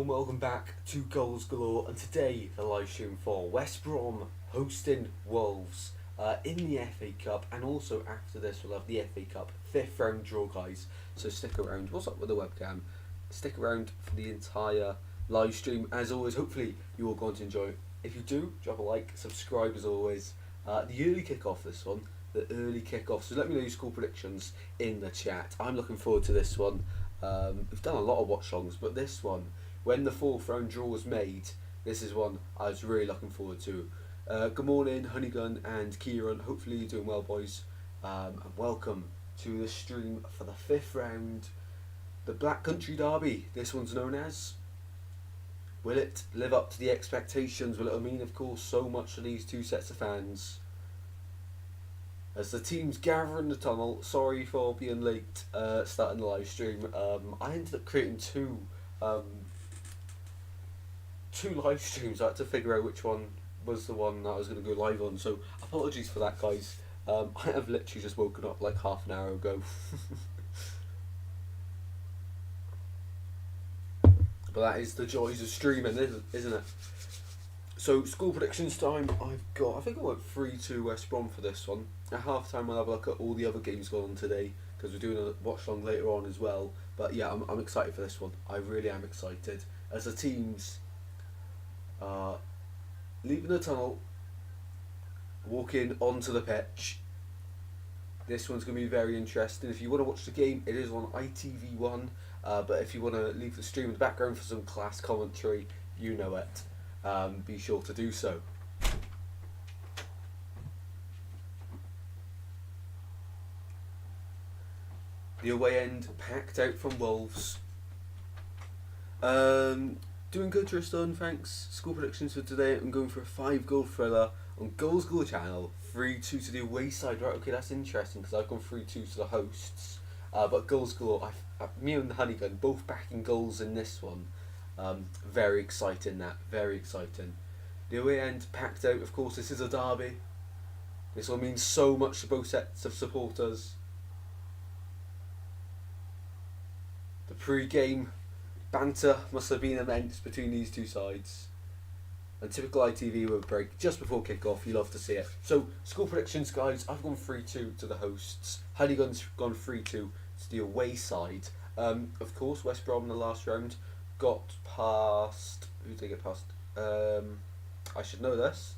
and welcome back to Goals Galore, and today the live stream for West Brom hosting Wolves in the FA Cup, and also after this we'll have the FA Cup 5th round draw, guys, so stick around. What's up with the webcam? Stick around for the entire live stream. As always, hopefully you all going to enjoy it. If you do, drop a like, subscribe as always. The early kick-off this one, the early kick-off, so let me know your score predictions in the chat. I'm looking forward to this one. We've done a lot of watchalongs, but this one, when the 4th round draw was made, this is one I was really looking forward to. Good morning, Honeygun and Kieran. Hopefully you're doing well, boys. And welcome to the stream for the 5th round, the Black Country Derby. This one's known as. Will it live up to the expectations? Will it mean, of course, so much to these two sets of fans? As the teams gather in the tunnel, sorry for being late starting the live stream. I ended up creating two live streams. I had to figure out which one was the one that I was going to go live on, so apologies for that, guys. I have literally just woken up like half an hour ago. But that is the joys of streaming, isn't it? So, score predictions time. I think I went 3-2 West Brom for this one. At half time, we'll have a look at all the other games going on today, because we're doing a watch along later on as well. But yeah, I'm excited for this one. I really am excited. As the teams leaving the tunnel, walking onto the pitch. This one's going to be very interesting. If you want to watch the game, it is on ITV1. But if you want to leave the stream in the background for some class commentary, you know it. Be sure to do so. The away end packed out from Wolves. Doing good, Tristan, thanks. Score predictions for today. I'm going for a 5-goal thriller on Goals Goal channel. 3-2 to the away side. Right, okay, that's interesting because I've gone 3-2 to the hosts. But Goals Goal, me and the Honeygun both backing goals in this one. Very exciting, that. Very exciting. The away end packed out, of course. This is a derby. This one means so much to both sets of supporters. The pre-game banter must have been immense between these two sides. And typical ITV with a break just before kick-off. You love to see it. So, score predictions, guys. I've gone 3-2 to the hosts. Honeygun's gone 3-2 to the away side. Of course, West Brom in the last round got past. Who did they get past? I should know this.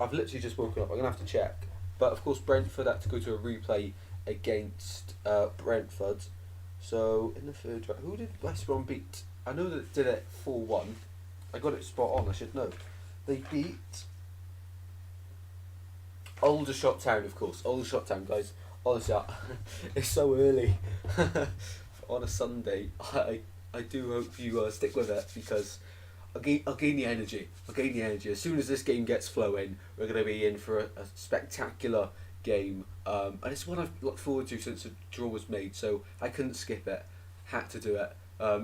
I've literally just woken up. I'm gonna have to check. But of course, Brentford had to go to a replay against Brentford. So in the 3rd round, who did West Brom beat? I know that they did it 4-1. I got it spot on. I should know. They beat Aldershot Town, of course. Aldershot Town, guys. Honestly, it's so early on a Sunday. I do hope you stick with it because I'll gain the energy. As soon as this game gets flowing, we're going to be in for a spectacular game. And it's one I've looked forward to since the draw was made, so I couldn't skip it. Had to do it,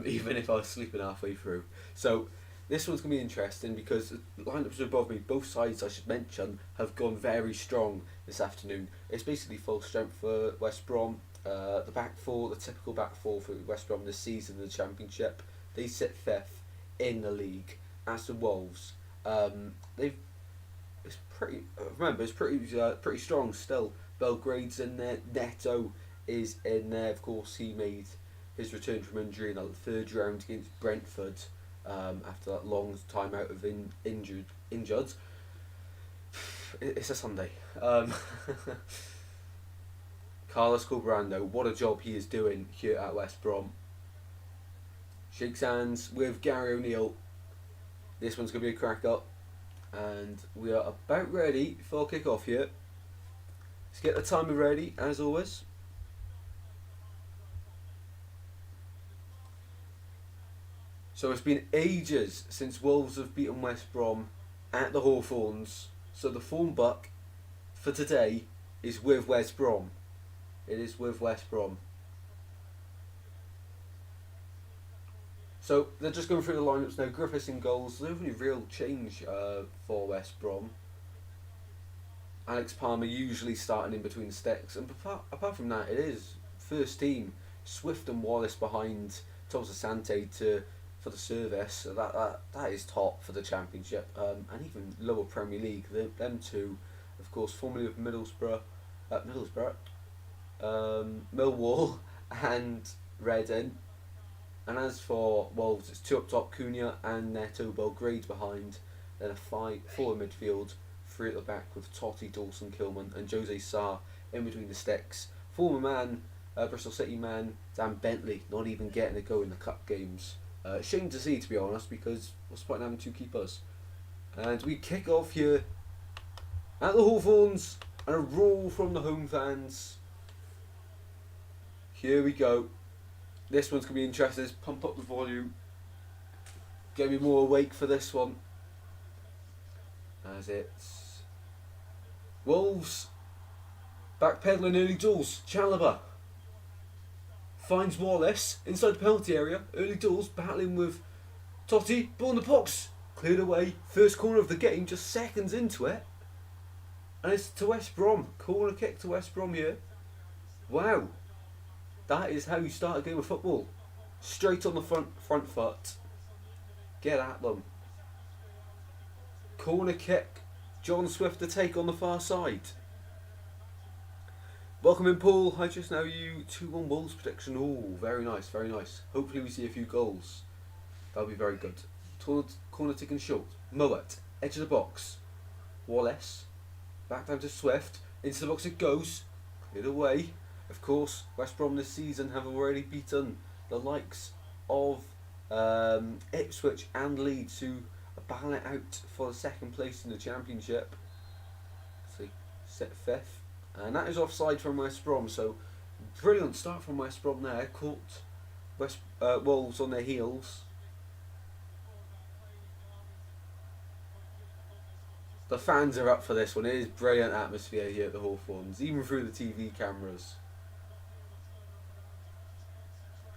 even if I was sleeping halfway through. So this one's going to be interesting because the lineups are above me. Both sides, I should mention, have gone very strong this afternoon. It's basically full strength for West Brom. The back four, the typical back four for West Brom this season in the Championship. They sit 5th in the league. As the Wolves, it's pretty strong still. Belgrade's in there. Neto is in there. Of course, he made his return from injury in the 3rd round against Brentford. After that long time out of injured. It's a Sunday. Carlos Corberando, what a job he is doing here at West Brom. Shakes hands with Gary O'Neill. This one's going to be a crack up. And we are about ready for kick-off here. Let's get the timer ready, as always. So it's been ages since Wolves have beaten West Brom at the Hawthorns. So the form buck for today is with West Brom. It is with West Brom. So they're just going through the lineups now. Griffiths in goals. There's no real change for West Brom. Alex Palmer usually starting in between the sticks. And apart from that, it is first team. Swift and Wallace behind Thomas Asante for the service. So that is top for the Championship, and even lower Premier League. Them two, of course, formerly of Millwall and Reading. And as for Wolves, it's two up top, Cunha and Neto, Belgrade behind, then a four in midfield, three at the back with Totti, Dawson, Kilman and Jose Sarr in between the sticks. Former man, Bristol City man, Dan Bentley, not even getting a go in the cup games. Shame to see, to be honest, because what's the point in having two keepers? And we kick off here at the Hawthorns, and a roar from the home fans. Here we go. This one's going to be interesting. Let's pump up the volume. Get me more awake for this one. As it's Wolves backpedaling early doors. Chalobah finds Wallace inside the penalty area. Early doors battling with Totti. Ball in the box. Cleared away. First corner of the game. Just seconds into it. And it's to West Brom. Corner kick to West Brom here. Wow. That is how you start a game of football. Straight on the front foot. Get at them. Corner kick. John Swift to take on the far side. Welcome in, Paul. I just know you 2-1 Wolves prediction. Oh, very nice, very nice. Hopefully we see a few goals. That'll be very good. Corner taken short. Moet. Edge of the box. Wallace. Back down to Swift. Into the box it goes. Cleared away. Of course, West Brom this season have already beaten the likes of Ipswich and Leeds, who are battling it out for the second place in the Championship. So, set fifth. And that is offside from West Brom, so brilliant start from West Brom there. Caught Wolves on their heels. The fans are up for this one. It is brilliant atmosphere here at the Hawthorns, even through the TV cameras.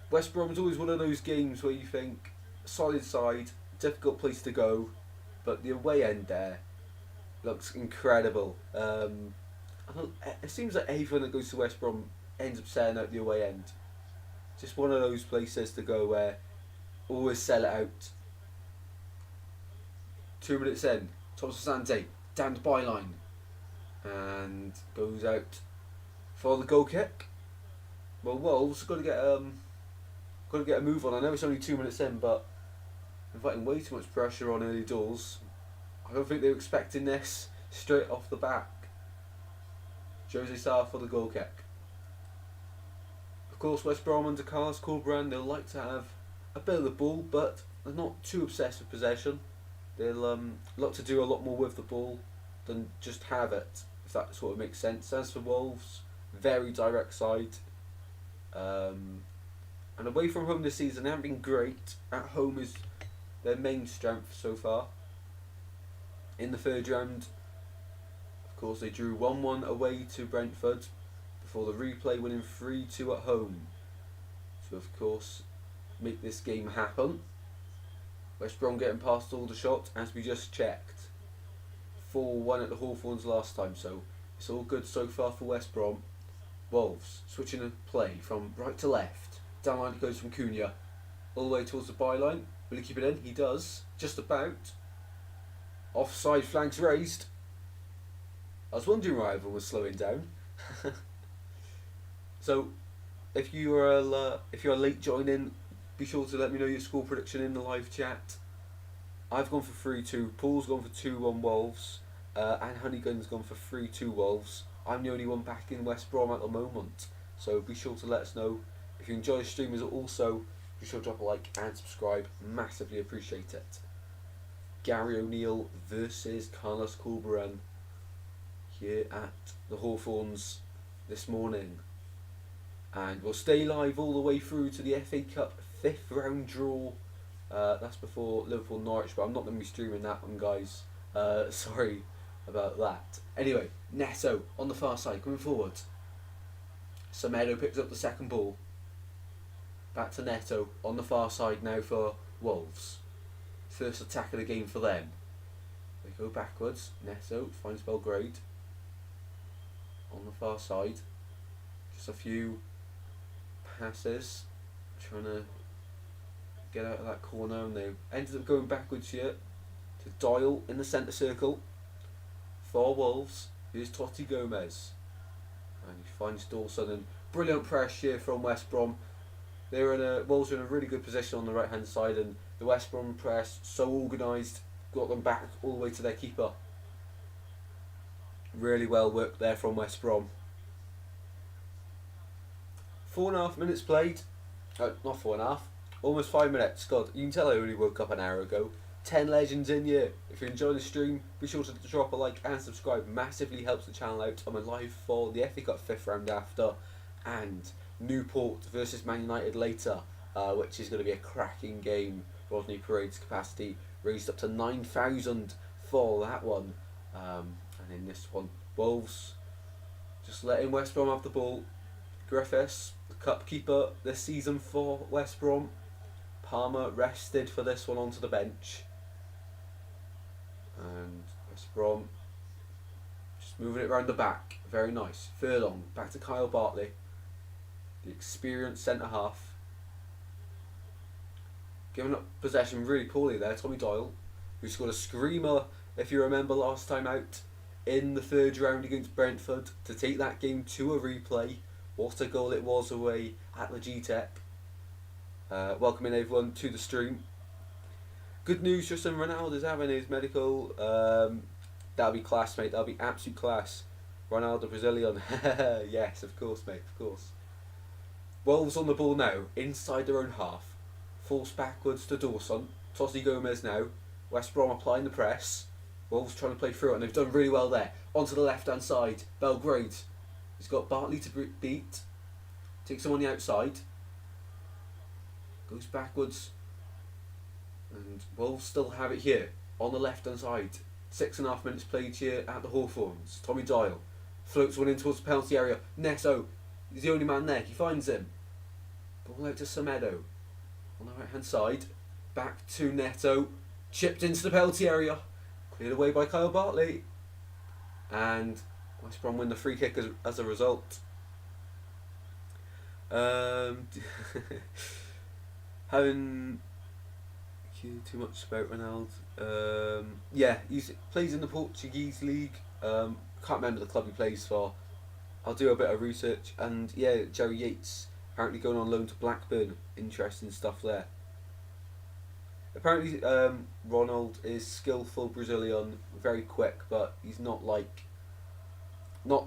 West Brom's always one of those games where you think, solid side, difficult place to go, but the away end there looks incredible. It seems like everyone that goes to West Brom ends up selling out the away end. Just one of those places to go where always sell it out. 2 minutes in, Thomas Asante down the byline and goes out for the goal kick. Well, Wolves got to get a move on. I know it's only 2 minutes in, but inviting way too much pressure on early doors. I don't think they were expecting this straight off the back. Jose Sarr for the goal kick. Of course, West Brom under Carlos Corberán, they'll like to have a bit of the ball, but they're not too obsessed with possession. They'll like to do a lot more with the ball than just have it, if that sort of makes sense. As for Wolves, very direct side. And away from home this season, they haven't been great. At home is their main strength so far. In the third round, of course, they drew 1-1 away to Brentford before the replay winning 3-2 at home to, of course, make this game happen. West Brom getting past all the shots, as we just checked. 4-1 at the Hawthorns last time, so it's all good so far for West Brom. Wolves switching the play from right to left. Down line it goes from Cunha all the way towards the byline. Will he keep it in? He does. Just about. Offside, flags raised. I was wondering why everyone was slowing down. So, if you are late joining, be sure to let me know your score prediction in the live chat. I've gone for 3-2. Paul's gone for 2-1 Wolves, and Honeygun's gone for 3-2 Wolves. I'm the only one back in West Brom at the moment, so be sure to let us know. If you enjoy the stream, as also be sure to drop a like and subscribe. Massively appreciate it. Gary O'Neill versus Carlos Corberán here at the Hawthorns this morning, and we'll stay live all the way through to the FA Cup 5th round draw. That's before Liverpool Norwich, but I'm not going to be streaming that one, guys. Sorry about that. Anyway, Neto on the far side coming forward. Semedo picks up the second ball. Back to Neto on the far side now for Wolves. First attack of the game for them. They go backwards. Neto finds Belgrade on the far side. Just a few passes, trying to get out of that corner, and they ended up going backwards here to Doyle in the centre circle for Wolves. Here's Totti Gomez, and he finds Dawson, and brilliant press here from West Brom. Wolves are in a really good position on the right hand side, and the West Brom press so organised, got them back all the way to their keeper. Really well worked there from West Brom. 4.5 minutes played. Not 4.5. Almost 5 minutes. God, you can tell I only woke up an hour ago. 10 legends in here. If you're enjoying the stream, be sure to drop a like and subscribe. Massively helps the channel out. I'm live for the FA Cup 5th round after, and Newport versus Man United later, which is going to be a cracking game. Rodney Parade's capacity raised up to 9,000 for that one. And in this one, Wolves just letting West Brom have the ball. Griffiths, the cup keeper this season for West Brom. Palmer rested for this one onto the bench. And West Brom just moving it around the back. Very nice. Furlong, back to Kyle Bartley, the experienced centre half. Giving up possession really poorly there, Tommy Doyle, who scored a screamer, if you remember, last time out in the third round against Brentford to take that game to a replay. What a goal it was away at the GTEP. Welcoming everyone to the stream. Good news, Cristiano Ronaldo's having his medical. That'll be class, mate. That'll be absolute class. Ronaldo Brazilian. Yes, of course, mate, of course. Wolves on the ball now, inside their own half. Force backwards to Dawson. Totti Gomez now. West Brom applying the press. Wolves trying to play through it, and they've done really well there. Onto the left-hand side. Belgrade. He's got Bartley to beat. Takes him on the outside. Goes backwards. And Wolves still have it here on the left-hand side. 6.5 minutes played here at the Hawthorns. Tommy Doyle floats one in towards the penalty area. Neto, he's the only man there. He finds him. Ball out to Semedo. On the right-hand side. Back to Neto. Chipped into the penalty area. Cleared away by Kyle Bartley. And West Brom win the free kick as a result. Having too much about Ronaldo. Yeah, he plays in the Portuguese league. Can't remember the club he plays for. I'll do a bit of research. And yeah, Jerry Yates apparently going on loan to Blackburn. Interesting stuff there. Apparently Ronald is skillful Brazilian, very quick, but he's not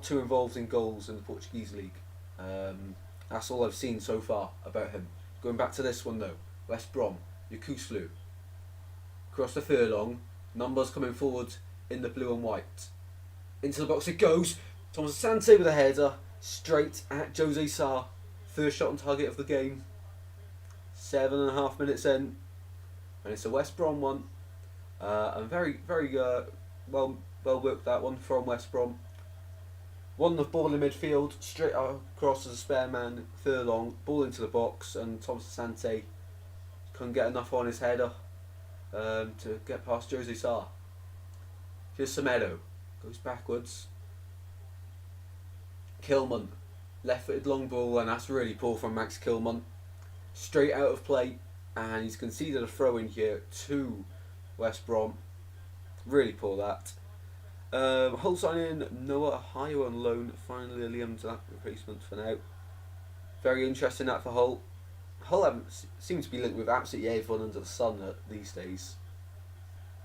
too involved in goals in the Portuguese league. That's all I've seen so far about him. Going back to this one though, West Brom, Yakuslu, across the Furlong, numbers coming forward in the blue and white. Into the box it goes, Thomas Asante with a header, straight at Jose Sarr, first shot on target of the game. 7.5 minutes in, and it's a West Brom one. And very well worked that one from West Brom. Won the ball in midfield, straight across to the spare man, Furlong, ball into the box, and Thomas Asante couldn't get enough on his header to get past Jose Sarr. Here's Semedo, goes backwards. Kilman, left-footed long ball, and that's really poor from Max Kilman. Straight out of play, and he's conceded a throw in here to West Brom. Really poor that. Hull signing Noah Hyo on loan. Finally Liam's that replacement for now. Very interesting that for Hull. Hull seem to be linked with absolutely everyone under the sun these days.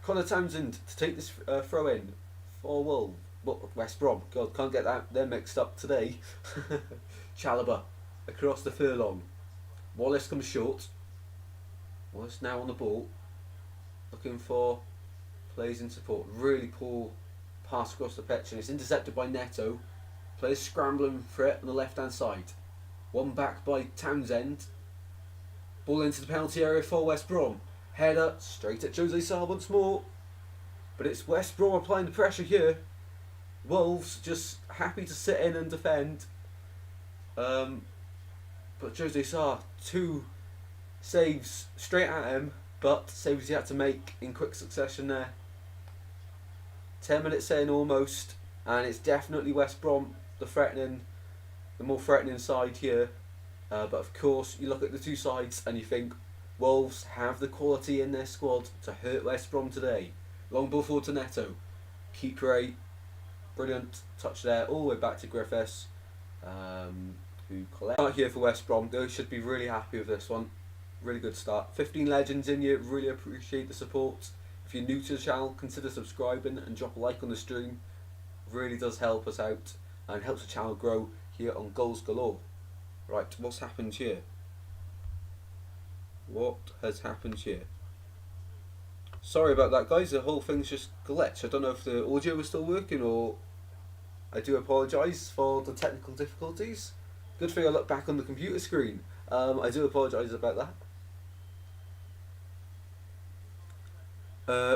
Connor Townsend to take this throw in for West Brom. God, can't get them mixed up today. Chalobah across the Furlong. Wallace comes short. Wallace now on the ball, looking for plays in support. Really poor pass across the pitch, and it's intercepted by Neto. Players scrambling for it on the left hand side. One back by Townsend. Ball into the penalty area for West Brom. Header straight at Jose Sarr once more. But it's West Brom applying the pressure here. Wolves just happy to sit in and defend. But Jose Sarr, 2 saves straight at him, but saves he had to make in quick succession there. 10 minutes in almost, and it's definitely West Brom, the more threatening side here. But of course, you look at the two sides and you think Wolves have the quality in their squad to hurt West Brom today. Long ball forward to Neto. Keep Ray. Brilliant touch there. All the way back to Griffiths. Who collect out here for West Brom. They should be really happy with this one. Really good start. 15 legends in here. Really appreciate the support. If you're new to the channel, consider subscribing and drop a like on the stream. Really does help us out and helps the channel grow here on Goals Galore. Right, what's happened here? What has happened here? Sorry about that, guys. The whole thing's just glitched. I don't know if the audio was still working, or I do apologise for the technical difficulties. Good thing I look back on the computer screen. I do apologise about that.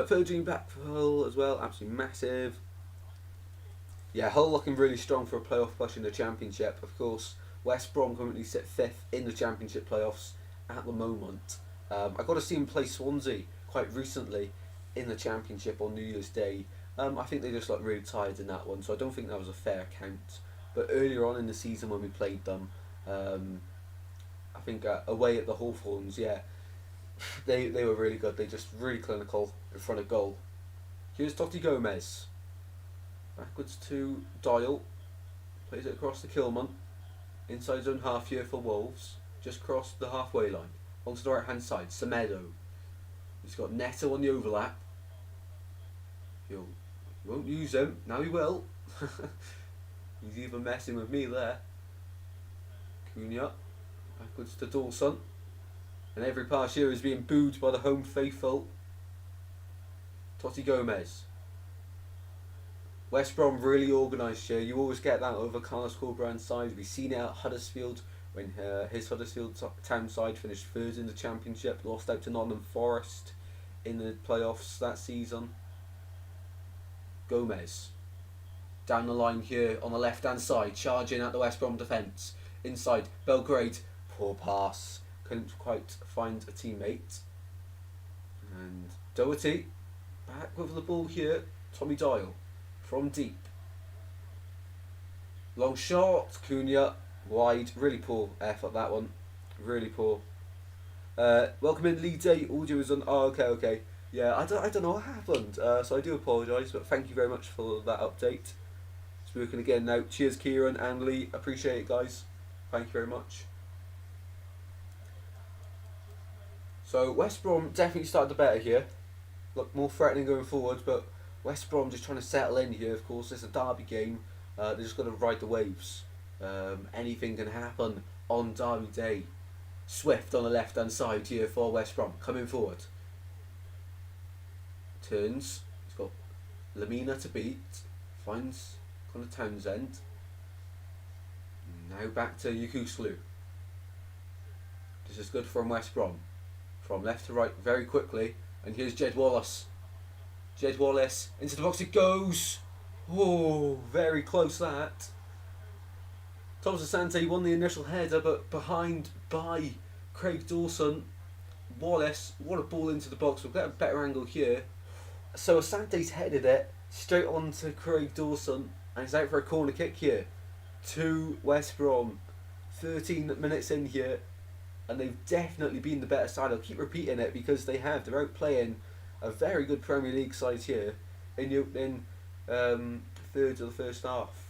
Third dream back for Hull as well, absolutely massive. Yeah, Hull looking really strong for a playoff push in the Championship. Of course, West Brom currently sit 5th in the Championship playoffs at the moment. I got to see him play Swansea quite recently in the Championship on New Year's Day. I think they just looked really tired in that one, so I don't think that was a fair count. But earlier on in the season when we played them, I think away at the Hawthorns, yeah, they were really good. They just really clinical in front of goal. Here's Totti Gomez. Backwards to Doyle. Plays it across to Kilman. Inside zone half here for Wolves. Just crossed the halfway line. Onto the right hand side. Semedo. He's got Neto on the overlap. He won't use him. Now he will. He's even messing with me there. Cunha. Backwards to Dawson. And every pass here is being booed by the home faithful. Totti Gomez. West Brom really organised here. You always get that over Carlos Corberán's side. We've seen it at Huddersfield when his Huddersfield Town side finished third in the Championship, lost out to Nottingham Forest in the playoffs that season. Gomez. Down the line here on the left hand side, charging at the West Brom defence. Inside, Belgrade. Poor pass. Couldn't quite find a teammate. And Doherty back with the ball here. Tommy Doyle. From deep. Long shot. Cunha. Wide. Really poor effort that one. Really poor. Welcome in Lee Day. Audio is on. Oh, okay. Yeah, I don't know what happened. So I do apologise, but thank you very much for that update. It's working again now. Cheers, Kieran and Lee. Appreciate it, guys. Thank you very much. So West Brom definitely started the better here. Look more threatening going forward, but West Brom just trying to settle in here. Of course, it's a derby game. They're just going to ride the waves. Anything can happen on derby day. Swift on the left hand side here for West Brom, coming forward. Turns. He's got Lamina to beat. Finds Connor Townsend. Now back to Yukuslu. This is good from West Brom. From left to right very quickly. And here's Jed Wallace. Jed Wallace into the box it goes. Oh, very close that. Thomas Asante won the initial header, but behind by Craig Dawson. Wallace, what a ball into the box. We'll get a better angle here. So Asante's headed it straight on to Craig Dawson, and he's out for a corner kick here to West Brom. 13 minutes in here, and they've definitely been the better side. I'll keep repeating it because they have. They're out playing a very good Premier League side here in the opening third of the first half.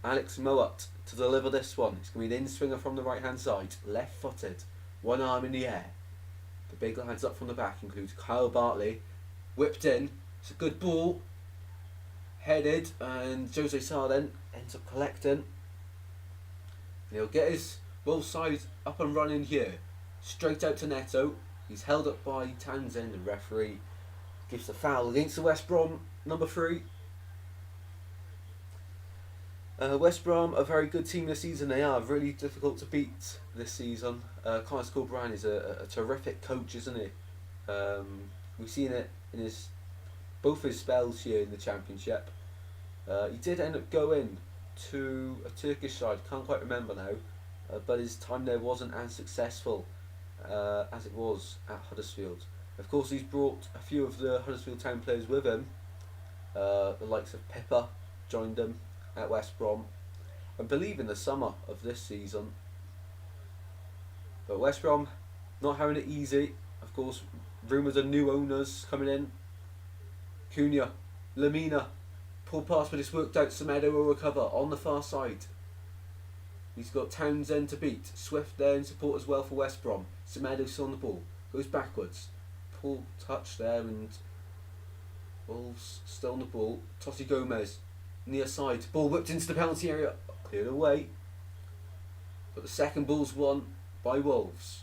Alex Mowat to deliver this one. It's going to be an in-swinger from the right hand side, left-footed, one arm in the air. The big lads up from the back include Kyle Bartley, whipped in. It's a good ball, headed, and Jose Sarden ends up collecting. And he'll get his both sides up and running here. Straight out to Neto. He's held up by Townsend. The referee gives the foul against the West Brom number 3. West Brom, a very good team this season. They are really difficult to beat this season. Carlos Corberán is a terrific coach, isn't he? We've seen it in both his spells here in the Championship. He did end up going to a Turkish side, can't quite remember now, but his time there wasn't as successful as it was at Huddersfield. Of course, he's brought a few of the Huddersfield Town players with him. The likes of Pippa joined him at West Brom, I believe in the summer of this season. But West Brom not having it easy. Of course, rumours of new owners coming in. Cunha, Lamina, poor pass, but it's worked out. Semedo will recover on the far side. He's got Townsend to beat. Swift there in support as well for West Brom. Semedo still on the ball. Goes backwards. Poor touch there, and Wolves still on the ball. Totti Gomez near side. Ball whipped into the penalty area. Cleared away. But the second ball's won by Wolves.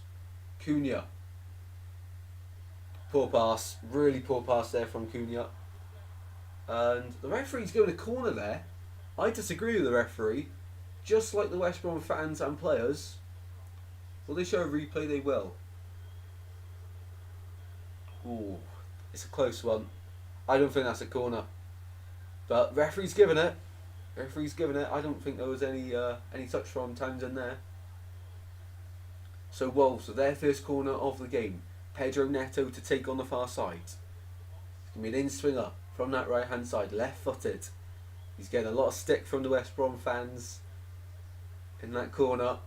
Cunha. Poor pass. Really poor pass there from Cunha. And the referee's given a corner there. I disagree with the referee. Just like the West Brom fans and players. Will they show a replay? They will. Ooh, it's a close one. I don't think that's a corner. But referee's given it. Referee's given it. I don't think there was any touch from Townsend there. So Wolves, their first corner of the game. Pedro Neto to take on the far side. It's going to be an in-swinger from that right-hand side, left-footed. He's getting a lot of stick from the West Brom fans in that corner.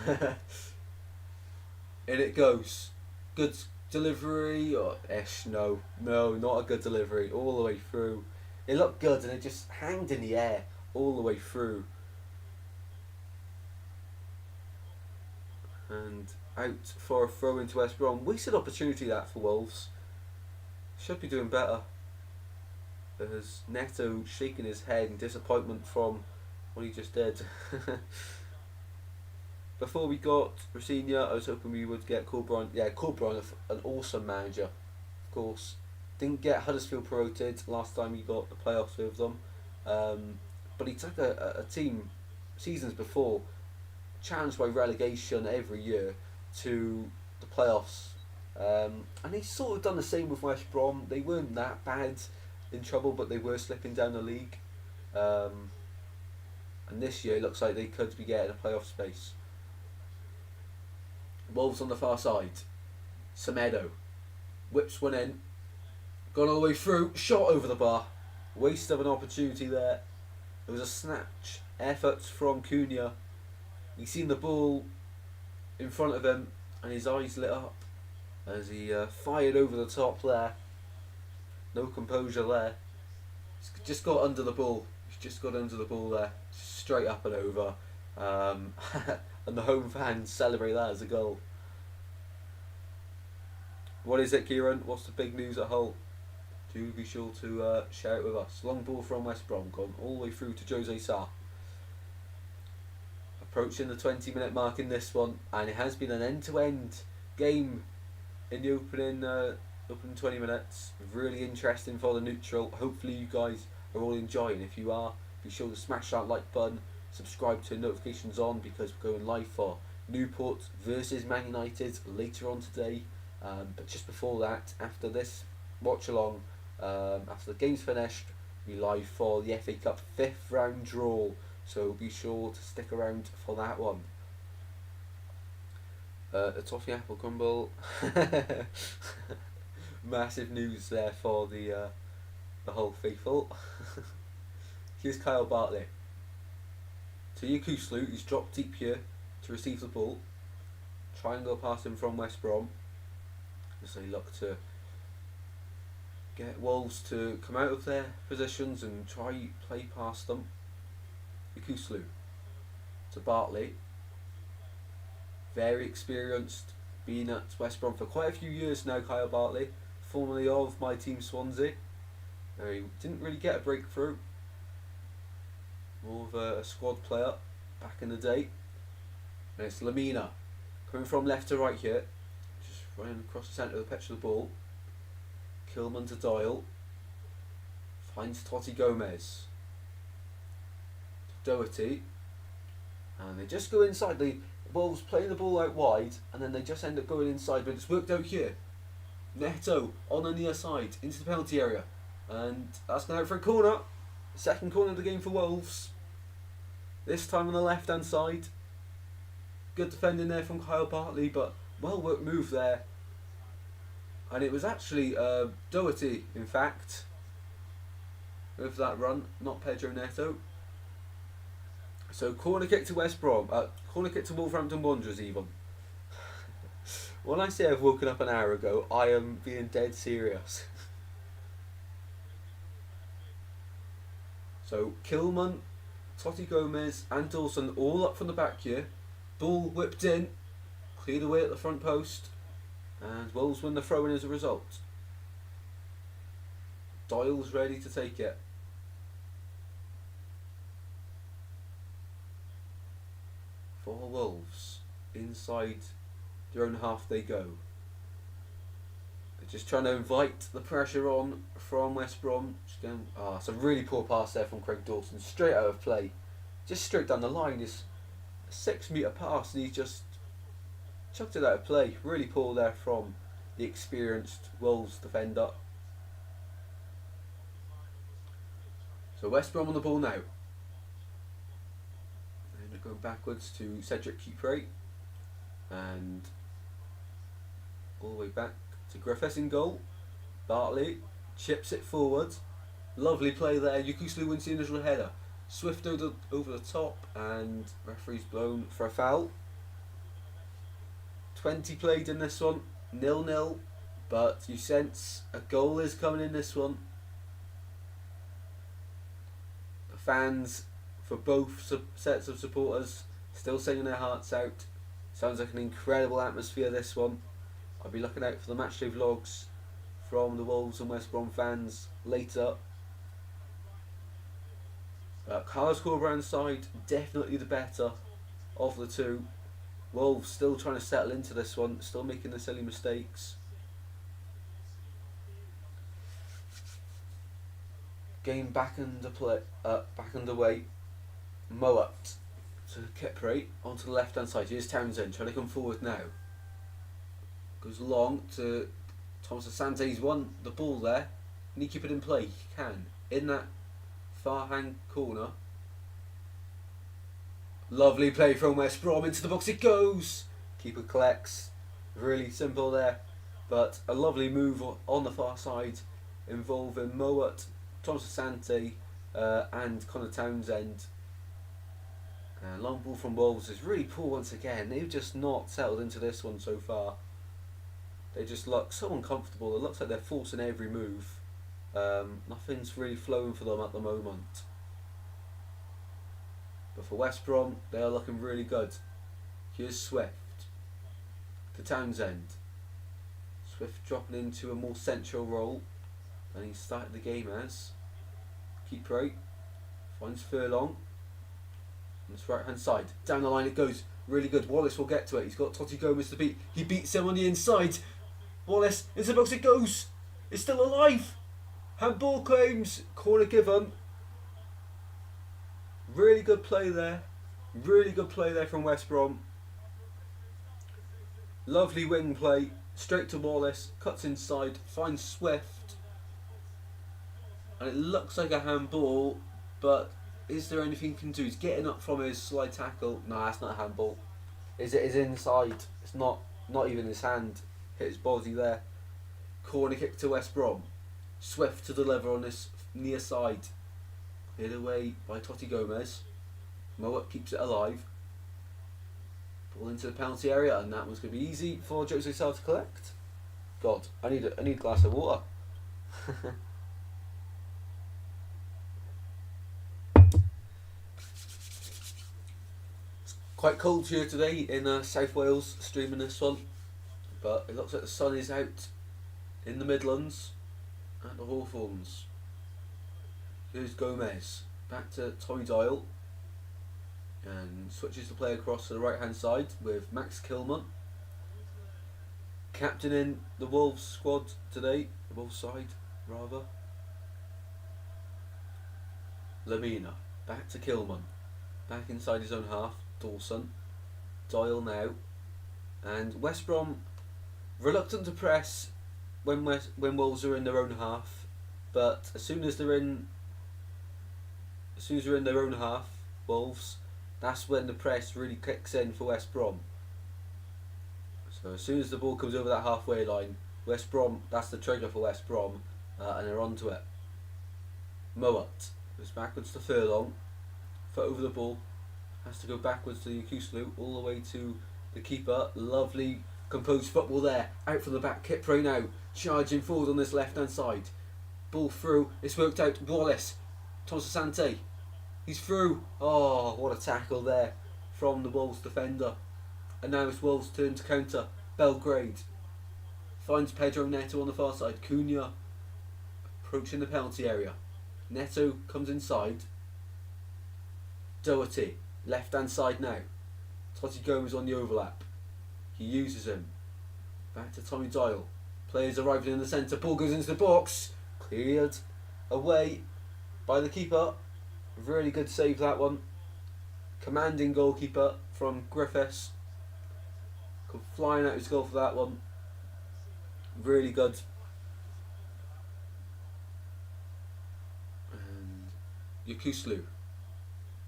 In it goes. Good delivery, or no, not a good delivery, all the way through. It looked good and it just hanged in the air all the way through. And out for a throw into West Brom. Wasted opportunity that for Wolves. Should be doing better. There's Neto shaking his head in disappointment from what he just did. Before we got Rosinha, I was hoping we would get Corbron. Yeah, Corbron, an awesome manager, of course. Didn't get Huddersfield promoted last time he got the playoffs with them. But he took a team seasons before, challenged by relegation every year, to the playoffs. And he's sort of done the same with West Brom. They weren't that bad in trouble, but they were slipping down the league. And this year it looks like they could be getting a playoff space. Wolves on the far side. Semedo whips one in. Gone all the way through. Shot over the bar. Waste of an opportunity there. It was a snatch effort from Cunha. He's seen the ball in front of him and his eyes lit up as he fired over the top there. No composure there. He's just got under the ball. He's just got under the ball there. Straight up and over. And the home fans celebrate that as a goal. What is it, Kieran? What's the big news at Hull? Do be sure to share it with us. Long ball from West Brom, gone all the way through to Jose Sarr. Approaching the 20-minute mark in this one, and it has been an end-to-end game in the opening 20 minutes. Really interesting for the neutral. Hopefully you guys are all enjoying. If you are, be sure to smash that like button. Subscribe, turn notifications on, because we're going live for Newport versus Man United later on today. But just before that, after this watch-along, after the game's finished, we'll be live for the FA Cup 5th round draw. So be sure to stick around for that one. A toffee apple crumble. Massive news there for the whole faithful. Here's Kyle Bartley. To Yakuslu, he's dropped deep here to receive the ball. Triangle pass him from West Brom. As they look to get Wolves to come out of their positions and try play past them. Yakuslu to Bartley. Very experienced, been at West Brom for quite a few years now, Kyle Bartley. Formerly of my team Swansea. He didn't really get a breakthrough. More of a squad player back in the day. And it's Lamina coming from left to right here. Just running across the centre of the pitch with the ball. Kilman to Doyle. Finds Totti Gomez. Doherty. And they just go inside. The Wolves playing the ball out wide, and then they just end up going inside, but it's worked out here. Neto on the near side into the penalty area. And that's going out for a corner. Second corner of the game for Wolves. This time on the left hand side. Good defending there from Kyle Bartley, but well worked move there. And it was actually Doherty, in fact, with that run, not Pedro Neto. So corner kick to West Brom, corner kick to Wolverhampton Wanderers even. When I say I've woken up an hour ago, I am being dead serious. So Kilman, Totti Gomez and Dawson all up from the back here. Ball whipped in, cleared away at the front post, and Wolves win the throw-in as a result. Doyle's ready to take it. For Wolves, inside their own half they go. They're just trying to invite the pressure on from West Brom. It's a really poor pass there from Craig Dawson, straight out of play. Just straight down the line. It's a 6 metre pass and he's just chucked it out of play. Really poor there from the experienced Wolves defender. So West Brom on the ball now. And they're going backwards to Cedric Kipre. And all the way back to Griffiths in goal. Bartley chips it forward. Lovely play there. Yukuslu wins the initial header. Swift over the top and referee's blown for a foul. 20 played in this one. 0-0. But you sense a goal is coming in this one. The fans for both sets of supporters still singing their hearts out. Sounds like an incredible atmosphere this one. I'll be looking out for the matchday vlogs from the Wolves and West Brom fans later. Carlos Corberan's side definitely the better of the two. Wolves still trying to settle into this one, still making the silly mistakes. Game back underway. Mowat to Kipre onto the left hand side. Here's Townsend trying to come forward now. Goes long to Thomas Asante. He's won the ball there. Can he keep it in play? He can. In that far hand corner. Lovely play from West Brom into the box. It goes. Keeper collects. Really simple there. But a lovely move on the far side involving Mowat, Thomas Asante and Connor Townsend. Long ball from Wolves is really poor once again. They've just not settled into this one so far. They just look so uncomfortable. It looks like they're forcing every move. Nothing's really flowing for them at the moment. But for West Brom, they are looking really good. Here's Swift to Townsend. Swift dropping into a more central role than he started the game as. Kipre finds Furlong. On this right hand side. Down the line it goes. Really good. Wallace will get to it. He's got Totti Gomez to beat. He beats him on the inside. Wallace into the box it goes. It's still alive. Handball claims. Corner given. Really good play there. Really good play there from West Brom. Lovely wing play. Straight to Wallace. Cuts inside. Finds Swift. And it looks like a handball. But is there anything he can do? He's getting up from his slide tackle. Nah, it's not a handball. Is it? Is inside. It's not even his hand. Hit his body there. Corner kick to West Brom. Swift to deliver on this near side. Hit away by Totti Gomez. Mowat keeps it alive. Ball into the penalty area, and that was going to be easy for Jose Sal to collect. God, I need a glass of water. It's quite cold here today in South Wales, streaming this one, but it looks like the sun is out in the Midlands at the Hawthorns. Here's Gomez, back to Tommy Doyle, and switches the play across to the right hand side with Max Kilman, captaining the Wolves squad today, the Wolves side rather. Lamina, back to Kilman, back inside his own half, Dawson, Doyle now, and West Brom reluctant to press when Wolves are in their own half, but as soon as they're in their own half, Wolves, that's when the press really kicks in for West Brom. So as soon as the ball comes over that halfway line, West Brom, that's the trigger for West Brom, and they're onto it. Mowat goes backwards to Furlong, foot over the ball, has to go backwards to Yukuslu, all the way to the keeper. Lovely Composed football there. Out from the back. Kipre now. Charging forward on this left hand side. Ball through. It's worked out. Wallace. Thomas Asante. He's through. Oh, what a tackle there from the Wolves defender. And now it's Wolves' turn to counter. Belgrade finds Pedro Neto on the far side. Cunha approaching the penalty area. Neto comes inside. Doherty, left hand side now. Totti Gomez on the overlap. He uses him. Back to Tommy Doyle. Players arriving in the centre. Ball goes into the box. Cleared away by the keeper. Really good save, that one. Commanding goalkeeper from Griffiths. Come flying out his goal for that one. Really good. And Yakuslu.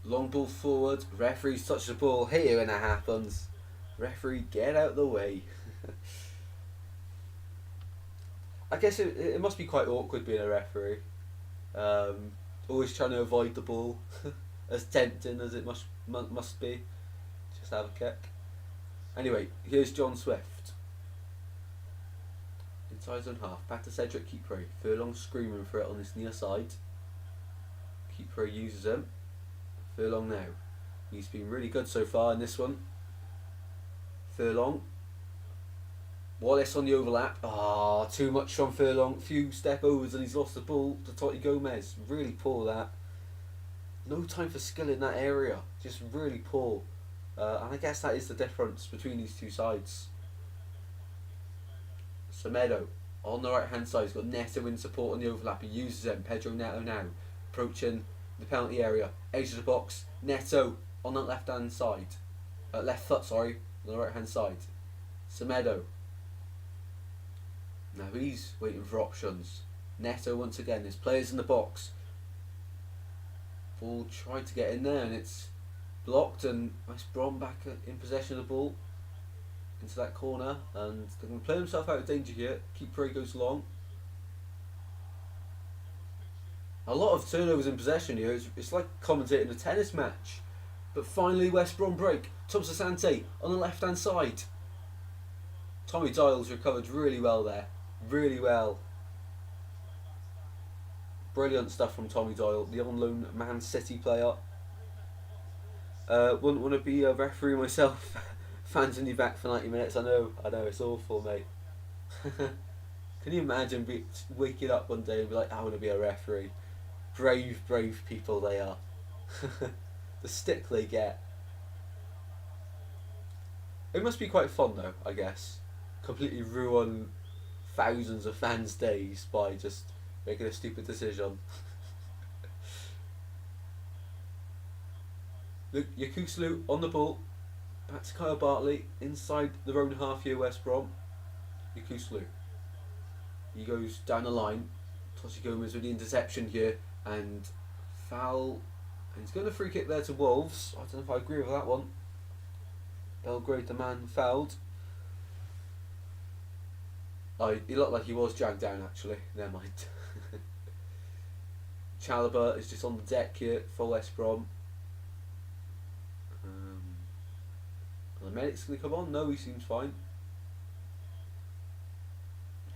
Long ball forward. Referee's touched the ball here and it happens. Referee, get out the way. I guess it must be quite awkward being a referee. Always trying to avoid the ball. As tempting as it must be. Just have a kick. Anyway, here's John Swift. Inside zone half. Back to Cedric Kipre. Furlong screaming for it on this near side. Kipre uses him. Furlong now. He's been really good so far in this one. Furlong. Wallace on the overlap. Ah, too much from Furlong. Few step overs and he's lost the ball to Totti Gomez. Really poor that. No time for skill in that area. Just really poor. And I guess that is the difference between these two sides. Semedo on the right hand side. He's got Neto in support on the overlap. He uses him. Pedro Neto now approaching the penalty area. Edge of the box. Neto on that left hand side. Left foot, sorry. On the right hand side. Semedo. Now he's waiting for options. Neto once again. There's players in the box. Ball tried to get in there and it's blocked, and nice Brom back in possession of the ball into that corner, and they're going to play themselves out of danger here. Kipre goes long. A lot of turnovers in possession here. It's like commentating a tennis match. But finally West Brom break. Thomas Asante on the left hand side. Tommy Doyle's recovered really well there. Really well. Brilliant stuff from Tommy Doyle, the on loan Man City player. Wouldn't want to be a referee myself. Fans in your back for 90 minutes. I know, it's awful, mate. Can you imagine waking up one day and be like, I want to be a referee? Brave people they are. The stick they get. It must be quite fun though, I guess. Completely ruin thousands of fans' days by just making a stupid decision. Look, Yakuslu on the ball. Back to Kyle Bartley inside their own half here, West Brom. Yakuslu. He goes down the line. Totti Gomez with the interception here and foul. And he's going to free kick there to Wolves. I don't know if I agree with that one. Belgrade, the man fouled. Oh, he looked like he was dragged down actually. Never mind. Chalobah is just on the deck here for West Brom. Are the medics going to come on? No, he seems fine.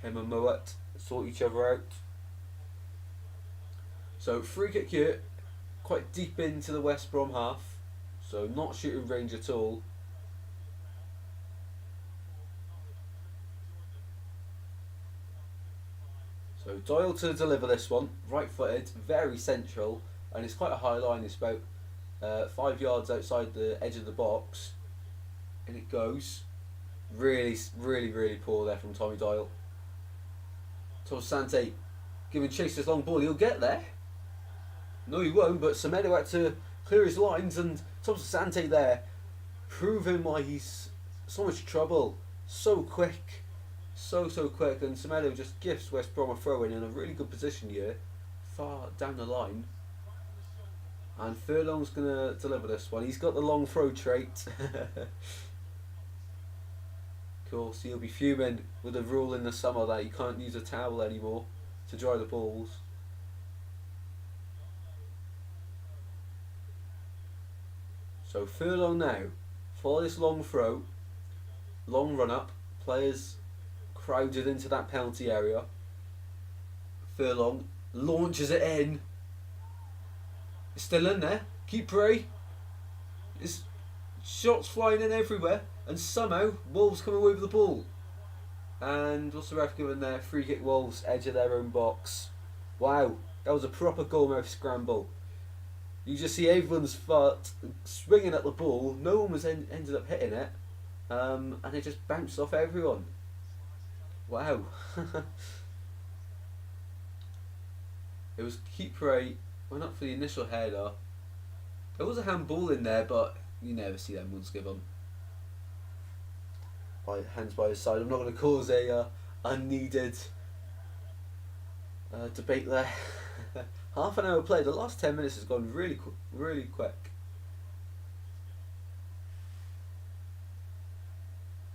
Him and Moet sort each other out. So free kick here, quite deep into the West Brom half. So not shooting range at all. So Doyle to deliver this one, right footed, very central, and it's quite a high line. It's about 5 yards outside the edge of the box, and it goes. Really poor there from Tommy Doyle. Thomas Asante giving chase this long ball. He'll get there. No, he won't. But Semedo had to clear his lines, and Thomas Asante there, proving why he's so much trouble, so quick. So quick, and Semedo just gives West Brom a throw in a really good position here, far down the line. And Furlong's going to deliver this one. He's got the long throw trait. Of course, he'll be fuming with the rule in the summer that you can't use a towel anymore to dry the balls. So Furlong now, for this long throw, long run up, Players crowded into that penalty area. Furlong launches it in. It's still in there. Keep Bray. It's shots flying in everywhere, and somehow Wolves come away with the ball. And what's the ref giving there? Free kick Wolves, edge of their own box. Wow, that was a proper goalmouth scramble. You just see everyone's foot swinging at the ball. No one was ended up hitting it, and it just bounced off everyone. Wow. It was Keeper went up for the initial header. There was a handball in there, but you never see them ones given. Hands by his side. I'm not going to cause a unneeded debate there. Half an hour played. The last 10 minutes has gone really quick.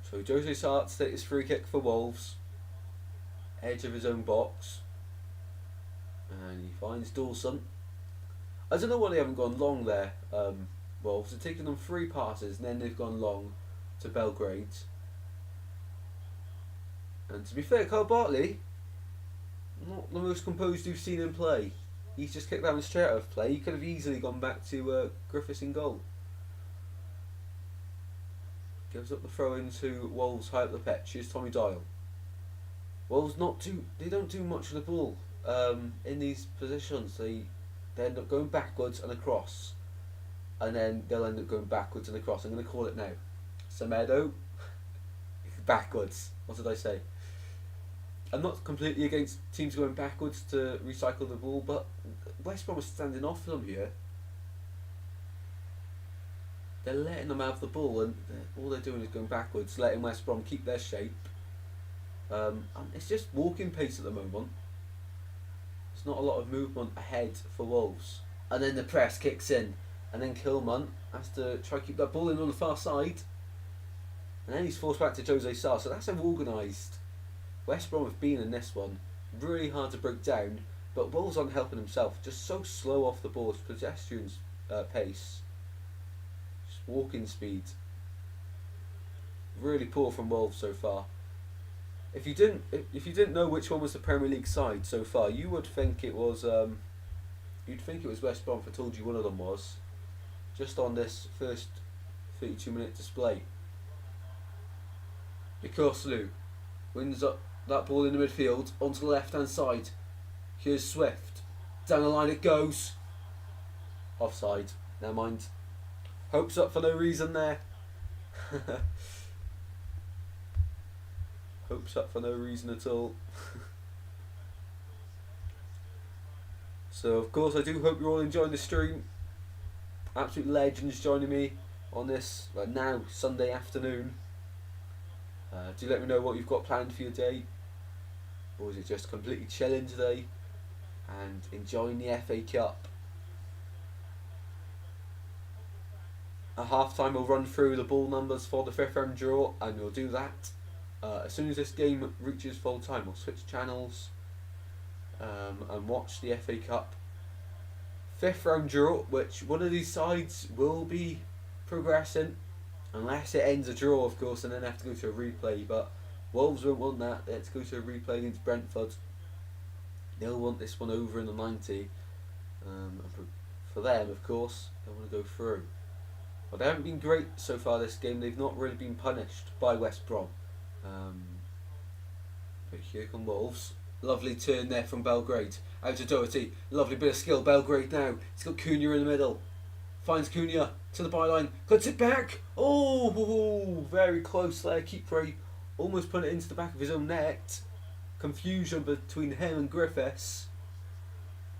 So Jose Sart's takes his free kick for Wolves. Edge of his own box. And he finds Dawson. I don't know why they haven't gone long there. Wolves have taken them 3 passes and then they've gone long to Belgrade. And to be fair, Carl Bartley, not the most composed you've seen him play. He's just kicked that one straight out of play. He could have easily gone back to Griffiths in goal. Gives up the throw into Wolves high up the pitch. Here's Tommy Doyle. Wolves they don't do much with the ball in these positions. They end up going backwards and across, and then they'll end up going backwards and across. I'm going to call it now. Semedo, backwards. What did I say? I'm not completely against teams going backwards to recycle the ball, but West Brom is standing off them here. They're letting them have the ball, and all they're doing is going backwards, letting West Brom keep their shape. And it's just walking pace at the moment. There's not a lot of movement ahead for Wolves. And then the press kicks in, and then Kilman has to try to keep that ball in on the far side. And then he's forced back to Jose Sarr, so that's how organised West Brom have been in this one. Really hard to break down, but Wolves aren't helping himself. Just so slow off the ball, pedestrian pace. Just walking speed. Really poor from Wolves so far. If you didn't know which one was the Premier League side so far, you would think it was West Brom. If I told you one of them was, just on this first 32-minute display. Nicoslu wins up that ball in the midfield onto the left hand side. Here's Swift. Down the line it goes. Offside. Never mind. Hopes up for no reason there. Hopes up for no reason at all. So of course I do hope you're all enjoying the stream. Absolute legends joining me on this now Sunday afternoon. Do let me know what you've got planned for your day, or is it just completely chilling today and enjoying the FA Cup? At half time we'll run through the ball numbers for the 5th round draw, and we'll do that as soon as this game reaches full time. We'll switch channels and watch the FA Cup 5th round draw, which one of these sides will be progressing, unless it ends a draw of course, and then have to go to a replay. But Wolves won't want that. They have to go to a replay against Brentford. They'll want this one over in the 90. And for them of course, they want to go through. But they haven't been great so far this game. They've not really been punished by West Brom. But here come Wolves. Lovely turn there from Belgrade. Out to Doherty. Lovely bit of skill. Belgrade now. He's got Cunha in the middle. Finds Cunha to the byline. Cuts it back. Oh, very close there. Keeper almost put it into the back of his own net. Confusion between him and Griffiths.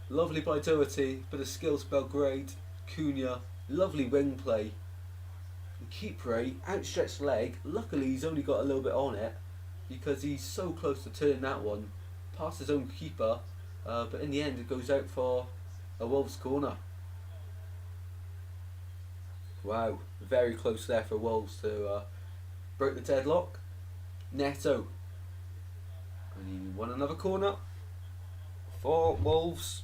Lovely by Doherty. Bit of skill to Belgrade. Cunha. Lovely wing play. Keeper, outstretched leg. Luckily he's only got a little bit on it, because he's so close to turning that one past his own keeper, but in the end it goes out for a Wolves corner. Wow, very close there for Wolves to break the deadlock. Neto, and he won another corner for Wolves,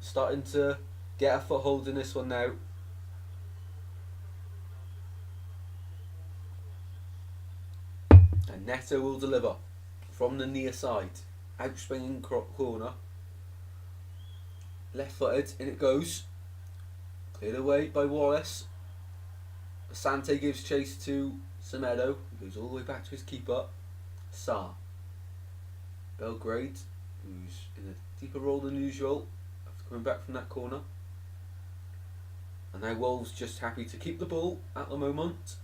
starting to get a foothold in this one now. And Neto will deliver from the near side. Outswinging corner. Left footed, in it goes. Cleared away by Wallace. Asante gives chase to Semedo. He goes all the way back to his keeper. Sarr. Belgrade, who's in a deeper role than usual after coming back from that corner. And now Wolves just happy to keep the ball at the moment.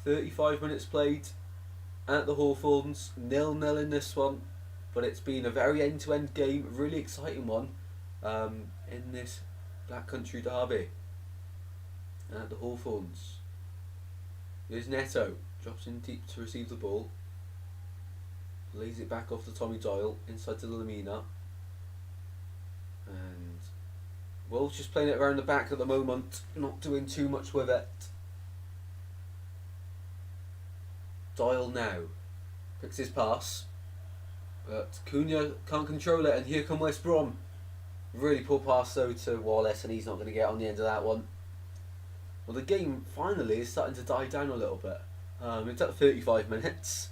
35 minutes played at the Hawthorns. 0-0 in this one. But it's been a very end-to-end game. Really exciting one in this Black Country derby at the Hawthorns. Here's Neto. Drops in deep to receive the ball. Lays it back off to Tommy Doyle. Inside to Lamina. And Wolves just playing it around the back at the moment. Not doing too much with it. Doyle now picks his pass. But Cunha can't control it. And here come West Brom. Really poor pass though to Wallace, and he's not going to get on the end of that one. Well, the game finally is starting to die down a little bit. It took 35 minutes.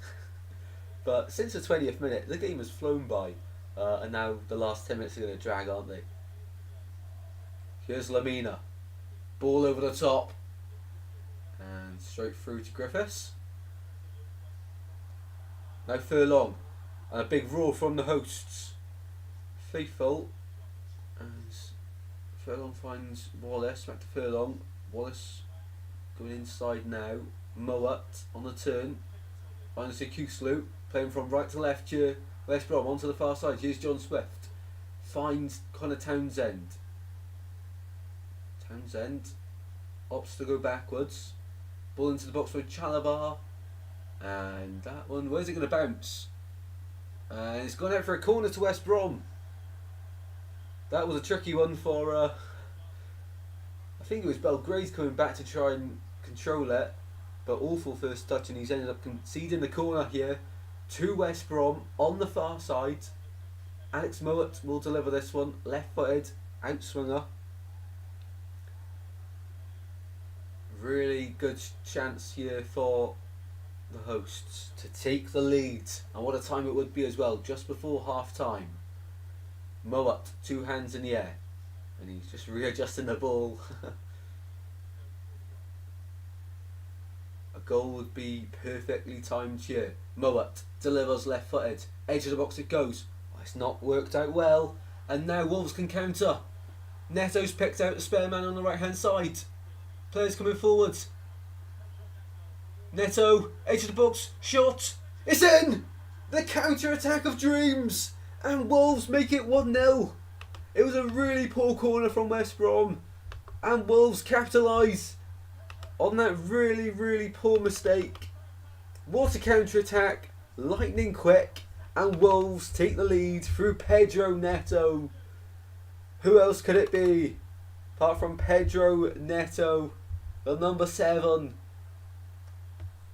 But since the 20th minute, the game has flown by. And now the last 10 minutes are going to drag, aren't they? Here's Lamina. Ball over the top. And straight through to Griffiths. Now Furlong. And a big roar from the hosts. Faithful. And Furlong finds Wallace. Back to Furlong. Wallace going inside now. Mowat on the turn. Finds Kuslu. Playing from right to left here. West Brom onto the far side. Here's John Swift. Finds Connor Townsend. Townsend opts to go backwards. Ball into the box for Chalabar. And that one, where's it going to bounce? And it's gone out for a corner to West Brom. That was a tricky one for, I think it was Belgrade coming back to try and control it. But awful first touch, and he's ended up conceding the corner here to West Brom on the far side. Alex Mowat will deliver this one. Left-footed, outswinger. Really good chance here for the hosts to take the lead. And what a time it would be as well, just before half-time. Mowat, 2 hands in the air. And he's just readjusting the ball. A goal would be perfectly timed here. Mowat delivers left-footed. Edge of the box it goes. Oh, it's not worked out well. And now Wolves can counter. Neto's picked out the spare man on the right-hand side. Players coming forward. Neto, edge of the box, shot. It's in! The counter-attack of dreams! And Wolves make it 1-0. It was a really poor corner from West Brom. And Wolves capitalise on that really, really poor mistake. What a counter-attack. Lightning quick. And Wolves take the lead through Pedro Neto. Who else could it be? Apart from Pedro Neto. The number 7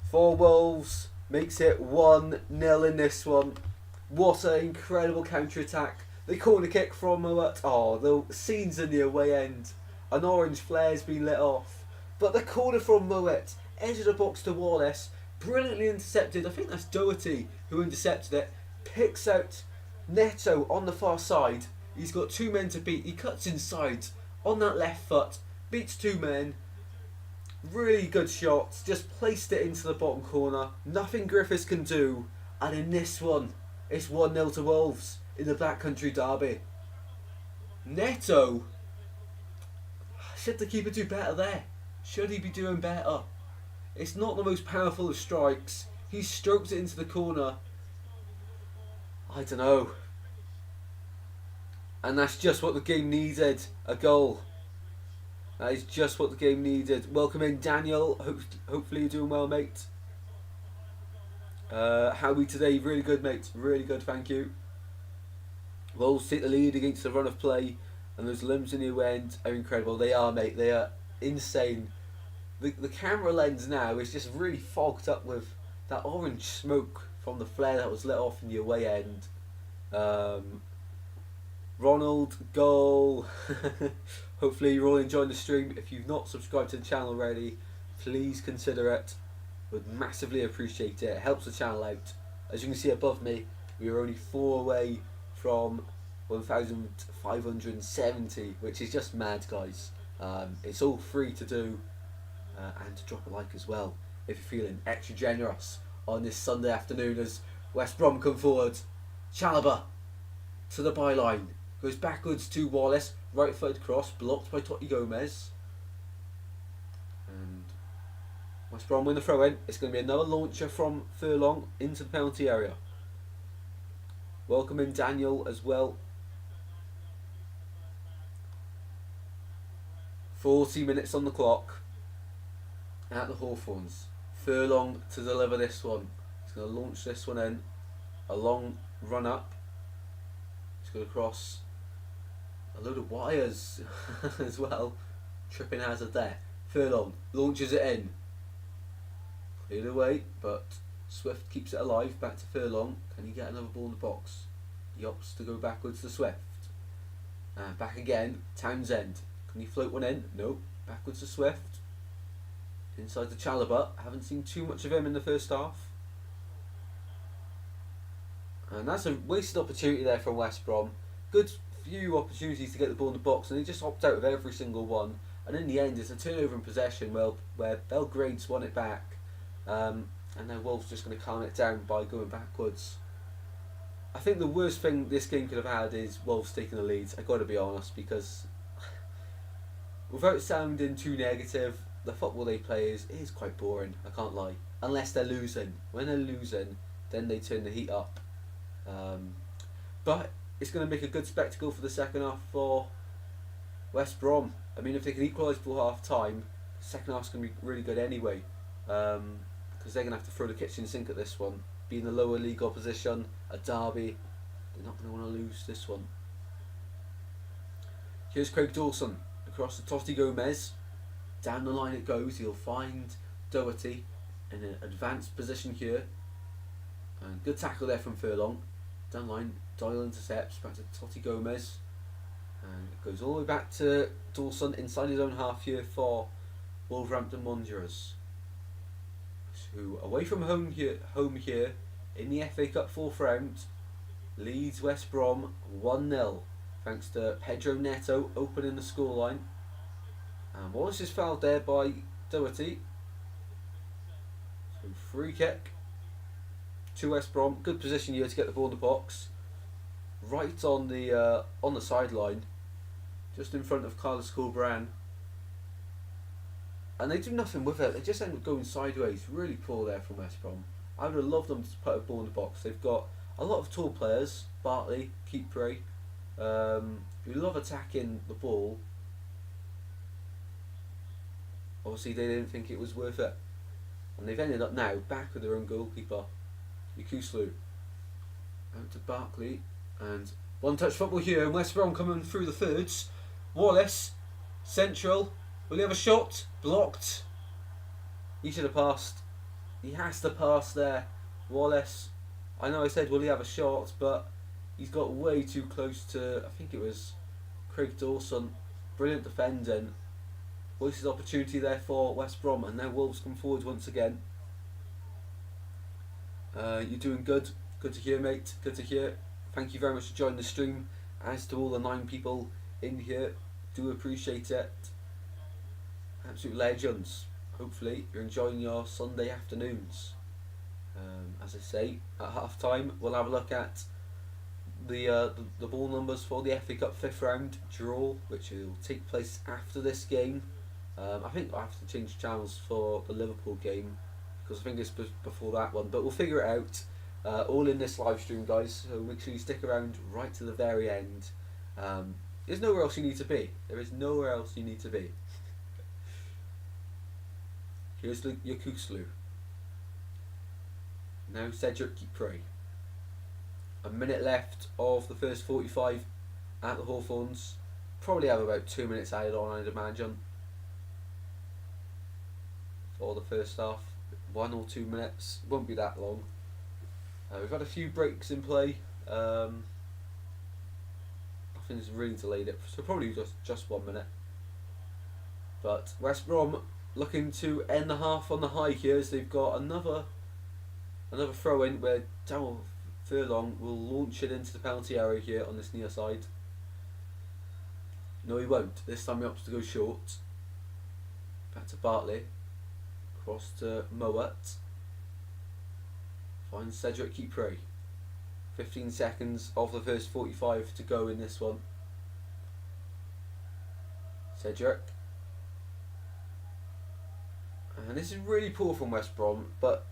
for Wolves makes it 1-0 in this one. What an incredible counter-attack. The corner kick from Mowat. Oh, the scenes in the away end. An orange flare's been lit off. But the corner from Mowat, edge of the box to Wallace, brilliantly intercepted. I think that's Doherty who intercepted it. Picks out Neto on the far side. He's got 2 men to beat. He cuts inside on that left foot. Beats 2 men. Really good shots. Just placed it into the bottom corner. Nothing Griffiths can do. And in this one, it's 1-0 to Wolves in the Black Country derby. Neto. Should the keeper do better there? Should he be doing better? It's not the most powerful of strikes. He strokes it into the corner. I don't know. And that's just what the game needed. A goal. That is just what the game needed. Welcome in, Daniel. Hopefully you're doing well, mate. How are we today? Really good, mate. Really good, thank you. Wolves take the lead against the run of play. And those limbs in the end are incredible. They are, mate. They are insane. The camera lens now is just really fogged up with that orange smoke from the flare that was lit off in the away end. Ronald, goal. Hopefully you're all enjoying the stream. If you've not subscribed to the channel already, please consider it. Would massively appreciate it. It helps the channel out. As you can see above me, we are only 4 away from 1,570, which is just mad, guys. It's all free to do, and to drop a like as well if you're feeling extra generous on this Sunday afternoon as West Brom come forward. Chalobah to the byline, goes backwards to Wallace, right footed cross, blocked by Totti Gomez, and West Brom win the throw in. It's going to be another launcher from Furlong into the penalty area. Welcome in Daniel as well. 40 minutes on the clock at the Hawthorns. Furlong to deliver this one. He's going to launch this one in. A long run up. He's going to cross a load of wires as well. Tripping hazard there. Furlong launches it in. Cleared away, but Swift keeps it alive. Back to Furlong. Can he get another ball in the box? He opts to go backwards to Swift. And back again. Townsend. Can he float one in? No. Backwards to Swift. Inside to Chalobah. Haven't seen too much of him in the first half. And that's a wasted opportunity there from West Brom. Good few opportunities to get the ball in the box, and they just opt out of every single one. And in the end, it's a turnover in possession where Belgrade's won it back. And then Wolves just going to calm it down by going backwards. I think the worst thing this game could have had is Wolves taking the lead. I've got to be honest, because without sounding too negative, the football they play is quite boring, I can't lie. Unless they're losing. When they're losing, then they turn the heat up. But it's going to make a good spectacle for the second half for West Brom. I mean, if they can equalise before half time, the second half's going to be really good anyway. Because they're going to have to throw the kitchen sink at this one. Being the lower league opposition, a derby, they're not going to want to lose this one. Here's Craig Dawson across to Totti Gomez. Down the line it goes. He'll find Doherty in an advanced position here. And good tackle there from Furlong. Down the line, Doyle intercepts. Back to Totti Gomez. And it goes all the way back to Dawson inside his own half here for Wolverhampton Wanderers, who away from home here in the FA Cup fourth round leads West Brom 1-0 thanks to Pedro Neto opening the scoreline. And Wallace is fouled there by Doherty. So free kick to West Brom. Good position here to get the ball in the box. Right on the sideline, just in front of Carlos Corberán. And they do nothing with it. They just end up going sideways. Really poor there from West Brom. I would have loved them to put a ball in the box. They've got a lot of tall players. Bartley, Keepray, who love attacking the ball. Obviously they didn't think it was worth it. And they've ended up now back with their own goalkeeper, Yakuslu. Out to Barkley. And one touch football here. And West Brom coming through the thirds. Wallace, central. Will he have a shot? Blocked. He should have passed. He has to pass there. Wallace. I know I said will he have a shot, but he's got way too close to, I think it was Craig Dawson. Brilliant defending. Wasted opportunity there for West Brom, and now Wolves come forward once again. You're doing good. Good to hear, mate. Good to hear. Thank you very much for joining the stream. As to all the 9 people in here, do appreciate it. Absolute legends. Hopefully you're enjoying your Sunday afternoons. As I say, at half time we'll have a look at the ball numbers for the FA Cup 5th round draw, which will take place after this game. I think I'll have to change channels for the Liverpool game because I think it's before that one, but we'll figure it out all in this live stream, guys, so make sure you stick around right to the very end. There's nowhere else you need to be. There is nowhere else you need to be. Here's the Yakuslu. Now Cedric Keepray. A minute left of the first 45 at the Hawthorns. Probably have about 2 minutes added on, I'd imagine, for the first half. 1 or 2 minutes. Won't be that long. We've had a few breaks in play. Nothing's really delayed it, so probably just 1 minute. But West Brom looking to end the half on the high here as they've got another throw in where Darryl Furlong will launch it into the penalty area here on this near side. No, he won't. This time he opts to go short. Back to Bartley. Cross to Mowat. Finds Cedric Kipre. 15 seconds of the first 45 to go in this one. Cedric. And this is really poor from West Brom, but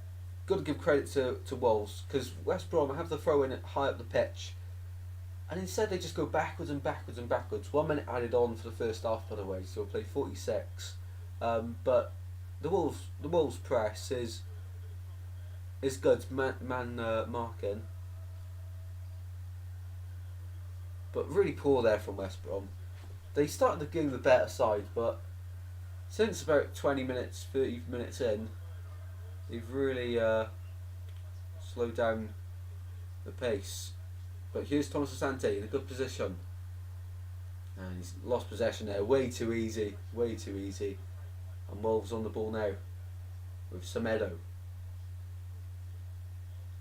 got to give credit to Wolves, because West Brom have the throw in high up the pitch, and instead they just go backwards and backwards and backwards. 1 minute added on for the first half, by the way, so we'll play 46. But the Wolves press is good, man marking, but really poor there from West Brom. They started the game the better side, but since about 20 minutes, 30 minutes in, they've really slowed down the pace. But here's Thomas Asante in a good position. And he's lost possession there. Way too easy. And Wolves on the ball now with Semedo.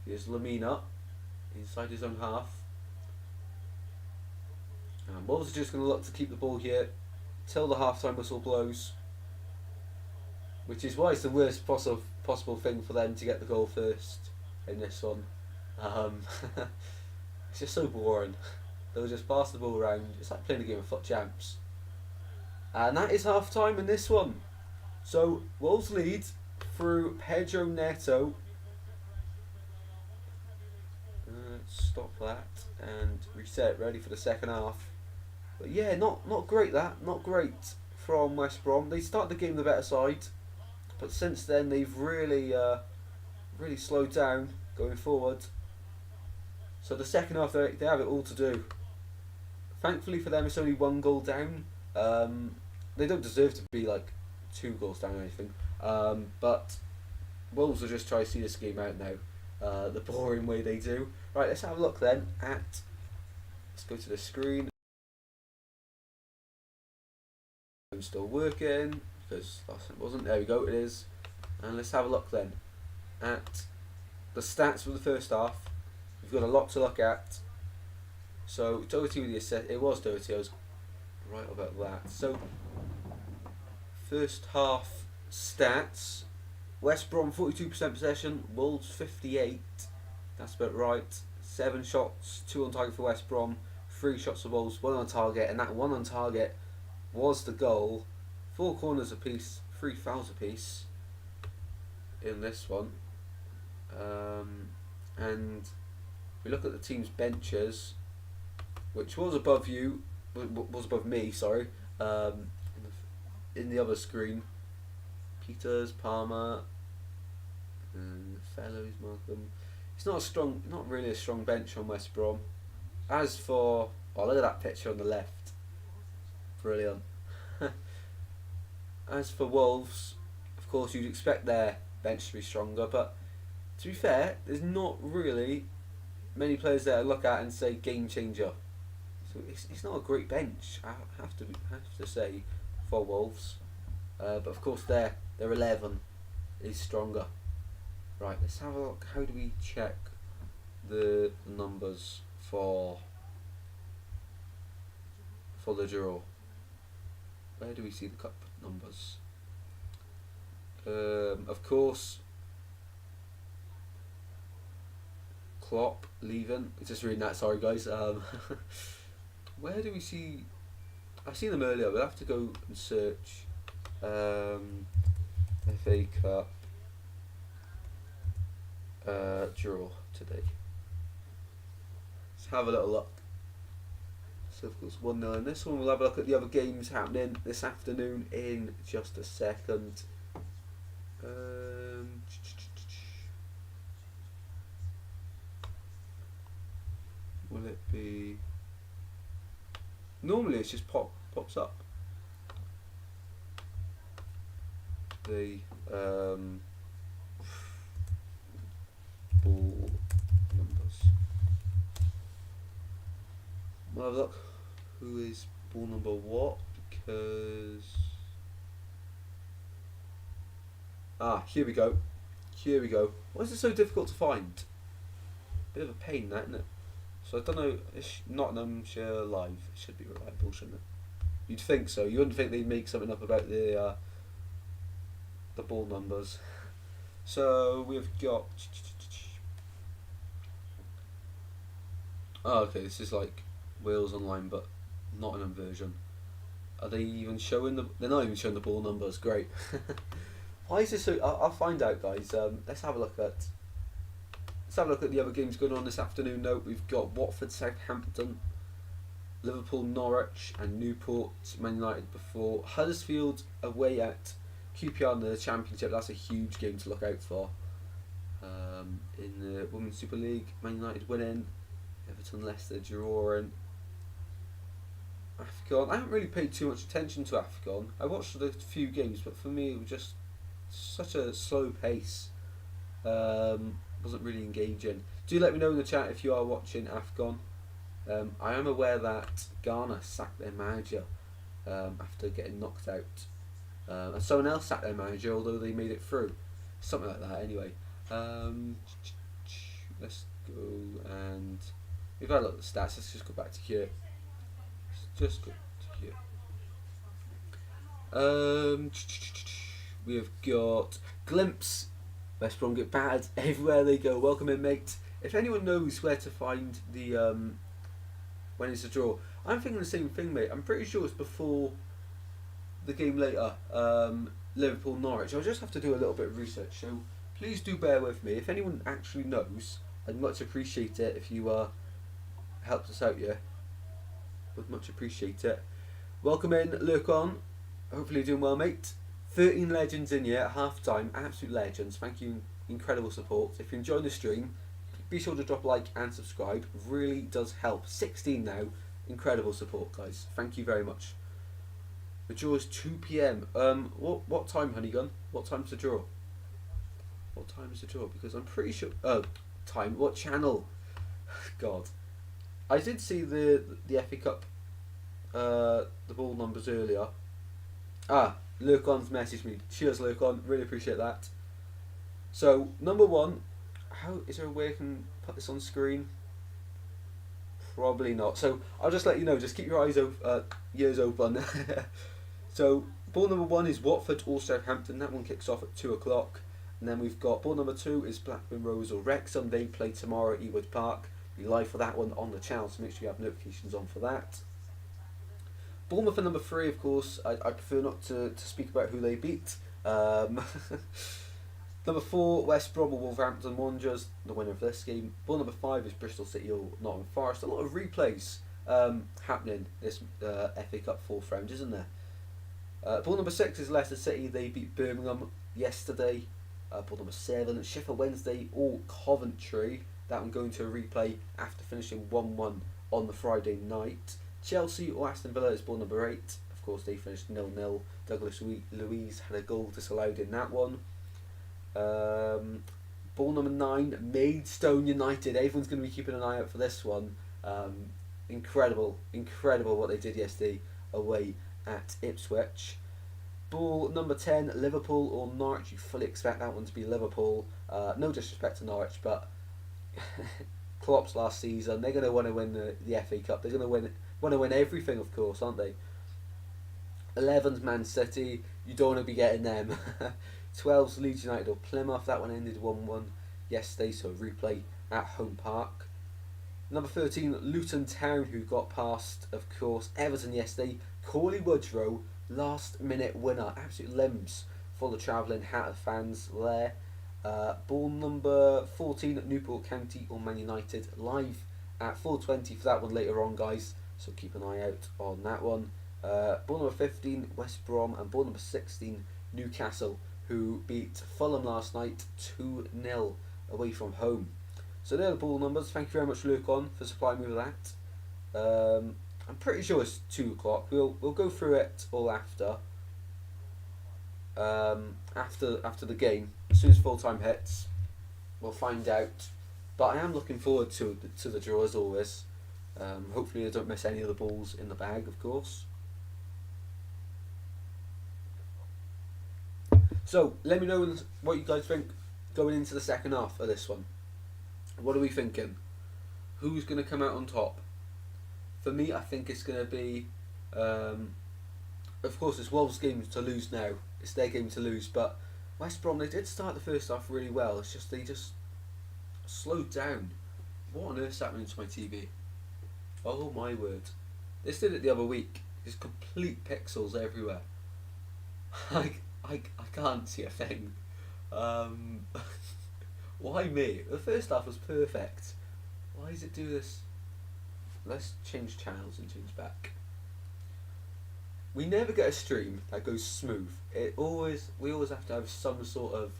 Here's Lamina inside his own half. And Wolves are just going to look to keep the ball here till the half-time whistle blows, which is why it's the worst possible thing for them to get the goal first in this one. It's just so boring. They'll just pass the ball around. It's like playing a game of foot champs. And that is half-time in this one. So Wolves lead through Pedro Neto. Let's stop that and reset, ready for the second half. But yeah, not great not great from West Brom. They start the game the better side, but since then they've really slowed down going forward. So the second half they have it all to do. Thankfully for them, it's only 1 goal down. They don't deserve to be like 2 goals down or anything. But Wolves will just try to see this game out now, the boring way they do. Right, let's have a look then at. Let's go to the screen. I'm still working because last time it wasn't. There we go, it is. And let's have a look then at the stats for the first half. We've got a lot to look at. So Doherty with the assist. It was Doherty. I was right about that. So first half stats: West Brom 42% possession, Wolves 58. That's about right. 7 shots, 2 on target for West Brom, 3 shots for Wolves, 1 on target, and that 1 on target was the goal. 4 corners apiece, 3 fouls apiece in this one. And we look at the team's benches, which was above me, sorry. In the other screen, Peters, Palmer, and Fellows, Markham. It's not really a strong bench on West Brom. As for, look at that picture on the left. Brilliant. As for Wolves, of course you'd expect their bench to be stronger, but to be fair, there's not really many players there to look at and say game changer. So it's not a great bench, I have to say, for Wolves. But of course their 11 is stronger. Right, let's have a look. How do we check the numbers for the draw? Where do we see the cup numbers? Of course, Klopp leaving. Just reading that. Sorry, guys. Where do we see? I seen them earlier. We'll have to go and search. FA Cup draw today. Let's have a little look. So of course 1-0 in this one. We'll have a look at the other games happening this afternoon in just a second. Will it be? Normally it's just pops up. The ball numbers. We'll have a look. Who is ball number what? Because Ah, here we go. Here we go. Why is it so difficult to find? Bit of a pain, that, isn't it? So I don't know. It's Nottinghamshire Live. It should be reliable, shouldn't it? You'd think so. You wouldn't think they'd make something up about the ball numbers. So we've got. Oh, okay. This is like Wales Online, but Nottingham version. Are they even showing the? They're not even showing the ball numbers. Great. Why is this so? I'll find out, guys. Let's have a look at. Let's have a look at the other games going on this afternoon. Note we've got Watford, Southampton, Liverpool, Norwich, and Newport, Man United before Huddersfield away at QPR in the Championship. That's a huge game to look out for. In the Women's Super League, Man United winning, Everton, Leicester drawing. AFCON. I haven't really paid too much attention to AFCON. I watched a few games, but for me it was just such a slow pace. Wasn't really engaging. Do let me know in the chat if you are watching AFCON. I am aware that Ghana sacked their manager after getting knocked out. And someone else sacked their manager, although they made it through. Something like that, anyway. Let's go and... We've had a look at the stats, let's just go back to here. Just go to here. We have got Glimpse. West Brom get battered everywhere they go. Welcome in, mate. If anyone knows where to find the when it's a draw, I'm thinking the same thing, mate. I'm pretty sure it's before the game later. Liverpool Norwich. I'll just have to do a little bit of research. So please do bear with me. If anyone actually knows, I'd much appreciate it if you helped us out. Yeah, would much appreciate it. Welcome in, lurk on. Hopefully you're doing well, mate. 13 legends in here at half time, absolute legends. Thank you, incredible support. If you're enjoying the stream, be sure to drop a like and subscribe, really does help. 16 now, incredible support, guys. Thank you very much. The draw is 2 PM. What time, Honeygun? What time's the draw? What time is the draw? Because I'm pretty sure. Time. What channel? God, I did see the FA Cup, the ball numbers earlier. Lurkon's messaged me. Cheers, Lurkon. Really appreciate that. So, number one, how is there a way I can put this on screen? Probably not. So, I'll just let you know. Just keep your eyes open, ears open. So, ball number one is Watford or Southampton. That one kicks off at 2 o'clock. And then we've got ball number 2 is Blackburn Rovers or Wrexham. They play tomorrow at Ewood Park. Be live for that one on the channel, so make sure you have notifications on for that. Bournemouth for number 3, of course. I prefer not to speak about who they beat. Number 4, West Brom or Wolverhampton Wanderers, the winner of this game. Ball number 5 is Bristol City or Nottingham Forest. A lot of replays happening this FA Cup 4th round, isn't there? Ball number 6 is Leicester City. They beat Birmingham yesterday. Ball number 7, Sheffield Wednesday or Coventry. That one going to a replay after finishing 1-1 on the Friday night. Chelsea or Aston Villa is ball number 8. Of course, they finished 0-0. Douglas Luiz had a goal disallowed in that one. Ball number 9, Maidstone United. Everyone's going to be keeping an eye out for this one. Incredible what they did yesterday away at Ipswich. Ball number 10, Liverpool or Norwich. You fully expect that one to be Liverpool. No disrespect to Norwich, but Klopp's last season, they're going to want to win the FA Cup. They're going to want to win everything, of course, aren't they? 11's Man City. You don't want to be getting them. 12's Leeds United or Plymouth. That one ended 1-1 yesterday, so replay at Home Park. Number 13, Luton Town, who got past, of course, Everton yesterday. Corley Woodrow, last minute winner. Absolute limbs for the travelling Hatter fans there. Ball number 14, Newport County or Man United, live at 4:20 for that one later on, guys, so keep an eye out on that one. Ball number 15, West Brom, and ball number 16, Newcastle, who beat Fulham last night 2-0 away from home. So they're the ball numbers. Thank you very much, Lurkon, for supplying me with that. I'm pretty sure it's 2 o'clock. We'll go through it all after the game. As soon as full time hits, we'll find out. But I am looking forward to the draw as always. Hopefully I don't miss any of the balls in the bag, of course. So let me know what you guys think going into the second half of this one. What are we thinking? Who's going to come out on top? For me, I think it's going to be, of course, it's Wolves' game to lose now. It's their game to lose, but West Brom, they did start the first half really well. It's just they just slowed down. What on earth's happening to my TV? Oh my word. This did it the other week. Just complete pixels everywhere. I can't see a thing. Why me? The first half was perfect. Why does it do this? Let's change channels and change back. We never get a stream that goes smooth. We always have to have some sort of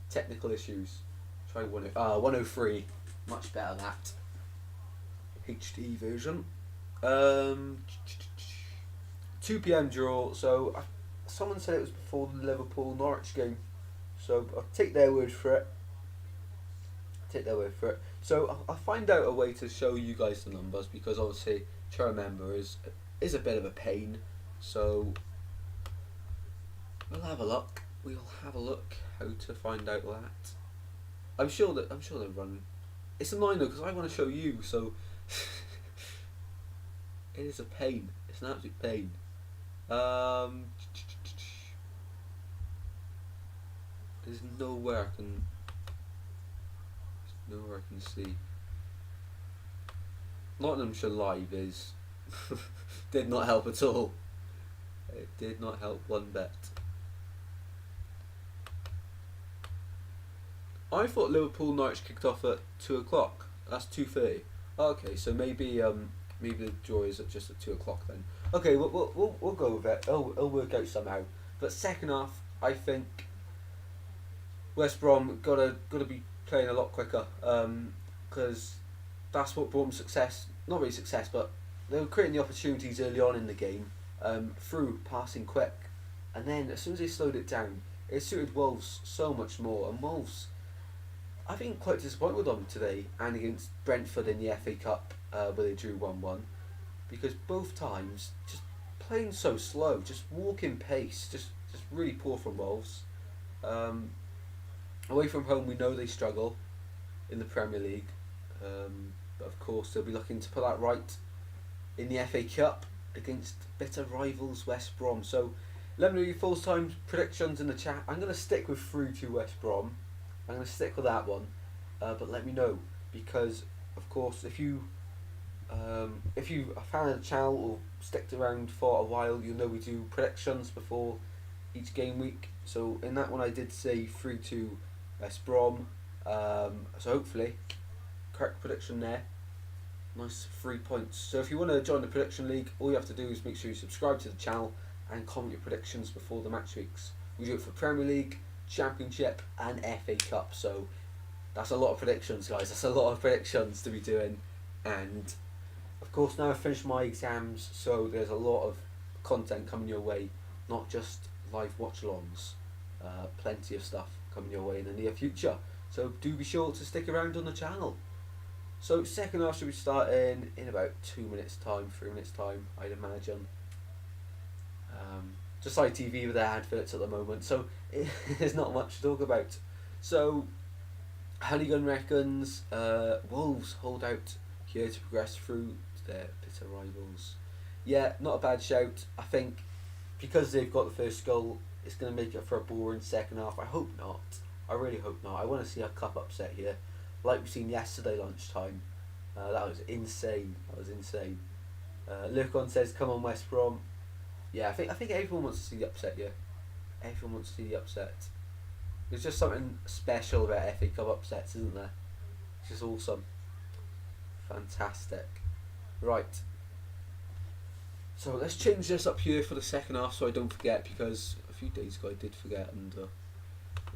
technical issues. Try 103. Much better that. HD version. 2 p.m. draw. So someone said it was before the Liverpool Norwich game. So I'll take their word for it. So I'll find out a way to show you guys the numbers, because obviously trying to remember is a bit of a pain. So we'll have a look. How to find out that. I'm sure they're running. It's annoying though, because I want to show you. So it is a pain. It's an absolute pain. There's nowhere I can see. Nottinghamshire Live is did not help at all. It did not help one bit. I thought Liverpool Norwich kicked off at 2:00. That's 2:30. Okay, so maybe the draw is just at 2:00 then. Okay, we'll go with it. It'll work out somehow. But second half, I think West Brom gotta be playing a lot quicker, because that's what brought them success. Not really success, but they were creating the opportunities early on in the game, through passing quick, and then as soon as they slowed it down, it suited Wolves so much more. And Wolves, I think, quite disappointed with them today and against Brentford in the FA Cup, where they drew 1-1, because both times just playing so slow, just walking pace, just really poor from Wolves. Away from home, we know they struggle in the Premier League, but of course they'll be looking to put that right in the FA Cup against bitter rivals West Brom. So let me know your full-time predictions in the chat. I'm going to stick with 3-2 West Brom. I'm going to stick with that one, but let me know, because of course if you are a fan of the channel or sticked around for a while, you'll know we do predictions before each game week. So in that one I did say 3-2 West Brom, so hopefully correct prediction there. Nice 3 points. So if you want to join the prediction league, all you have to do is make sure you subscribe to the channel and comment your predictions before the match weeks. We do it for Premier League, Championship and FA Cup, so that's a lot of predictions, guys. That's a lot of predictions to be doing. And of course now I've finished my exams, so there's a lot of content coming your way, not just live watch-alongs, plenty of stuff coming your way in the near future, so do be sure to stick around on the channel. So second half should be starting in about 3 minutes time, I'd imagine. Just like TV with their adverts at the moment, so there's not much to talk about. So Honeygun reckons Wolves hold out here to progress through their bitter rivals. Yeah, not a bad shout. I think because they've got the first goal, it's going to make it for a boring second half. I hope not. I really hope not. I want to see a cup upset here, like we've seen yesterday lunchtime. That was insane. Lurkon says, "Come on, West Brom." Yeah, I think everyone wants to see the upset here. Everyone wants to see the upset. There's just something special about FA Cup upsets, isn't there? It's just awesome. Fantastic. Right. So let's change this up here for the second half so I don't forget, because a few days ago I did forget and it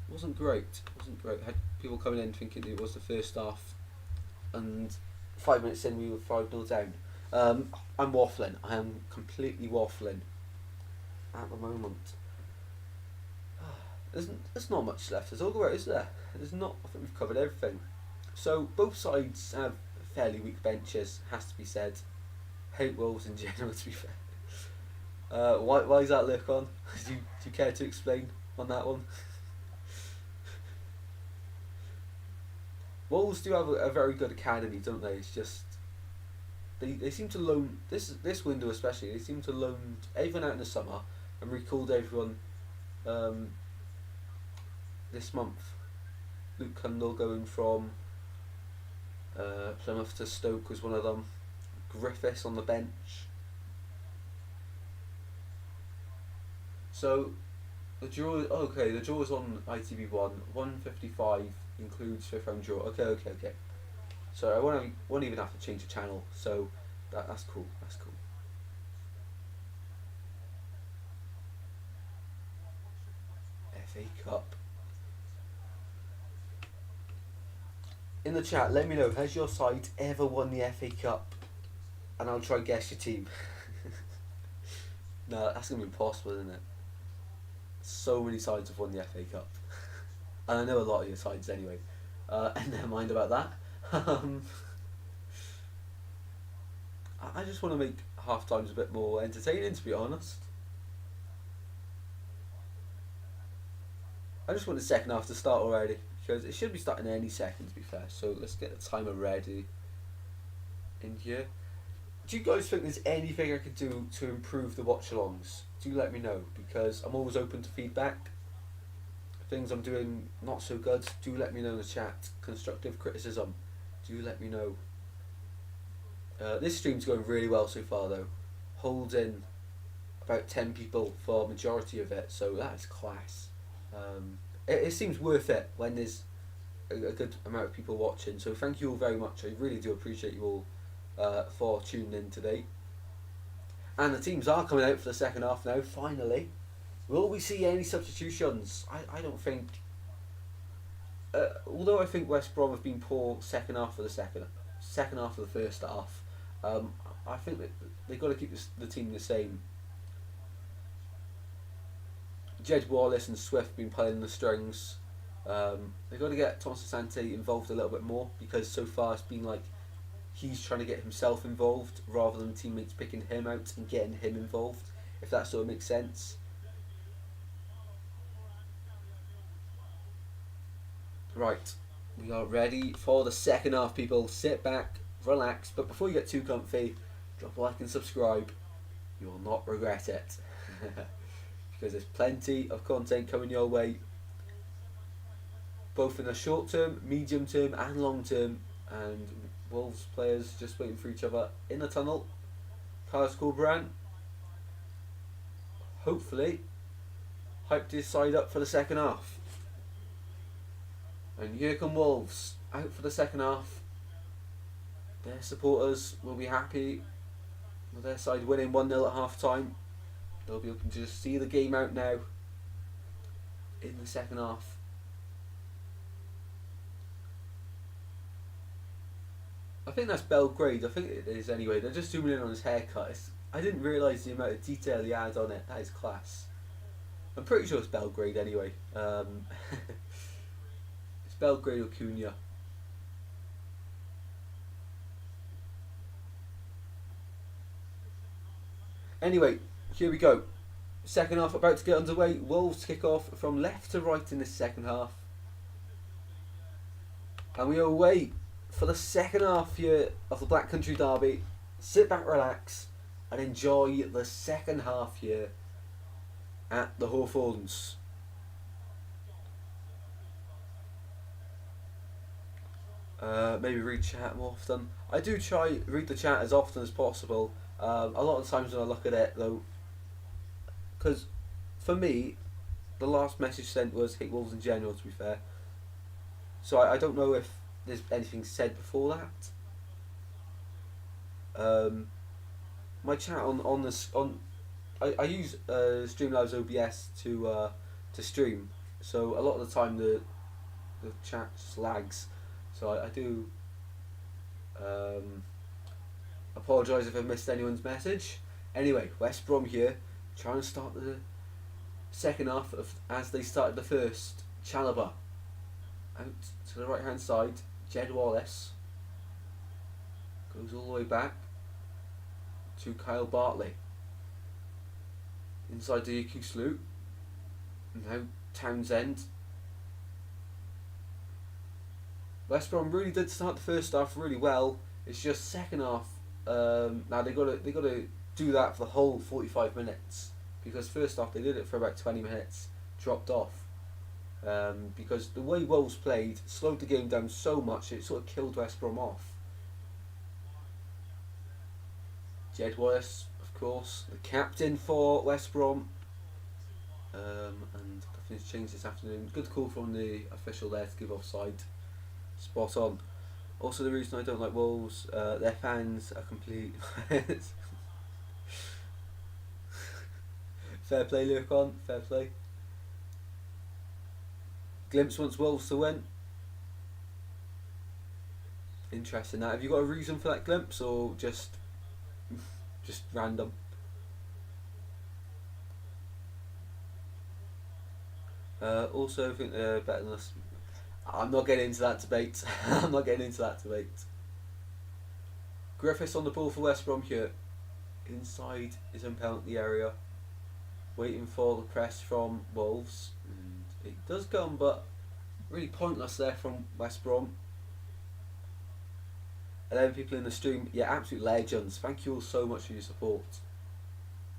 wasn't great. I had people coming in thinking it was the first half, and 5 minutes in we were 5-0 down. I'm waffling. I am completely waffling at the moment. There's not much left to talk about, is there? There's not. I think we've covered everything. So both sides have fairly weak benches, has to be said. Hate Wolves in general, to be fair. Why is that, look on? Do you care to explain? on that one. Wolves do have a very good academy, don't they? It's just they seem to loan this window especially. They seem to loan everyone out in the summer and recalled everyone this month. Luke Cundle going from Plymouth to Stoke was one of them. Griffiths on the bench. So the draw. Okay, the draw is on ITV1. 155 includes fifth round draw. Okay. So I won't even have to change the channel. So that's cool. That's cool. FA Cup. In the chat, let me know, has your side ever won the FA Cup? And I'll try guess your team. No, that's going to be impossible, isn't it? So many sides have won the FA Cup. And I know a lot of your sides anyway. And never mind about that. I just want to make half times a bit more entertaining, to be honest. I just want the second half to start already, because it should be starting any second, to be fair. So let's get the timer ready in here. Do you guys think there's anything I could do to improve the watch-alongs? Do let me know, because I'm always open to feedback. Things I'm doing not so good, do let me know in the chat. Constructive criticism, do let me know. This stream's going really well so far though. Holding about 10 people for majority of it, so that's class. It seems worth it when there's a good amount of people watching, so thank you all very much. I really do appreciate you all for tuning in today. And the teams are coming out for the second half now, finally. Will we see any substitutions? I don't think. Although I think West Brom have been poor second half of the second half of the first half, I think that they've got to keep the team the same. Jed Wallace and Swift have been playing the strings. They've got to get Thomas Asante involved a little bit more, because so far it's been like he's trying to get himself involved rather than teammates picking him out and getting him involved, if that sort of makes sense. Right, we are ready for the second half, people. Sit back, relax, but before you get too comfy, drop a like and subscribe. You will not regret it. Because there's plenty of content coming your way, both in the short term, medium term and long term. And Wolves players just waiting for each other in the tunnel. Carlos Corberan hopefully hyped his side up for the second half. And here come Wolves out for the second half. Their supporters will be happy with their side winning 1-0 at half time. They'll be able to just see the game out now in the second half. I think that's Belgrade. I think it is anyway. They're just zooming in on his haircut. I didn't realise the amount of detail he had on it. That is class. I'm pretty sure it's Belgrade anyway. It's Belgrade or Cunha. Anyway, here we go. Second half about to get underway. Wolves kick off from left to right in the second half. And we are away for the second half here of the Black Country Derby. Sit back, relax, and enjoy the second half here at the Hawthorns. Maybe read chat more often. I do try read the chat as often as possible. A lot of times when I look at it though, because for me, the last message sent was hate Wolves in general, to be fair. So I don't know if there's anything said before that. My chat on I use Streamlabs OBS to stream, so a lot of the time the chat just lags. So I do apologise if I missed anyone's message. Anyway, West Brom here, trying to start the second half as they started the first. Chalobah out to the right hand side. Jed Wallace goes all the way back to Kyle Bartley. Inside to Yakuslu. Now Townsend. West Brom really did start the first half really well. It's just second half. Now they gotta do that for the whole 45 minutes, because first half they did it for about 20 minutes, dropped off. Because the way Wolves played slowed the game down so much it sort of killed West Brom off. Jed Wallace, of course, the captain for West Brom. And nothing's changed this afternoon. Good call from the official there to give offside. Spot on. Also, the reason I don't like Wolves, their fans are complete. Fair play, Lurcon. Fair play. Glimpse wants Wolves to win. Interesting. That. Have you got a reason for that glimpse, or just random? Also, I think they're better than us. I'm not getting into that debate. I'm not getting into that debate. Griffiths on the ball for West Brom here. Inside his own penalty area. Waiting for the press from Wolves. And it does come, but really pointless there from West Brom. 11 people in the stream. Yeah, absolute legends. Thank you all so much for your support.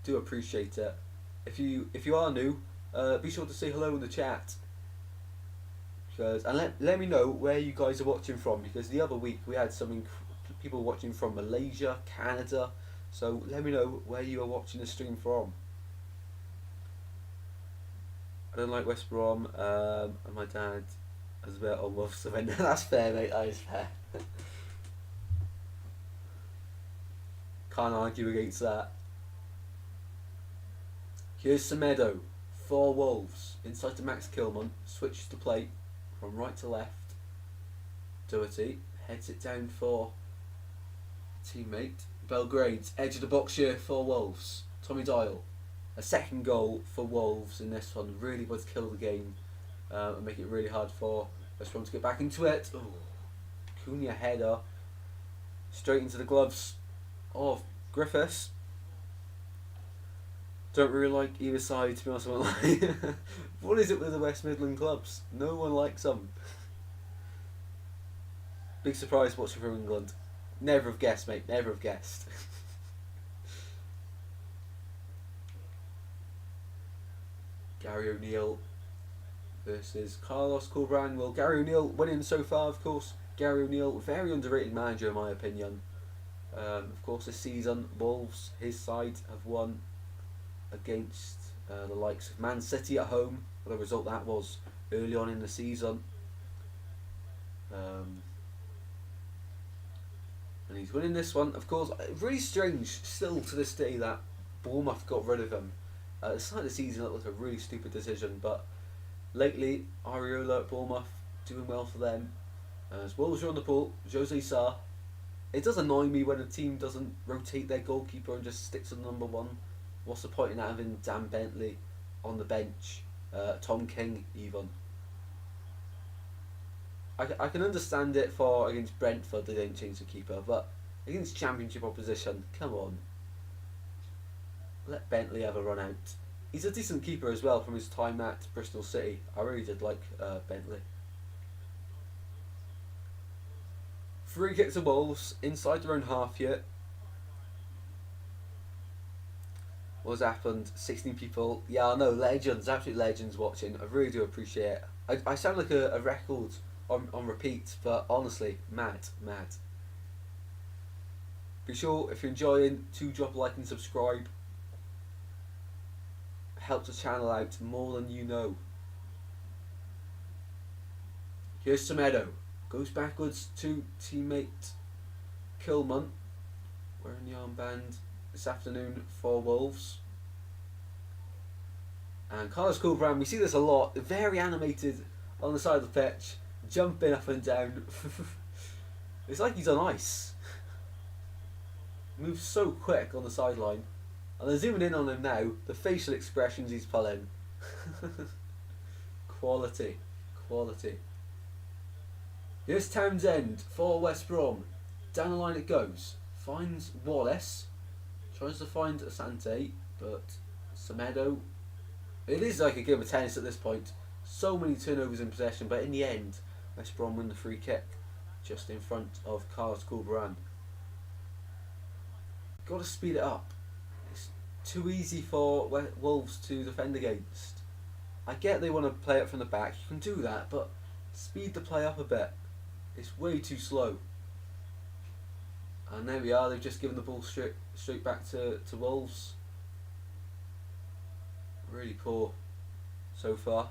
Do appreciate it. If you are new, be sure to say hello in the chat. And let me know where you guys are watching from, because the other week we had some people watching from Malaysia, Canada, so let me know where you are watching the stream from. I don't like West Brom, and my dad has a bit on Wolves to win. That's fair, mate, that is fair. Can't argue against that. Here's Semedo for Wolves, inside to Max Kilman, switches to play from right to left. Doherty heads it down for teammate. Belgrade's edge of the box here for Wolves. Tommy Doyle. A second goal for Wolves in this one. Really would kill the game and make it really hard for West Brom to get back into it. Oh, Cunha header. Straight into the gloves of Griffiths. Don't really like either side, to be honest with you. What is it with the West Midland clubs? No one likes them. Big surprise watching from England. Never have guessed, mate. Never have guessed. Gary O'Neill versus Carlos Corberán. Well, Gary O'Neill winning so far, of course. Gary O'Neill, very underrated manager in my opinion. Of course, this season, Wolves, his side, have won against the likes of Man City at home. What a result that was early on in the season. And he's winning this one. Of course, really strange still to this day that Bournemouth got rid of him. At the start of the season it looked like a really stupid decision, but lately Areola at Bournemouth doing well for them. As Wolves are on the ball, Jose Sarr. It does annoy me when a team doesn't rotate their goalkeeper and just sticks on number one. What's the point in having Dan Bentley on the bench? Tom King even. I can understand it for against Brentford they didn't change the keeper, but against Championship opposition, come on. Let Bentley have a run out. He's a decent keeper as well from his time at Bristol City. I really did like Bentley. Free kick to Wolves inside their own half here. What's happened? 16 people. Yeah, I know, legends, absolute legends watching. I really do appreciate it. I sound like a record on repeat, but honestly, mad. Be sure, if you're enjoying, to drop a like and subscribe. Helps the channel out more than you know. Here's Semedo. Goes backwards to teammate Kilman. Wearing the armband this afternoon for Wolves. And Carlos Corberán, we see this a lot. Very animated on the side of the pitch. Jumping up and down. It's like he's on ice. Moves so quick on the sideline. And they're zooming in on him now. The facial expressions he's pulling. Quality. Here's Townsend for West Brom. Down the line it goes. Finds Wallace. Tries to find Asante. But Semedo. It is like a game of tennis at this point. So many turnovers in possession, but in the end, West Brom win the free kick just in front of Carlos Corberán. Got to speed it up. It's too easy for Wolves to defend against. I get they want to play it from the back. You can do that, but speed the play up a bit. It's way too slow. And there we are. They've just given the ball straight back to Wolves. Really poor so far.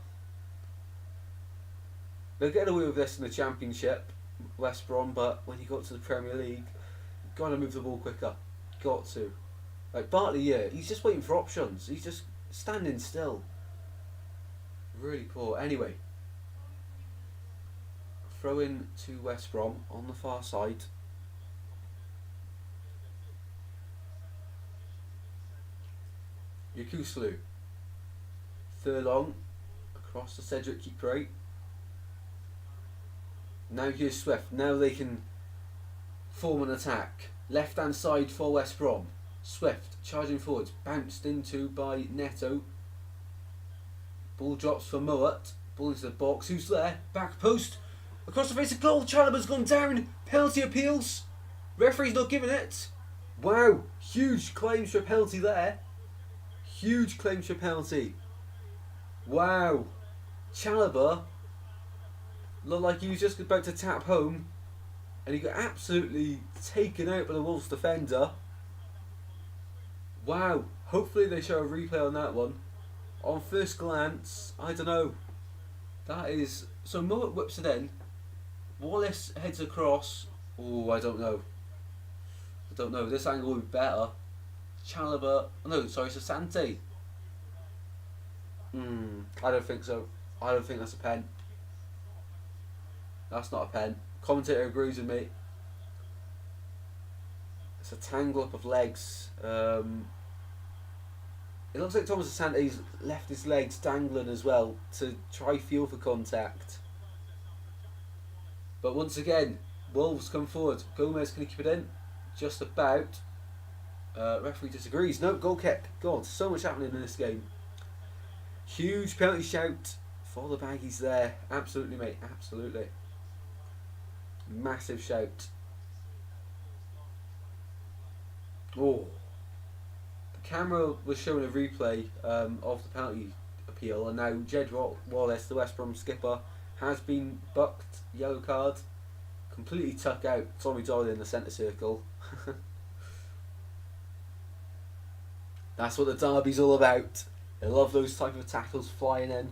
They'll get away with this in the Championship, West Brom, but when you got to the Premier League, you've got to move the ball quicker. Got to. Like Bartley here, he's just waiting for options. He's just standing still. Really poor. Anyway, throw in to West Brom on the far side. Yakuslu. Furlong across to Cedric Kipre. Now here's Swift. Now they can form an attack. Left hand side for West Brom. Swift charging forwards. Bounced into by Neto. Ball drops for Mowat. Ball into the box. Who's there? Back post. Across the face of goal. Chalobah's gone down. Penalty appeals. Referee's not giving it. Wow. Huge claims for a penalty there. Huge claims for a penalty. Wow. Chalobah looked like he was just about to tap home, and he got absolutely taken out by the Wolves defender. Wow. Hopefully they show a replay on that one. On first glance, I don't know. That is... So Mowat whips it in. Wallace heads across. Oh, I don't know. I don't know. This angle would be better. Chalobah... No, sorry, Sasante. I don't think so. I don't think that's a pen. That's not a pen. Commentator agrees with me. It's a tangle up of legs. It looks like Thomas Asante's left his legs dangling as well to try feel for contact. But once again, Wolves come forward. Gomez can keep it in. Just about. Referee disagrees. No, goal kick. God, so much happening in this game. Huge penalty shout for the Baggies there. Absolutely, mate. Absolutely. Massive shout. Oh. The camera was showing a replay of the penalty appeal, and now Jed Wallace, the West Brom skipper, has been bucked. Yellow card. Completely tuck out Tommy Dolly in the centre circle. That's what the derby's all about. They love those type of tackles flying in.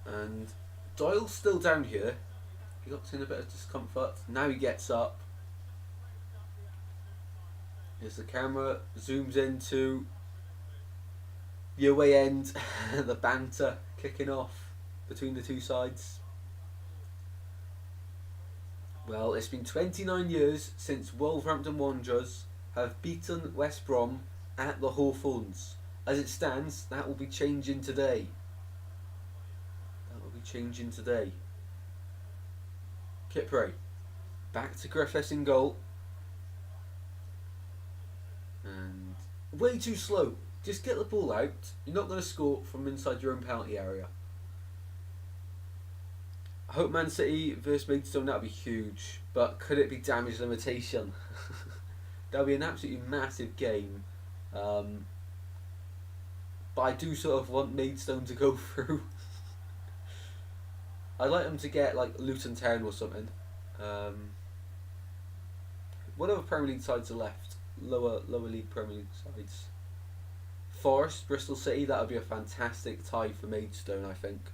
And Doyle's still down here. He looks in a bit of discomfort. Now he gets up. As the camera zooms into the away end, the banter kicking off between the two sides. Well, it's been 29 years since Wolverhampton Wanderers have beaten West Brom at the Hawthorns. As it stands, that will be changing today. That will be changing today. Kipre. Back to Griffiths in goal. And way too slow. Just get the ball out. You're not going to score from inside your own penalty area. I hope Man City versus Maidstone, that would be huge. But could it be damage limitation? That would be an absolutely massive game. But I do sort of want Maidstone to go through. I'd like them to get like Luton Town or something. What other Premier League sides are left? Lower league Premier League sides. Forest, Bristol City, that would be a fantastic tie for Maidstone, I think.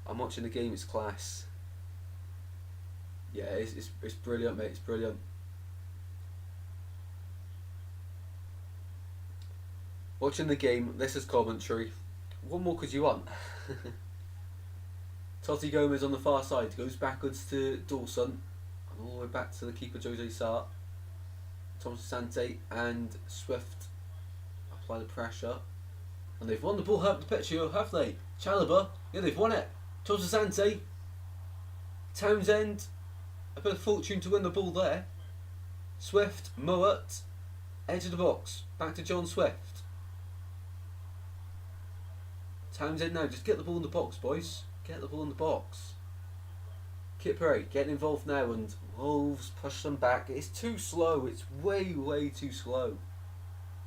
I'm watching the game, it's class. Yeah, it's brilliant, mate, it's brilliant. Watching the game, this is commentary. What more could you want? Totti Gomez on the far side, goes backwards to Dawson, and all the way back to the keeper Jose Sarr. Thomas Asante and Swift apply the pressure. And they've won the ball up the pitch here, have they? Chalobah, yeah, they've won it. Thomas Asante. Townsend, a bit of fortune to win the ball there. Swift, Mowat, edge of the box. Back to John Swift. Townsend now, just get the ball in the box, boys. Get the ball in the box. Kipre getting involved now, and Wolves push them back. It's too slow. It's way, way too slow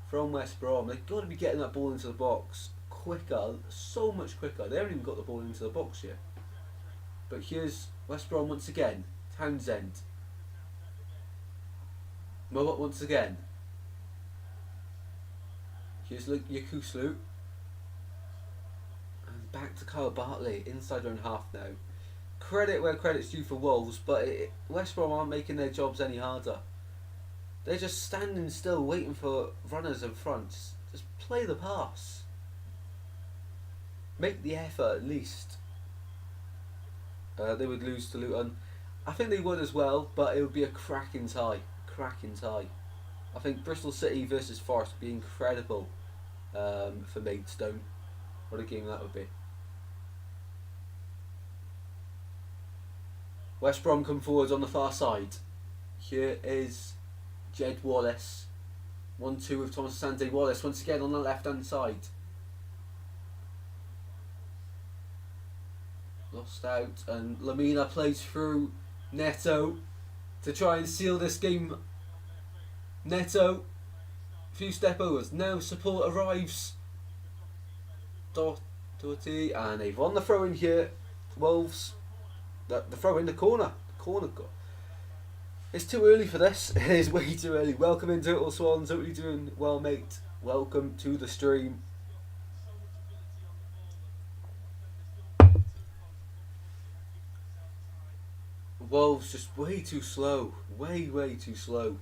from West Brom. They've got to be getting that ball into the box quicker, so much quicker. They haven't even got the ball into the box yet. But here's West Brom once again. Townsend. Mowat once again. Here's Yakuslu. And back to Kyle Bartley, inside their own half now. Credit where credit's due for Wolves, but West Brom aren't making their jobs any harder. They're just standing still, waiting for runners in front. Just play the pass. Make the effort at least. They would lose to Luton. I think they would as well, but it would be a cracking tie. Cracking tie. I think Bristol City versus Forest would be incredible for Maidstone. What a game that would be. West Brom come forwards on the far side. Here is Jed Wallace. 1-2 with Thomas Asante. Wallace once again on the left hand side. Lost out, and Lamina plays through Neto to try and seal this game. Neto, few step overs. Now support arrives. Doherty, and they've won the throw in here. Wolves. The throw in the corner. Corner goal. It's too early for this. It is way too early. Welcome in Total Swans. Hope you're doing well, mate. Welcome to the stream. Wolves just way too slow. Way too slow.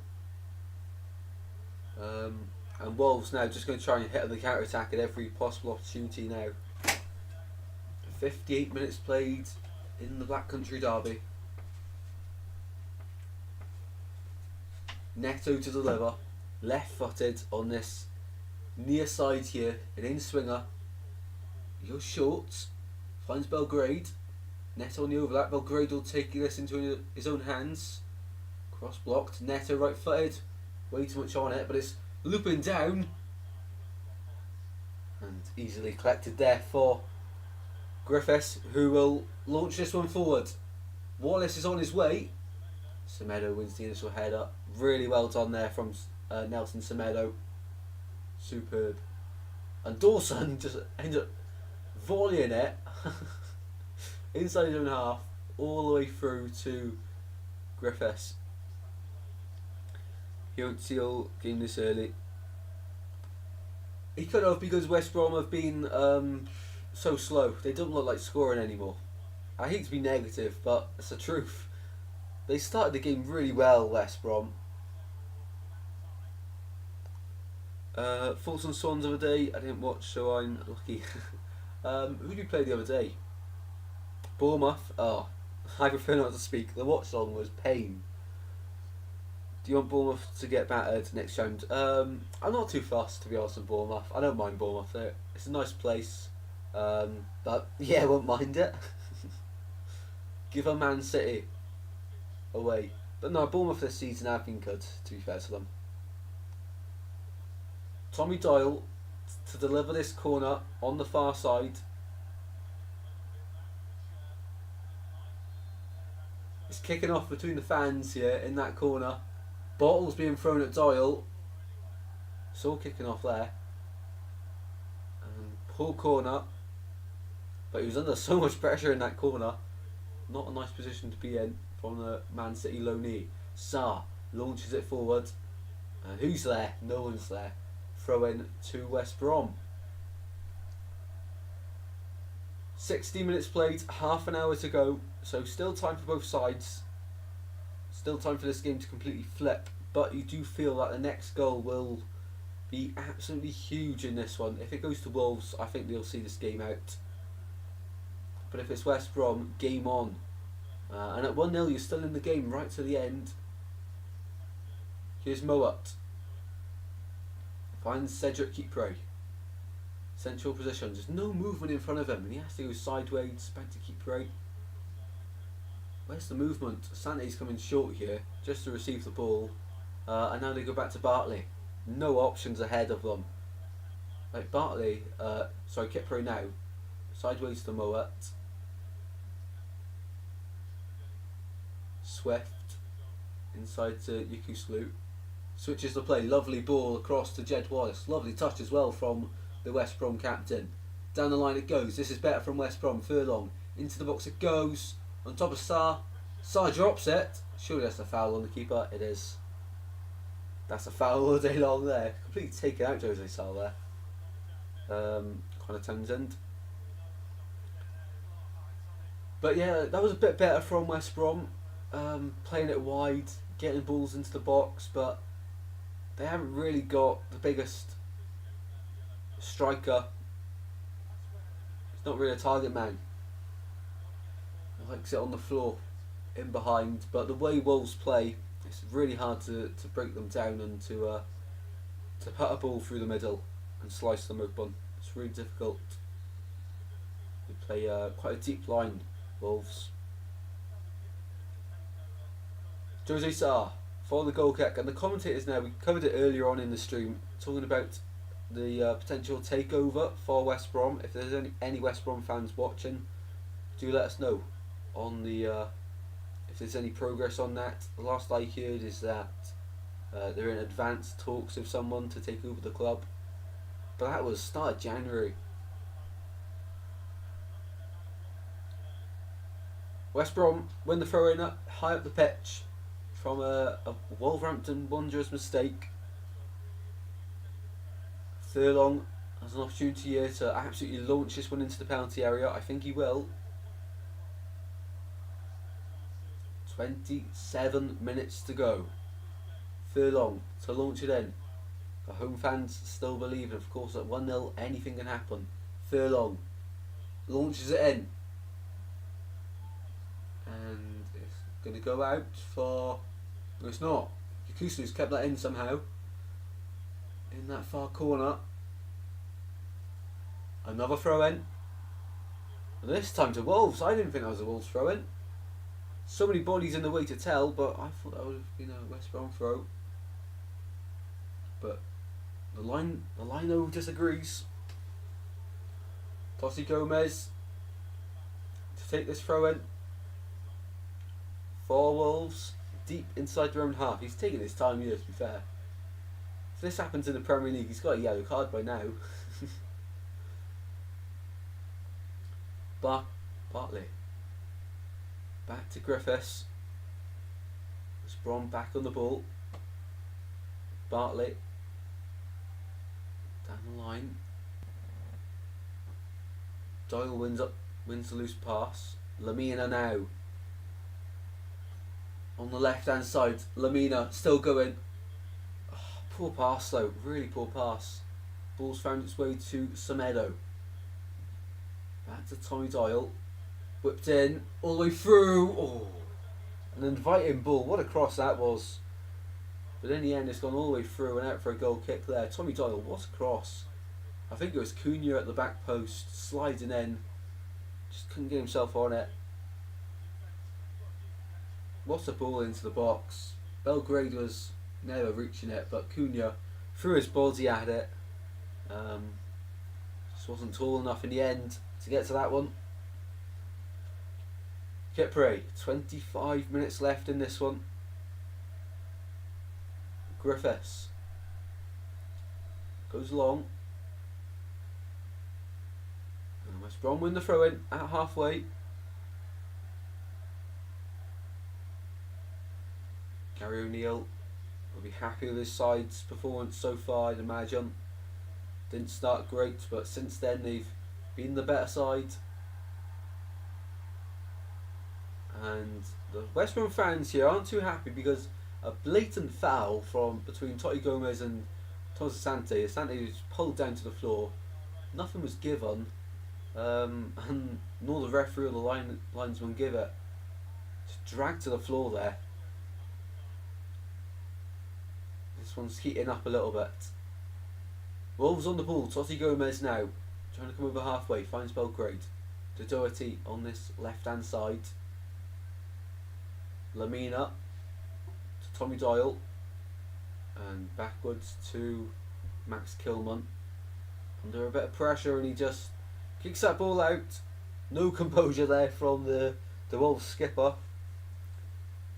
And Wolves now just going to try and hit the counter attack at every possible opportunity now. 58 minutes played in the Black Country Derby. Neto to deliver, left footed on this near side here, an in swinger. He goes short, finds Belgrade. Neto on the overlap. Belgrade will take this into his own hands. Cross blocked. Neto right footed, way too much on it, but it's looping down and easily collected there for Griffiths, who will launch this one forward. Wallace is on his way. Semedo wins the initial header. Really well done there from Nelson Semedo. Superb. And Dawson just ends up volleying it inside his own half, all the way through to Griffiths. He won't seal game this early. He could have, because West Brom have been so slow. They don't look like scoring anymore. I hate to be negative, but it's the truth. They started the game really well, West Brom. Thoughts on Swans of the day? I didn't watch, so I'm lucky. Who did we play the other day? Bournemouth. Oh, I prefer not to speak. The Watchalong was pain. Do you want Bournemouth to get battered next round? I'm not too fussed, to be honest, with Bournemouth. I don't mind Bournemouth. It's a nice place. But yeah, I won't mind it. Give a Man City away. But no, Bournemouth this season have been good, to be fair to them. Tommy Doyle to deliver this corner on the far side. It's kicking off between the fans here in that corner. Bottles being thrown at Doyle. It's all kicking off there. And poor corner. But he was under so much pressure in that corner. Not a nice position to be in from the Man City loanee. Sarr launches it forward. And who's there? No one's there. Throw in to West Brom. 60 minutes played, half an hour to go. So still time for both sides. Still time for this game to completely flip. But you do feel that the next goal will be absolutely huge in this one. If it goes to Wolves, I think they'll see this game out. But if it's West Brom, game on. And at 1-0, you're still in the game right to the end. Here's Mowat. Finds Cedric Kipre. Central position. There's no movement in front of him, and he has to go sideways back to Kipre. Where's the movement? Sante's coming short here just to receive the ball. And now they go back to Bartley. no options ahead of them. Like Bartley, sorry, Kipro now, sideways to Moet, Swift, inside to Yukuslu, switches the play, lovely ball across to Jed Wallace, lovely touch as well from the West Brom captain. Down the line it goes, this is better from West Brom, Furlong, into the box it goes, on top of Sarr, Sarr drops it, surely that's a foul on the keeper, it is. That's a foul all day long there, completely taken out Jose Sarr there. Connor Townsend. But yeah, that was a bit better from West Brom, playing it wide, getting balls into the box, but they haven't really got the biggest striker. He's not really a target man. He likes it on the floor, in behind, but the way Wolves play, it's really hard to break them down and to put a ball through the middle and slice them open. It's really difficult. They play quite a deep line, Wolves. Jose Sarr for the goal kick, and the commentators now, we covered it earlier on in the stream, talking about the potential takeover for West Brom. If there's any West Brom fans watching, do let us know on the if there's any progress on that. The last I heard is that they're in advanced talks with someone to take over the club, but that was start of January. West Brom win the throw in high up the pitch from a Wolverhampton Wanderers mistake. Furlong has an opportunity here to absolutely launch this one into the penalty area. I think he will. 27 minutes to go. Furlong to launch it in. The home fans still believe, and of course at 1-0 anything can happen. Furlong launches it in. And it's going to go out for... No, it's not. Yakusu's kept that in somehow. In that far corner. Another throw in. And this time to Wolves. I didn't think that was a Wolves throw in. So many bodies in the way to tell, but I thought that would have been a West Brom throw. But the line though disagrees. Tossi Gomez to take this throw in. For Wolves, deep inside their own half. He's taking his time here, to be fair. If this happens in the Premier League, he's got a yellow card by now. Bartley. Back to Griffiths. West Brom back on the ball. Bartley. Down the line. Doyle wins the loose pass. Lamina now. On the left hand side, Lamina still going. Oh, poor pass though, really poor pass. Ball's found its way to Semedo. Back to Tommy Doyle. Whipped in, all the way through. Oh, an inviting ball. What a cross that was. But in the end, it's gone all the way through and out for a goal kick there. Tommy Doyle, what a cross. I think it was Cunha at the back post, sliding in. Just couldn't get himself on it. What a ball into the box. Belgrade was never reaching it, but Cunha threw his body at it. Just wasn't tall enough in the end to get to that one. Kipre, 25 minutes left in this one. Griffiths goes long. And West Brom win the throw in at halfway. Gary O'Neill will be happy with his side's performance so far, I'd imagine. Didn't start great, but since then they've been the better side. And the West Brom fans here aren't too happy because a blatant foul from between Totti Gomez and Thomas Asante. Asante was pulled down to the floor. Nothing was given, and nor the referee or the linesman give it. Just dragged to the floor there. This one's heating up a little bit. Wolves on the ball. Totti Gomez now trying to come over halfway. Finds Belgrade. To Doherty on this left hand side. Lamina to Tommy Doyle. And backwards to Max Kilman. Under a bit of pressure, and he just kicks that ball out. No composure there from the Wolves skipper.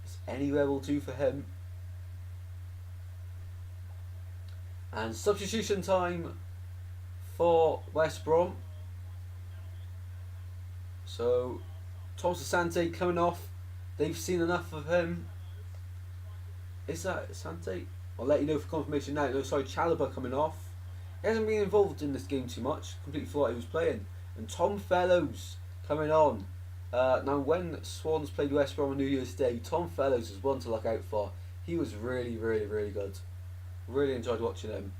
It's anywhere will do for him. And substitution time for West Brom. So Thomas Asante coming off. They've seen enough of him. Is that Asante? I'll let you know for confirmation now. No, sorry, Chalobah coming off. He hasn't been involved in this game too much. Completely forgot he was playing. And Tom Fellows coming on. Now, when Swans played West Brom on New Year's Day, Tom Fellows was one to look out for. He was really, really, really good. Really enjoyed watching him.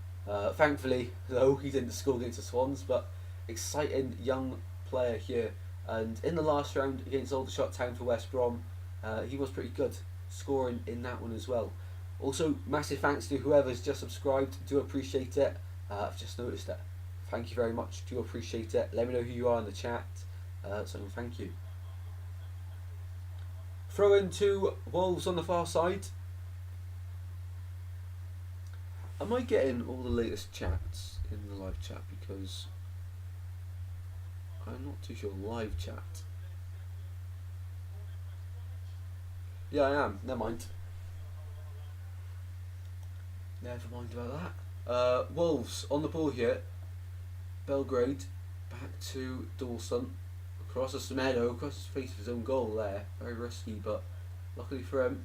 Thankfully, though, he didn't score against the Swans, but exciting young player here. And in the last round against Aldershot Town for West Brom, he was pretty good, scoring in that one as well. Also, massive thanks to whoever's just subscribed. Do appreciate it. I've just noticed it. Thank you very much. Do appreciate it. Let me know who you are in the chat. So thank you. Throw in to Wolves on the far side. Am I getting all the latest chats in the live chat? Because I'm not too sure. Live chat. Yeah, I am. Never mind. Never mind about that. Wolves on the ball here. Belgrade back to Dawson. Across the Semedo, across his face of his own goal there. Very risky, but luckily for him,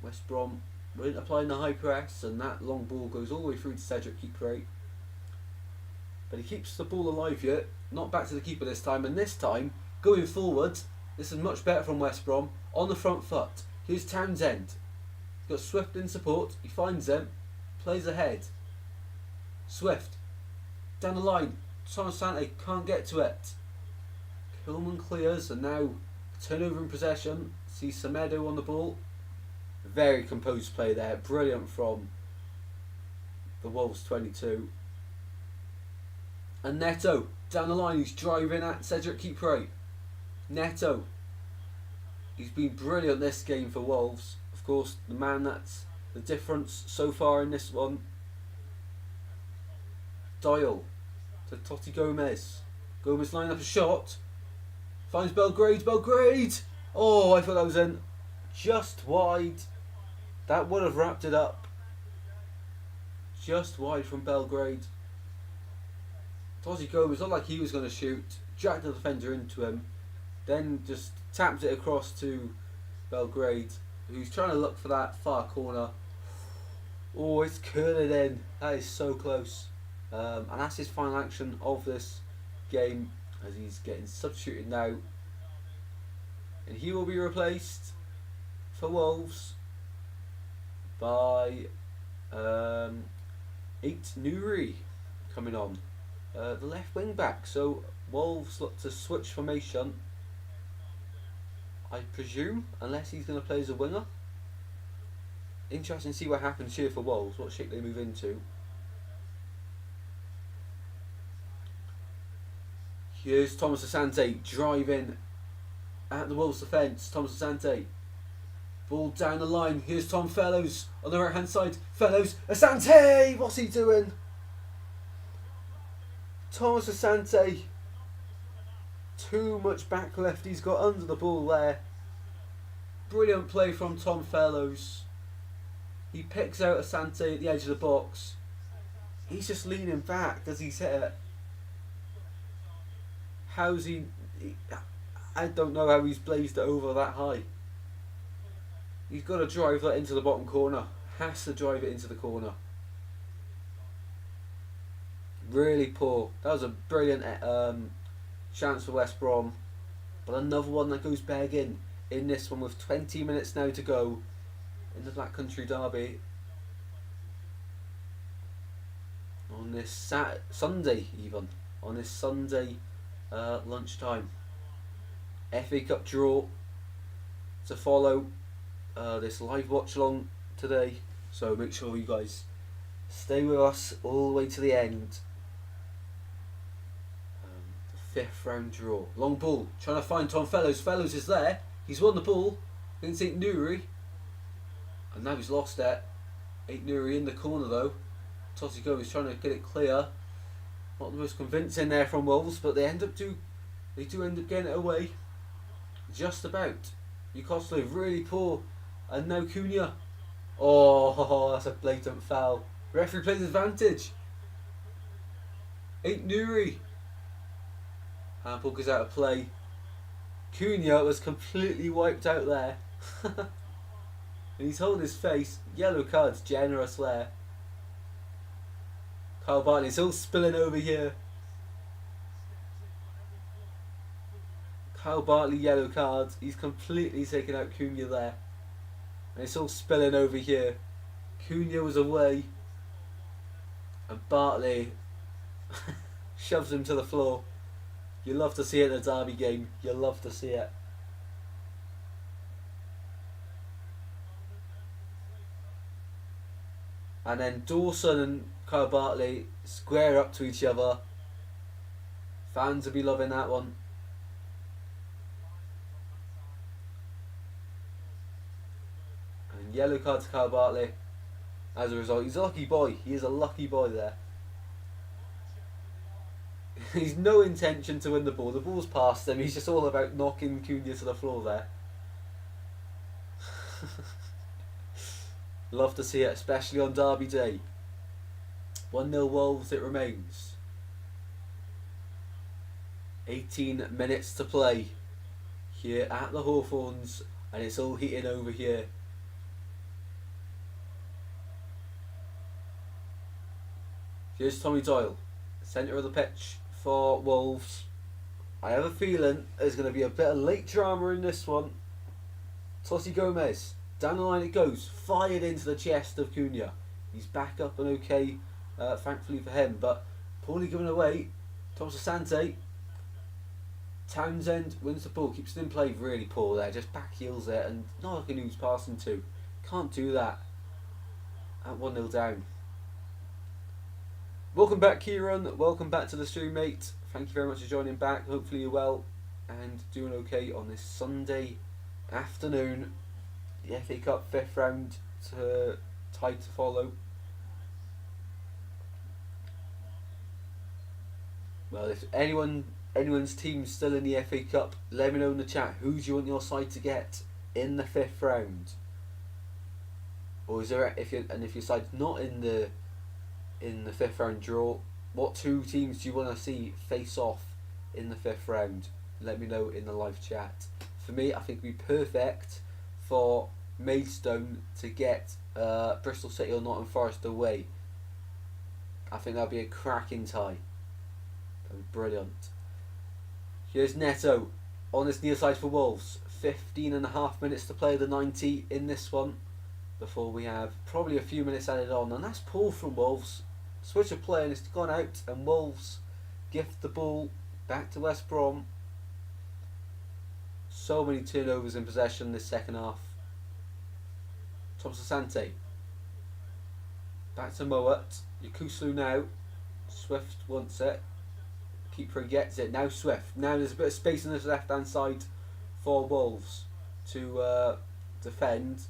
West Brom weren't applying the high press, and that long ball goes all the way through to Cedric Keeper. But he keeps the ball alive here. Not back to the keeper this time, and this time, going forward, this is much better from West Brom. On the front foot. Here's Townsend. He's got Swift in support. He finds them. Plays ahead. Swift. Down the line. Thomas Asante can't get to it. Hillman clears, and now turnover in possession. See Semedo on the ball. Very composed play there. Brilliant from the Wolves 22. And Neto down the line. He's driving at Cedric Keeper. Neto. He's been brilliant this game for Wolves. Of course, the man that's the difference so far in this one. Doyle to Totti Gomez. Gomez line up a shot. Finds Belgrade. Belgrade! Oh, I thought that was in. Just wide. That would have wrapped it up. Just wide from Belgrade. Totti Gomez looked like he was going to shoot. Jacked the defender into him. Then just tapped it across to Belgrade, who's trying to look for that far corner. Oh, it's curling in. That is so close. And that's his final action of this game, as he's getting substituted now. And he will be replaced for Wolves by Eight Nuri coming on. The left wing back. So Wolves look to switch formation, I presume, unless he's going to play as a winger. Interesting to see what happens here for Wolves, what shape they move into. Here's Thomas Asante driving at the Wolves defence. Thomas Asante. Ball down the line. Here's Tom Fellows on the right hand side. Fellows. Asante! What's he doing? Thomas Asante. Too much back left. He's got under the ball there. Brilliant play from Tom Fellows. He picks out Asante at the edge of the box. He's just leaning back as he's hit it. How's he I don't know how he's blazed it over that high. He's got to drive that into the bottom corner. Has to drive it into the corner. Really poor. That was a brilliant chance for West Brom. But another one that goes begging in this one with 20 minutes now to go in the Black Country Derby. On this Sunday even. On this Sunday lunchtime. FA Cup draw to follow this live watch along today, so make sure you guys stay with us all the way to the end. The 5th round draw. Long ball, trying to find Tom Fellows. Fellows is there. He's won the ball against St. Newry, and now he's lost it. Ain't Nuri in the corner though. Tossigo is trying to get it clear. Not the most convincing there from Wolves, but they do end up getting it away. Just about. Newcastle really poor. And now Cunha. Oh, that's a blatant foul. Referee plays advantage. Ain't Nuri. Handball goes out of play. Cunha was completely wiped out there. And he's holding his face. Yellow card's generous there. Kyle Bartley's all spilling over here. Kyle Bartley yellow card. He's completely taken out Cunha there. And it's all spilling over here. Cunha was away. And Bartley shoves him to the floor. You love to see it in a derby game. You love to see it. And then Dawson and Kyle Bartley square up to each other. Fans will be loving that one. And yellow card to Kyle Bartley. As a result, he's a lucky boy. He is a lucky boy there. He's no intention to win the ball. The ball's past him. He's just all about knocking Cunha to the floor there. Love to see it, especially on Derby Day. 1-0 Wolves it remains. 18 minutes to play here at the Hawthorns, and it's all heating over here. Here's Tommy Doyle, centre of the pitch for Wolves. I have a feeling there's going to be a bit of late drama in this one. Tossi Gomez, down the line it goes, fired into the chest of Cunha. He's back up and okay, thankfully for him, but poorly given away. Thomas Asante. Townsend wins the ball, keeps it in play, really poor there, just back heels it, and not looking who's passing to. Can't do that at 1-0 down. Welcome back, Kieran. Welcome back to the stream, mate. Thank you very much for joining back. Hopefully you're well and doing okay on this Sunday afternoon. The FA Cup 5th round tied to follow. Well, if anyone's team's still in the FA Cup, let me know in the chat. Who do you want your side to get in the 5th round? Or is there if your side's not in the 5th round draw, what two teams do you want to see face off in the 5th round? Let me know in the live chat. For me, I think it would be perfect for Maidstone to get Bristol City or Nottingham Forest away. I think that would be a cracking tie. That would be brilliant. Here's Neto on this near side for Wolves. 15.5 minutes to play the 90 in this one before we have probably a few minutes added on, and that's poor from Wolves. Switch of play and it's gone out, and Wolves gift the ball back to West Brom. So many turnovers in possession this second half. Thomas Asante. Back to Mowat. Yakuslu now. Swift wants it. Keeper gets it. Now Swift. Now there's a bit of space on this left hand side for Wolves to defend.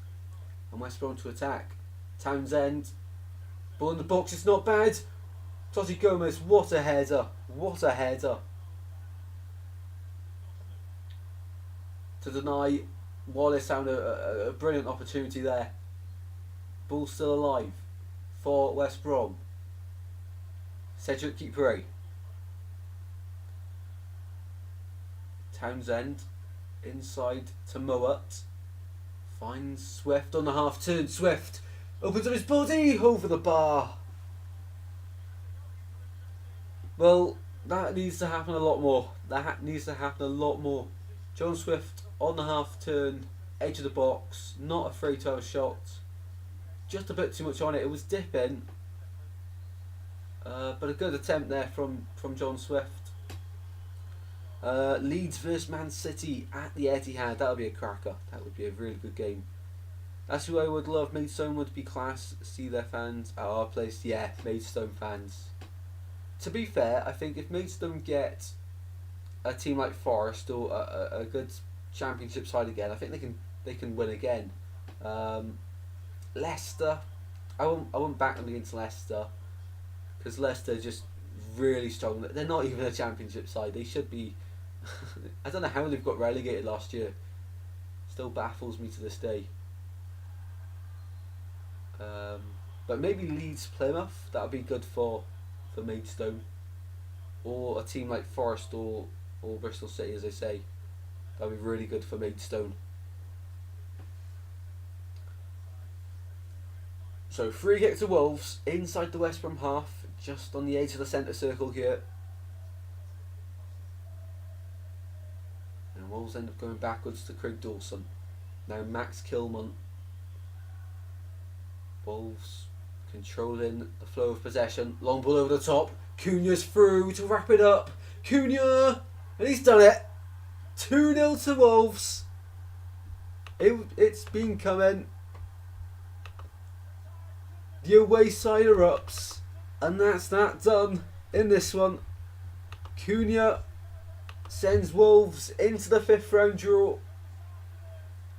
And West Brom to attack. Townsend. Ball in the box, it's not bad. Tossi Gomez, what a header. What a header. To deny Wallace found a brilliant opportunity there. Ball still alive for West Brom. Cedric Kipre. Townsend inside to Mowat. Finds Swift on the half turn. Swift opens up his body over the bar. Well, that needs to happen a lot more. That needs to happen a lot more. John Swift on the half turn, edge of the box, not afraid to have a shot. Just a bit too much on it. It was dipping, but a good attempt there from John Swift. Leeds versus Man City at the Etihad. That would be a cracker. That would be a really good game. That's who I would love. Maidstone would be class. See their fans at our place. Yeah, Maidstone fans. To be fair, I think if Maidstone get a team like Forest or a good championship side again, I think they can win again. Leicester, I won't back them against Leicester because Leicester are just really strong. They're not even a Championship side. They should be. I don't know how they've got relegated last year. Still baffles me to this day. But maybe Leeds Plymouth. That would be good for Maidstone, or a team like Forest or Bristol City, as I say. That would be really good for Maidstone. So free kick to Wolves inside the West Brom half, just on the edge of the centre circle here. And Wolves end up going backwards to Craig Dawson. Now Max Kilman. Wolves controlling the flow of possession. Long ball over the top. Cunha's through to wrap it up. Cunha! And he's done it. 2-0 to Wolves. It's been coming. The away side erupts. And that's that done in this one. Cunha sends Wolves into the 5th round draw.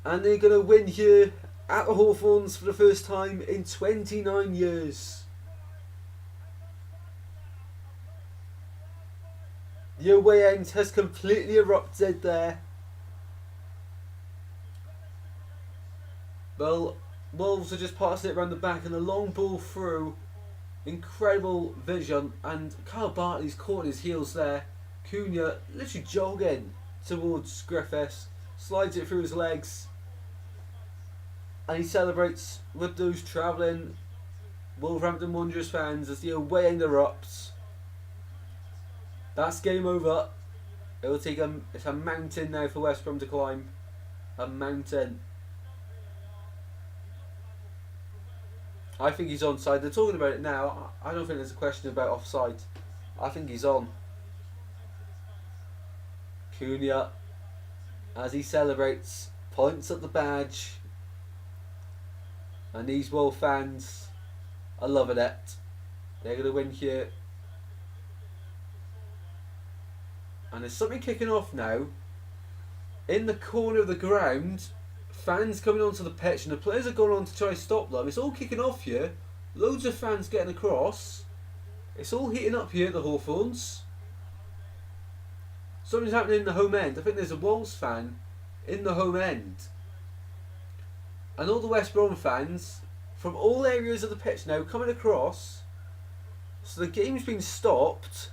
And they're going to win here at the Hawthorns for the first time in 29 years. The away end has completely erupted there. Well, Wolves are just passing it around the back and a long ball through. Incredible vision, and Kyle Bartley's caught his heels there. Cunha literally jogging towards Griffiths, slides it through his legs, and he celebrates with those travelling Wolverhampton Wanderers fans as the away end erupts. That's game over. It'll take it's a mountain now for West Brom to climb. A mountain. I think he's onside. They're talking about it now. I don't think there's a question about offside. I think he's on. Cunha, as he celebrates, points at the badge. And these Wolf fans are loving it. They're going to win here. And there's something kicking off now. In the corner of the ground, fans coming onto the pitch, and the players are going on to try to stop them. It's all kicking off here. Loads of fans getting across. It's all heating up here at the Hawthorns. Something's happening in the home end. I think there's a Wolves fan in the home end. And all the West Brom fans from all areas of the pitch now coming across. So the game's been stopped.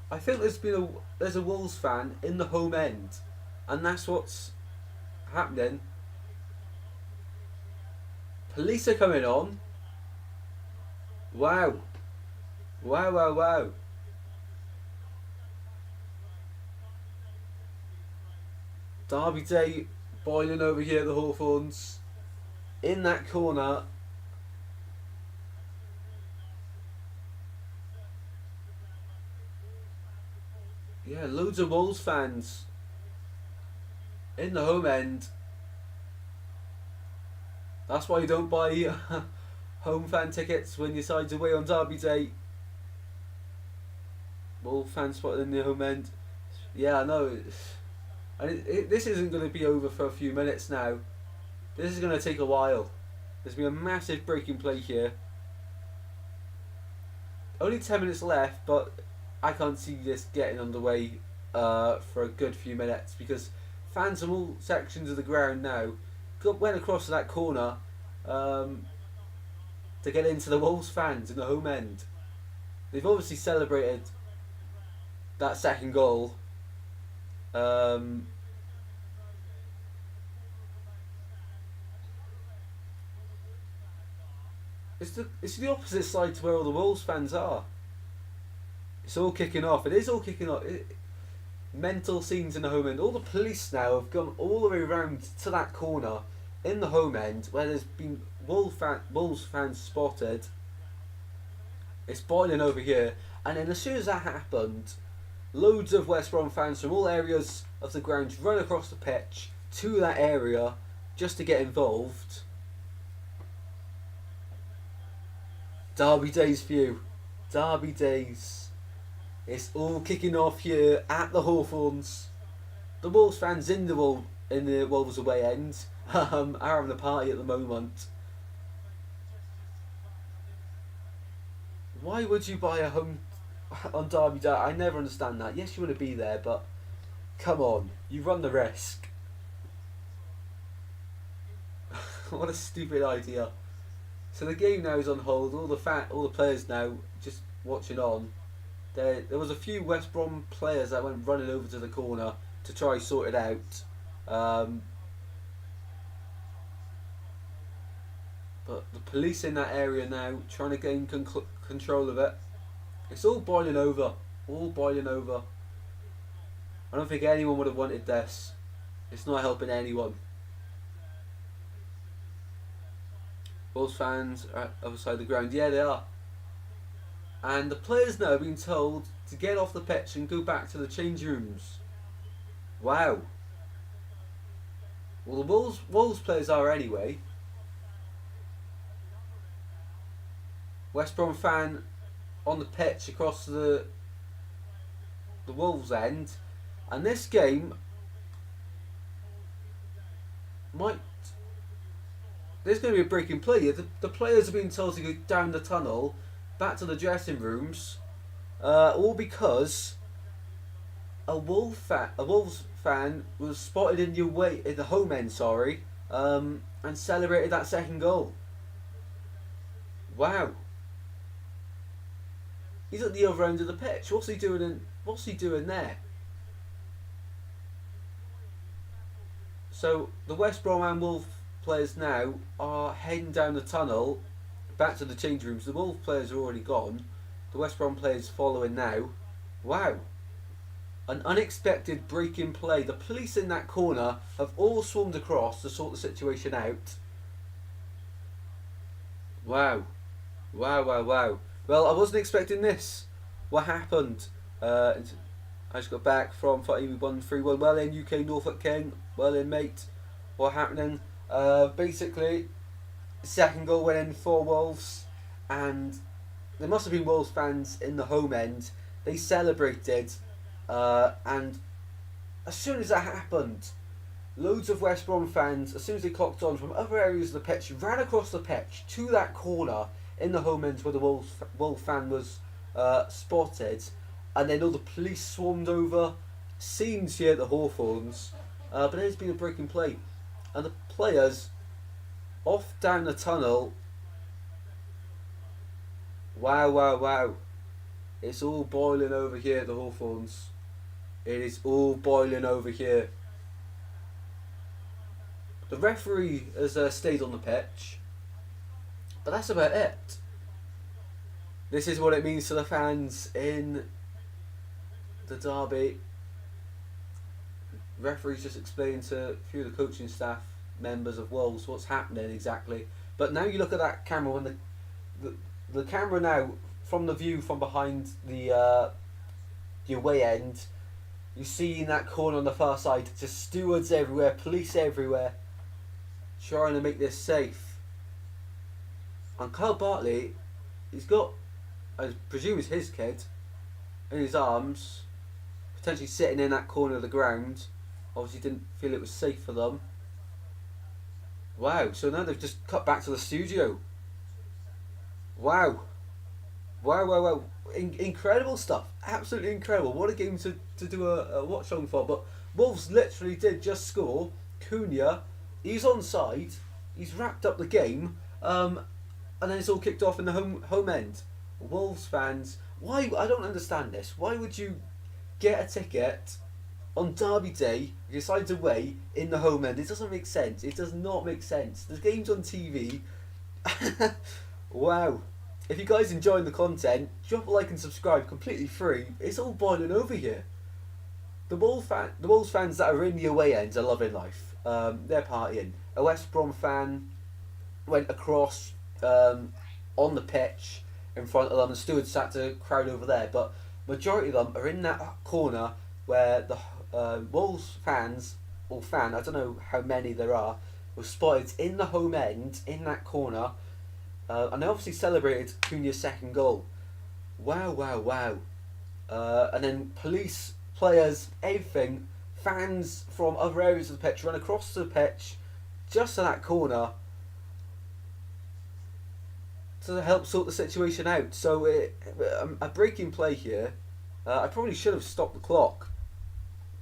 I think there's a Wolves fan in the home end, and that's what's happening. Police are coming on. Wow. Wow, wow, wow. Derby Day boiling over here at the Hawthorns. In that corner. Yeah, loads of Wolves fans in the home end. That's why you don't buy home fan tickets when your side's away on Derby Day. Wolves fans spotted in the home end. Yeah, I know. And this isn't going to be over for a few minutes now. This is going to take a while. There's been a massive breaking play here. Only 10 minutes left, but I can't see this getting underway for a good few minutes, because fans from all sections of the ground now went across to that corner to get into the Wolves fans in the home end. They've obviously celebrated that second goal. It's the opposite side to where all the Wolves fans are. It's all kicking off. It is all kicking off. Mental scenes in the home end. All the police now have gone all the way around to that corner in the home end where there's been Wolves fans spotted. It's boiling over here, and then as soon as that happened, loads of West Brom fans from all areas of the ground run across the pitch to that area just to get involved. Derby Days view. Derby Days. It's all kicking off here at the Hawthorns. The Wolves fans in the Wolves away end are having a party at the moment. Why would you buy a home on Derby Day? I never understand that. Yes, you want to be there, but come on, you run the risk. What a stupid idea. So the game now is on hold. All the players now just watching on. There was a few West Brom players that went running over to the corner to try sort it out. But the police in that area now trying to gain control of it. It's all boiling over. All boiling over. I don't think anyone would have wanted this. It's not helping anyone. Wolves fans are other side of the ground. Yeah, they are. And the players now have been told to get off the pitch and go back to the change rooms. Wow. Well, the Wolves players are anyway. West Brom fan on the pitch across the Wolves end, and this game might. There's going to be a break in play. The players are being told to go down the tunnel, back to the dressing rooms, all because a Wolves fan was spotted in the home end, and celebrated that second goal. Wow. He's at the other end of the pitch. What's he doing there? So the West Brom and Wolves players now are heading down the tunnel back to the change rooms. The Wolves players are already gone. The West Brom players following now. Wow. An unexpected break in play. The police in that corner have all swarmed across to sort the situation out. Wow. Wow. Well, I wasn't expecting this. What happened? I just got back from fighting. We won 3-1. Well in, UK Norfolk King. Well in, mate. What happening? Basically, second goal went in for Wolves, and there must have been Wolves fans in the home end. They celebrated, and as soon as that happened, loads of West Brom fans, as soon as they clocked on from other areas of the pitch, ran across the pitch to that corner in the home end where the Wolves fan was spotted, and then all the police swarmed over. Scenes here at the Hawthorns, but there's been a break in play, and the players off down the tunnel. Wow. It's all boiling over here at the Hawthorns. It is all boiling over here. The referee has stayed on the pitch, but that's about it. This is what it means to the fans in the derby. Referees just explained to a few of the coaching staff members of Wolves what's happening exactly. But now you look at that camera, when the camera now, from the view from behind the away end, you see in that corner on the far side just stewards everywhere, police everywhere, trying to make this safe. And Kyle Bartley, he's got, I presume it's his kid, in his arms, potentially sitting in that corner of the ground. Obviously didn't feel it was safe for them. Wow, so now they've just cut back to the studio. Wow. Incredible stuff. Absolutely incredible. What a game to do a watch on for. But Wolves literally did just score. Cunha, he's onside. He's wrapped up the game. And then it's all kicked off in the home end. Wolves fans, why? I don't understand this. Why would you get a ticket on Derby Day, your side's away, in the home end? It doesn't make sense. It does not make sense. The game's on TV. Wow. If you guys enjoying the content, drop a like and subscribe, completely free. It's all boiling over here. The Wolves fans that are in the away ends are loving life. They're partying. A West Brom fan went across on the pitch in front of them, and stewards sat to crowd over there. But majority of them are in that corner where the Wolves fans, or fan, I don't know how many there are, were spotted in the home end, in that corner, and they obviously celebrated Cunha's second goal. Wow. And then police, players, everything, fans from other areas of the pitch ran across the pitch, just to that corner, to help sort the situation out. So a breaking play here. I probably should have stopped the clock.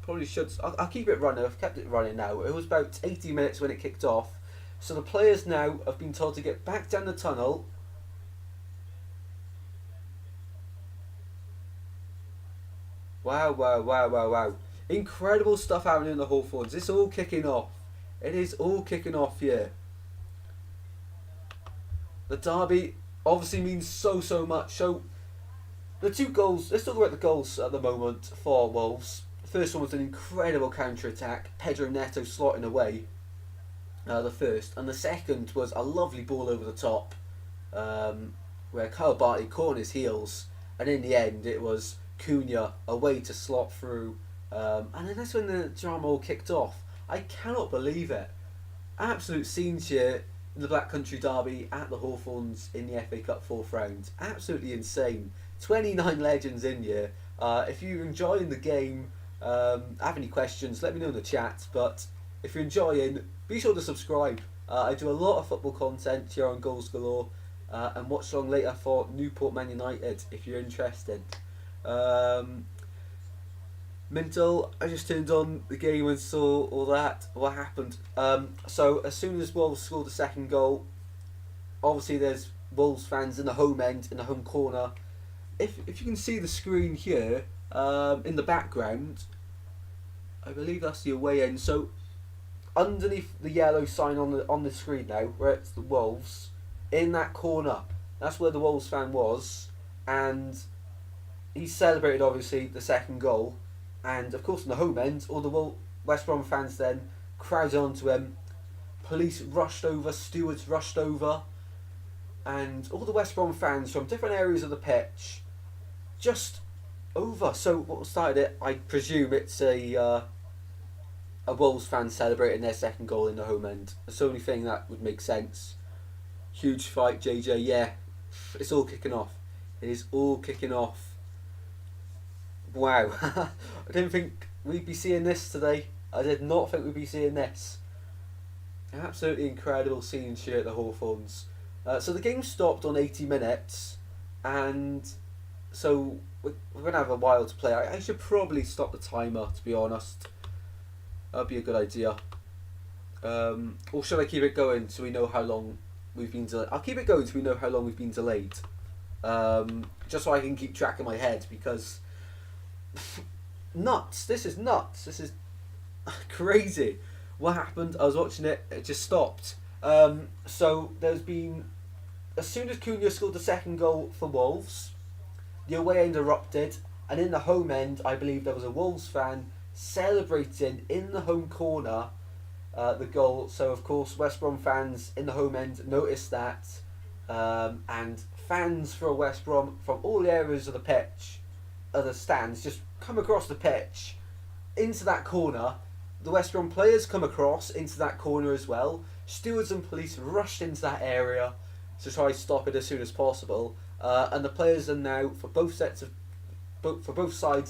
Probably should. I'll keep it running. I've kept it running now. It was about 80 minutes when it kicked off. So the players now have been told to get back down the tunnel. Wow, wow, wow, wow, wow. Incredible stuff happening in the Hawthorns. It's all kicking off. It is all kicking off here. The derby obviously means so much. So the two goals, let's talk about the goals at the moment for Wolves. The first one was an incredible counter-attack. Pedro Neto slotting away the first. And the second was a lovely ball over the top where Kyle Bartley caught on his heels. And in the end, it was Cunha away to slot through. And then that's when the drama all kicked off. I cannot believe it. Absolute scenes here in the Black Country Derby at the Hawthorns in the FA Cup fourth round. Absolutely insane. 29 legends in here. If you're enjoying the game, have any questions, let me know in the chat. But if you're enjoying, be sure to subscribe. I do a lot of football content here on Goals Galore, and watch along later for Newport Man United if you're interested. Mental, I just turned on the game and saw all that. What happened? So as soon as Wolves scored the second goal, obviously there's Wolves fans in the home end, in the home corner. If you can see the screen here, in the background, I believe that's the away end. So underneath the yellow sign on the screen now, where it's the Wolves, in that corner, that's where the Wolves fan was, and he celebrated obviously the second goal. And of course, in the home end, all the West Brom fans then crowded onto him. Police rushed over, stewards rushed over, and all the West Brom fans from different areas of the pitch just over. So what started it? I presume it's a Wolves fan celebrating their second goal in the home end. It's the only thing that would make sense. Huge fight, JJ. Yeah, it's all kicking off. It is all kicking off. Wow, I didn't think we'd be seeing this today. I did not think we'd be seeing this. Absolutely incredible scenes here at the Hawthorns. So the game stopped on 80 minutes, and so we're going to have a while to play. I should probably stop the timer, to be honest. That'd be a good idea. Or should I keep it going so we know how long we've been delayed? I'll keep it going so we know how long we've been delayed. Just so I can keep track in my head, because nuts. This is nuts. This is crazy. What happened? I was watching it. It just stopped. So there's been, as soon as Cunha scored the second goal for Wolves, the away end erupted, and in the home end, I believe there was a Wolves fan celebrating in the home corner the goal. So of course, West Brom fans in the home end noticed that, and fans for West Brom from all the areas of the pitch, the stands, just come across the pitch into that corner. The West Brom players come across into that corner as well. Stewards and police rushed into that area to try to stop it as soon as possible. And the players are now, for both sides,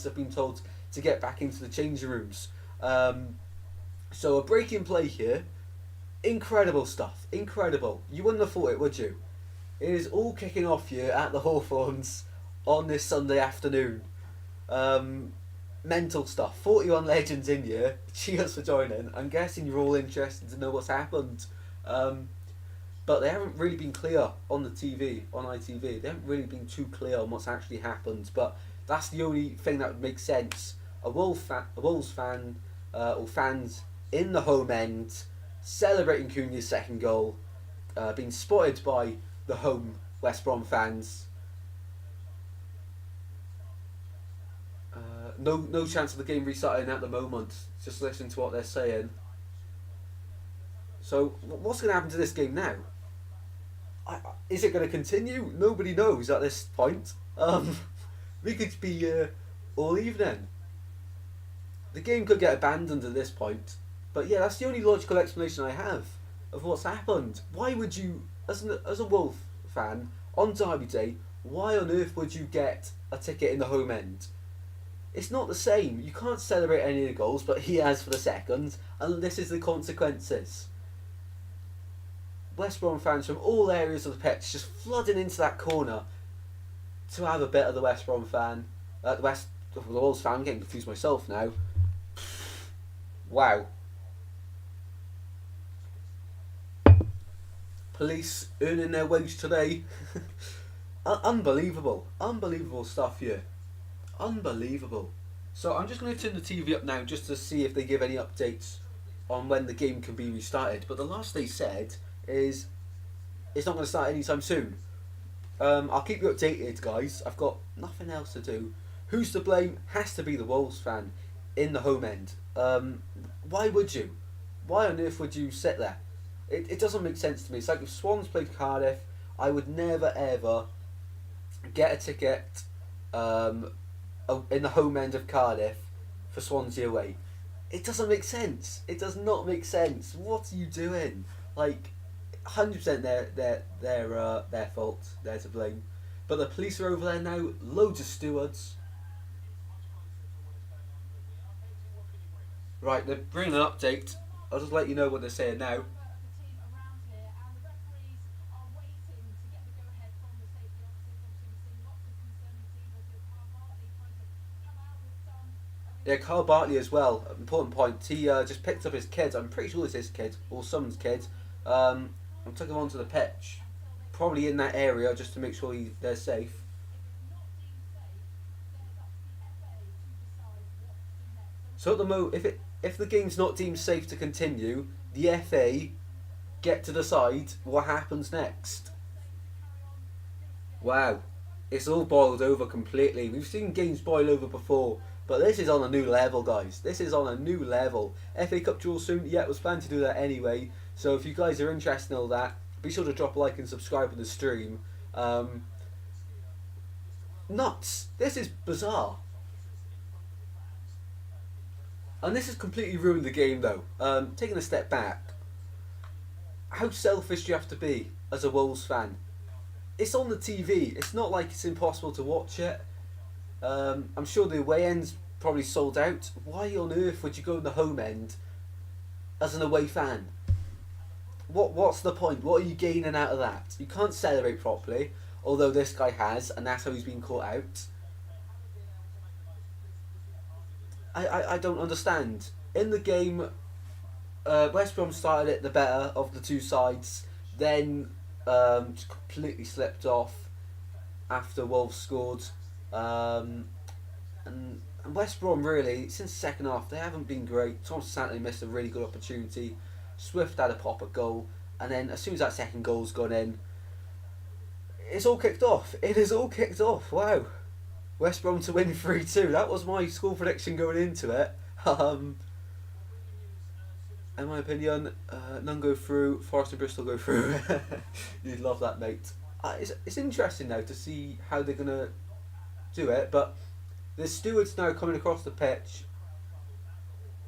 have been told to get back into the changing rooms. So a break-in play here. Incredible stuff. Incredible. You wouldn't have thought it, would you? It is all kicking off here at the Hawthorns on this Sunday afternoon. Mental stuff. 41 legends in here. Cheers for joining. I'm guessing you're all interested to know what's happened. But they haven't really been clear on the TV, on ITV. They haven't really been too clear on what's actually happened. But that's the only thing that would make sense. A Wolves fan, or fans in the home end, celebrating Cunha's second goal, being spotted by the home West Brom fans. No chance of the game restarting at the moment. Just listen to what they're saying. So what's going to happen to this game now? Is it going to continue? Nobody knows at this point. We could be here all evening. The game could get abandoned at this point. But yeah, that's the only logical explanation I have of what's happened. Why would you, as a Wolf fan, on Derby Day, why on earth would you get a ticket in the home end? It's not the same. You can't celebrate any of the goals, but he has for the second, and this is the consequences. West Brom fans from all areas of the pitch just flooding into that corner to have a bit of the West Brom fan, the Wolves fan. I'm getting confused myself now. Wow. Police earning their wage today. Unbelievable stuff here. Unbelievable. So I'm just going to turn the TV up now just to see if they give any updates on when the game can be restarted. But the last they said is it's not going to start anytime soon. I'll keep you updated, guys. I've got nothing else to do. Who's to blame? Has to be the Wolves fan in the home end. Why would you? Why on earth would you sit there? It doesn't make sense to me. It's like if Swans played Cardiff, I would never ever get a ticket in the home end of Cardiff for Swansea away. It doesn't make sense. It does not make sense. What are you doing? Like, 100% their fault. They're to blame. But the police are over there now. Loads of stewards. Right, they're bringing an update. I'll just let you know what they're saying now. Yeah, Carl Bartley as well. Important point. He just picked up his kid. I'm pretty sure it's his kid or someone's kid. And took him onto the pitch, probably in that area, just to make sure they're safe. So at the moment, if the game's not deemed safe to continue, the FA get to decide what happens next. Wow, it's all boiled over completely. We've seen games boil over before. But this is on a new level, guys. This is on a new level. FA Cup draw soon. Yeah, it was planned to do that anyway. So if you guys are interested in all that, be sure to drop a like and subscribe to the stream. Nuts. This is bizarre. And this has completely ruined the game, though. Taking a step back, how selfish do you have to be as a Wolves fan? It's on the TV. It's not like it's impossible to watch it. I'm sure the away end's probably sold out. Why on earth would you go in the home end as an away fan? What's the point? What are you gaining out of that? You can't celebrate properly, although this guy has, and that's how he's been caught out. I don't understand. In the game, West Brom started it the better of the two sides, then just completely slipped off after Wolves scored. And West Brom really, since the second half, they haven't been great. Thomas Santley missed a really good opportunity. Swift had a pop-up goal, and then as soon as that second goal's gone in, it's all kicked off. It is all kicked off. Wow, West Brom to win 3-2. That was my score prediction going into it. In my opinion, none go through. Forest and Bristol go through. You'd love that, mate. It's interesting now to see how they're gonna do it, but the stewards now coming across the pitch,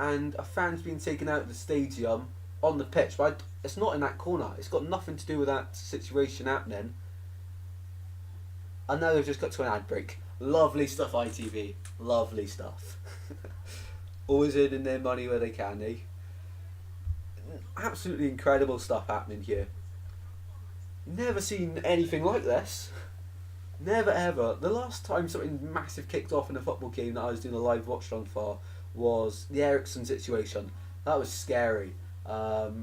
and a fan's been taken out of the stadium on the pitch, but it's not in that corner. It's got nothing to do with that situation happening. And now they've just got to an ad break. Lovely stuff, ITV. Lovely stuff. Always earning their money where they can, eh? Absolutely incredible stuff happening here. Never seen anything like this. Never ever. The last time something massive kicked off in a football game that I was doing a live watch-along for was the Ericsson situation. That was scary. But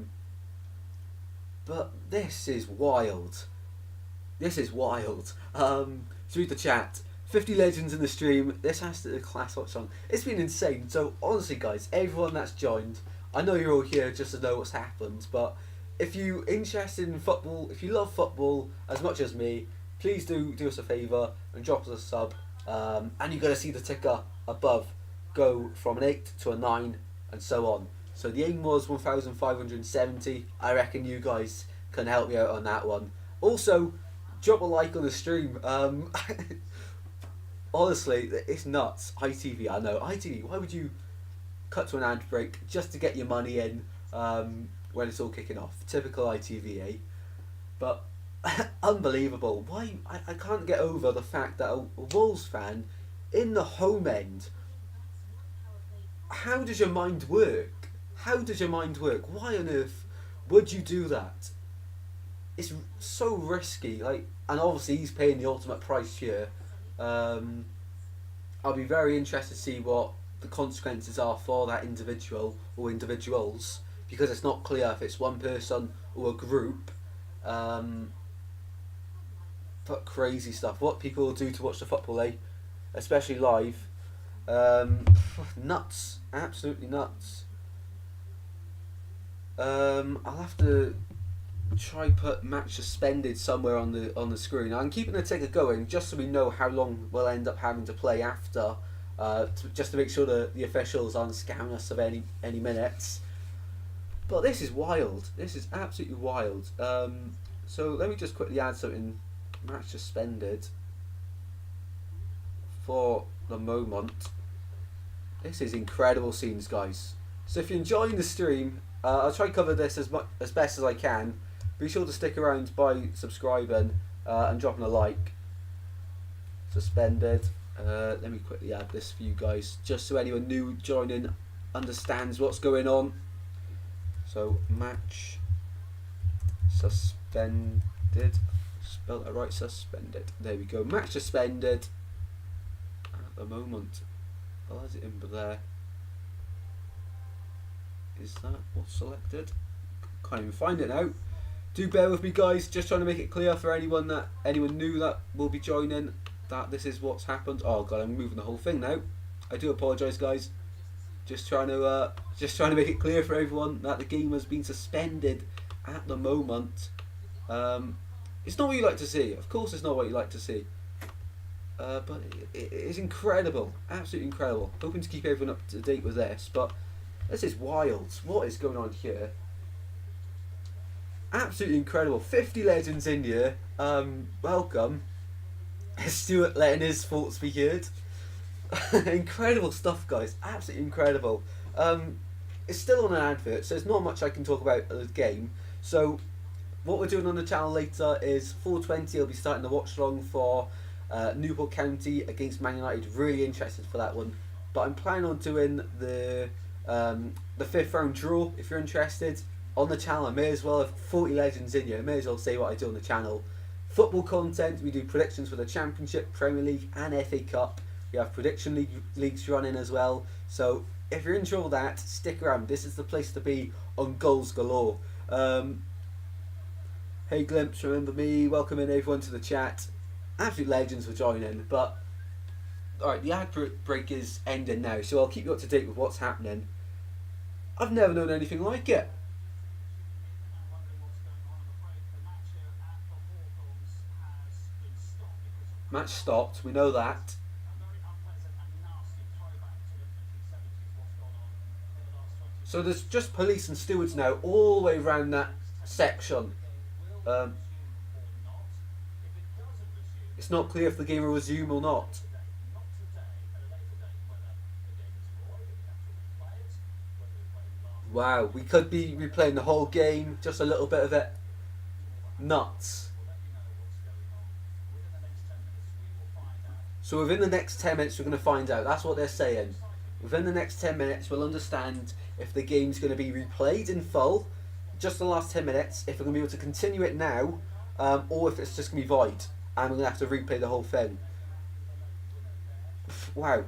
this is wild. This is wild. To read the chat. 50 legends in the stream. This has to be a class watch-along. It's been insane. So honestly, guys, everyone that's joined, I know you're all here just to know what's happened, but if you're interested in football, if you love football as much as me, please do us a favour and drop us a sub. And you're going to see the ticker above go from an 8 to a 9 and so on. So the aim was 1,570. I reckon you guys can help me out on that one. Also, drop a like on the stream. Honestly, it's nuts. ITV, I know. ITV, why would you cut to an ad break just to get your money in when it's all kicking off? Typical ITV, eh? But unbelievable. Why? I can't get over the fact that a Wolves fan in the home end. How does your mind work? How does your mind work? Why on earth would you do that? it's so risky. Like, and obviously he's paying the ultimate price here. Um, I'll be very interested to see what the consequences are for that individual or individuals, because it's not clear if it's one person or a group. Um, but crazy stuff. What people will do to watch the football, especially live. Um, Nuts, absolutely nuts. I'll have to try put match suspended somewhere on the screen. I'm keeping the ticker going just so we know how long we'll end up having to play after, just to make sure that the officials aren't scamming us of any minutes. But this is wild. This is absolutely wild. So let me just quickly add something. Match suspended for the moment. This is incredible scenes, guys. So if you're enjoying the stream, I'll try to cover this as best as I can. Be sure to stick around by subscribing and dropping a like. Suspended. Let me quickly add this for you guys, just so anyone new joining understands what's going on. So match suspended. Spelled that right, suspended. There we go. Match suspended at the moment. Oh, is it in there? Is that what's selected? Can't even find it now. Do bear with me, guys. Just trying to make it clear for anyone new that will be joining that this is what's happened. Oh god, I'm moving the whole thing now. I do apologise, guys. Just trying to make it clear for everyone that the game has been suspended at the moment. It's not what you like to see. Of course, it's not what you like to see. But it is incredible, absolutely incredible. Hoping to keep everyone up to date with this, but this is wild. What is going on here? Absolutely incredible. 50 legends in here. Welcome. Stuart letting his thoughts be heard. Incredible stuff, guys. Absolutely incredible. It's still on an advert, so there's not much I can talk about the game. So what we're doing on the channel later is 4:20. I'll be starting the watch along for Newport County against Man United. Really interested for that one. But I'm planning on doing the 5th round draw. If you're interested on the channel, I may as well have 40 legends in here. I may as well say what I do on the channel. Football content. We do predictions for the Championship, Premier League, and FA Cup. We have prediction leagues running as well. So if you're into all that, stick around. This is the place to be on Goals Galore. Hey Glimpse, remember me. Welcome in everyone to the chat. Absolute legends for joining. But alright, the ad break is ending now, so I'll keep you up to date with what's happening. I've never known anything like it. Match stopped, we know that. So there's just police and stewards now all the way around that section. It's not clear if the game will resume or not. Wow, we could be replaying the whole game, just a little bit of it. Nuts. So within the next 10 minutes we're going to find out. That's what they're saying. Within the next 10 minutes we'll understand if the game's going to be replayed in full, just the last 10 minutes, if we're going to be able to continue it now, or if it's just going to be void and we're going to have to replay the whole thing. Wow.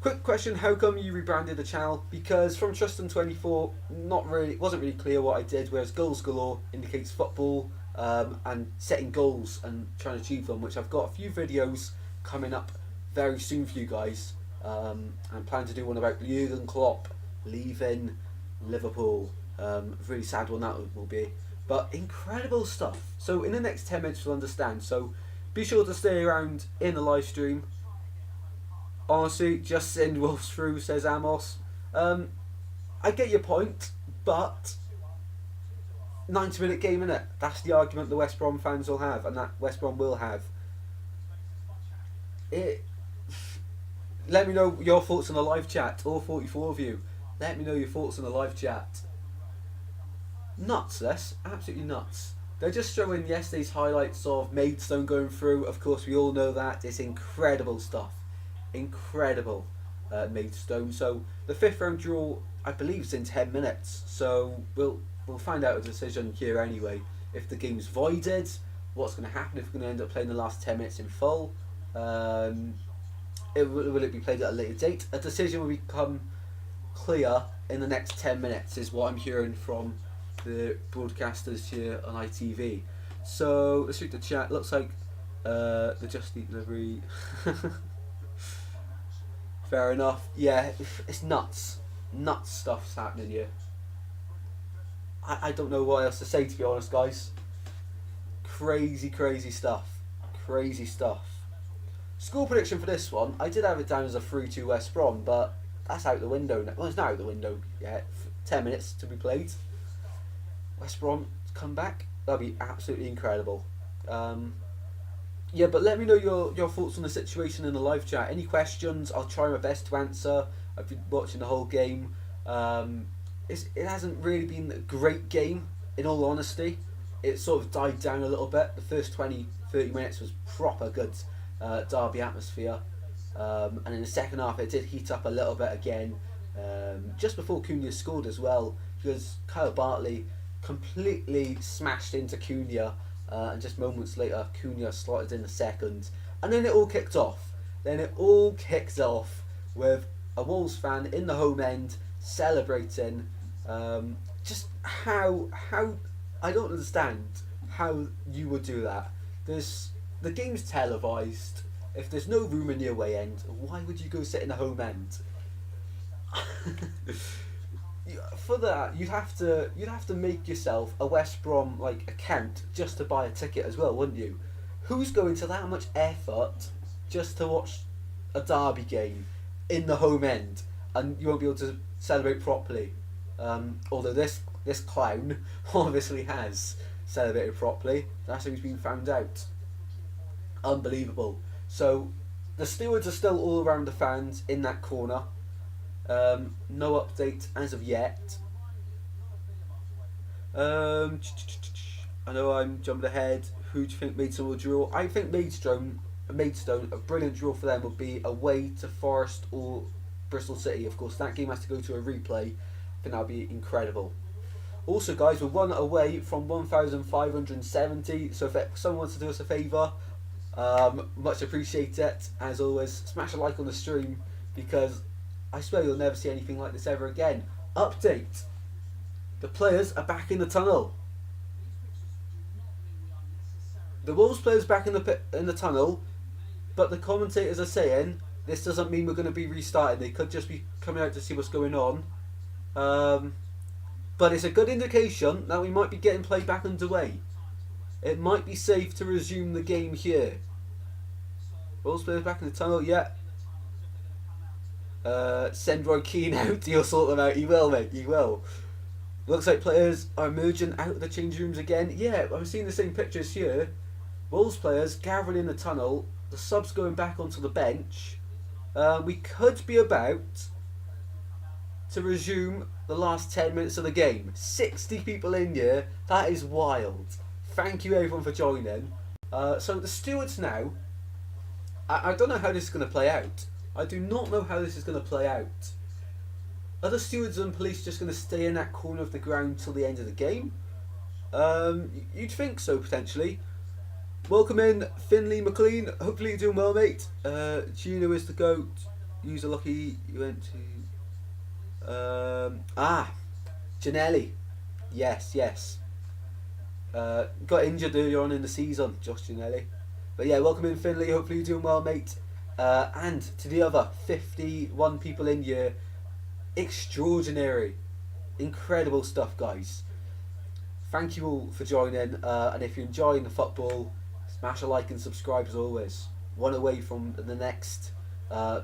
Quick question, how come you rebranded the channel? Because from Tristan24, wasn't really clear what I did, whereas Goals Galore indicates football and setting goals and trying to achieve them, which I've got a few videos coming up very soon for you guys. I'm planning to do one about Jurgen Klopp leaving Liverpool. Really sad one that will be. But incredible stuff. So in the next 10 minutes you'll understand. So be sure to stay around in the live stream. Honestly, just send Wolves through, says Amos. I get your point, but 90-minute game, innit? That's the argument the West Brom fans will have, and that West Brom will have. Let me know your thoughts in the live chat, all 44 of you. Let me know your thoughts in the live chat. Nuts, this. Absolutely nuts. They're just showing yesterday's highlights of Maidstone going through. Of course, we all know that. It's incredible stuff. Incredible Maidstone. So the 5th round draw, I believe, is in 10 minutes. So we'll we'll find out a decision here anyway. If the game's voided, what's going to happen if we're going to end up playing the last 10 minutes in full? Will it be played at a later date? A decision will become clear in the next 10 minutes is what I'm hearing from the broadcasters here on ITV. So let's read the chat. Looks like the Just Eat delivery. Fair enough. Yeah, it's nuts. Nuts stuff's happening here. I don't know what else to say, to be honest, guys. Crazy, crazy stuff. Crazy stuff. Score prediction for this one, I did have it down as a 3-2 West Brom, but that's out the window now. Well, it's not out the window yet. 10 minutes to be played. West Brom come back. That'd be absolutely incredible. Yeah, but let me know your thoughts on the situation in the live chat. Any questions? I'll try my best to answer. I've been watching the whole game. It hasn't really been a great game, in all honesty. It sort of died down a little bit. The first 20-30 minutes was proper good derby atmosphere. And in the second half it did heat up a little bit again. Just before Cunha scored as well, because Kyle Bartley completely smashed into Cunha, and just moments later Cunha slotted in the second. And then it all kicked off. With a Wolves fan in the home end celebrating. Just how I don't understand how you would do that. The game's televised. If there's no room in the away end, why would you go sit in the home end? For that, you'd have to make yourself a West Brom account just to buy a ticket as well, wouldn't you? Who's going to that much effort just to watch a derby game in the home end, and you won't be able to celebrate properly? Although this clown obviously has celebrated properly. That's how he's been found out. Unbelievable. So the stewards are still all around the fans in that corner. No update as of yet. I know I'm jumping ahead. Who do you think Maidstone will draw? I think Maidstone, a brilliant draw for them would be away to Forest or Bristol City. Of course, that game has to go to a replay. I think that would be incredible. Also, guys, we're one away from 1,570. So if someone wants to do us a favour, much appreciate it. As always, smash a like on the stream, because I swear you'll never see anything like this ever again. Update: the players are back in the tunnel. The Wolves players back in the tunnel, but the commentators are saying this doesn't mean we're going to be restarting. They could just be coming out to see what's going on. But it's a good indication that we might be getting play back underway. It might be safe to resume the game here. Wolves players back in the tunnel, yeah. Send Roy Keane out, he'll sort them out. He will, mate, he will. Looks like players are emerging out of the change rooms again. Yeah, I'm seeing the same pictures here. Wolves players gathering in the tunnel, the subs going back onto the bench. We could be about to resume the last 10 minutes of the game. 60 people in here, that is wild. Thank you everyone for joining. So the stewards now, I don't know how this is going to play out. I do not know how this is going to play out. Are the stewards and police just going to stay in that corner of the ground till the end of the game? You'd think so, potentially. Welcome in, Finley McLean. Hopefully you're doing well, mate. Gino is the GOAT. User lucky you went to... Janelli. Yes. Got injured earlier on in the season, Josh Janelli. But yeah, welcome in, Finley. Hopefully you're doing well, mate. And to the other 51 people in here, extraordinary, incredible stuff, guys. Thank you all for joining, and if you're enjoying the football, smash a like and subscribe as always. One away from the next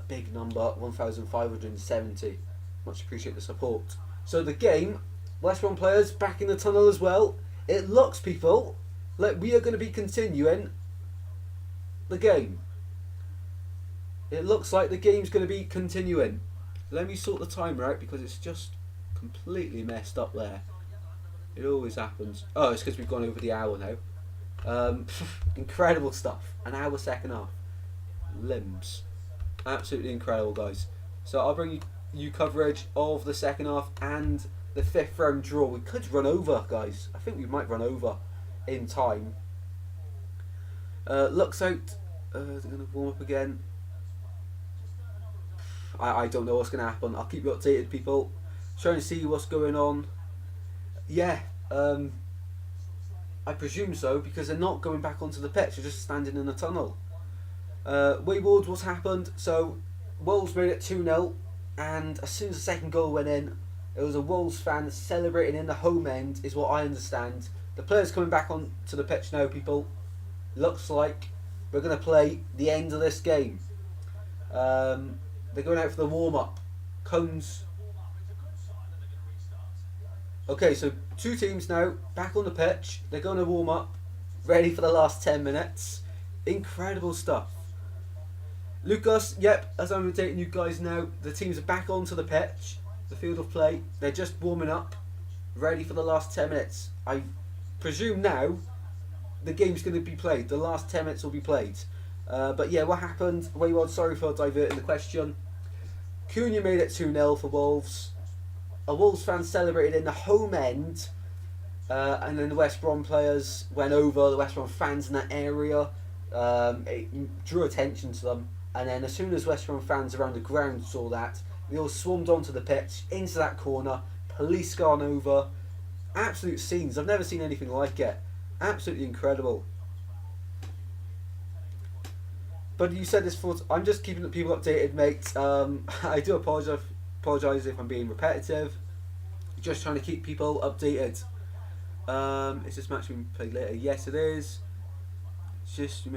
big number, 1,570. Much appreciate the support. So the game, West Brom players back in the tunnel as well. It looks, people, like we are going to be continuing the game. It looks like the game's going to be continuing. Let me sort the timer out because it's just completely messed up there. It always happens. Oh, it's because we've gone over the hour now. Incredible stuff. An hour second half. Limbs. Absolutely incredible, guys. So I'll bring you coverage of the second half and the 5th round draw. We could run over, guys. I think we might run over in time. Looks out. They're going to warm up again. I don't know what's going to happen. I'll keep you updated, people. Trying to see what's going on. Yeah, I presume so, because they're not going back onto the pitch. They're just standing in the tunnel. Wayward, what's happened? So, Wolves made it 2-0, and as soon as the second goal went in, it was a Wolves fan celebrating in the home end, is what I understand. The players coming back onto the pitch now, people. Looks like we're going to play the end of this game. They're going out for the warm-up. Cones. Okay, so 2 teams now, back on the pitch. They're going to warm up, ready for the last 10 minutes. Incredible stuff. Lucas, yep, as I'm updating you guys now, the teams are back onto the pitch, the field of play. They're just warming up, ready for the last 10 minutes. I presume now the game's going to be played. The last 10 minutes will be played. But yeah, what happened? Wayward, sorry for diverting the question. Cunha made it 2-0 for Wolves. A Wolves fan celebrated in the home end, and then the West Brom players went over, the West Brom fans in that area. It drew attention to them, and then as soon as West Brom fans around the ground saw that, they all swarmed onto the pitch, into that corner, police gone over. Absolute scenes, I've never seen anything like it. Absolutely incredible. But you said this for... I'm just keeping the people updated, mate. I do apologise if I'm being repetitive. Just trying to keep people updated. Is this match being played later? Yes, it is. It's just...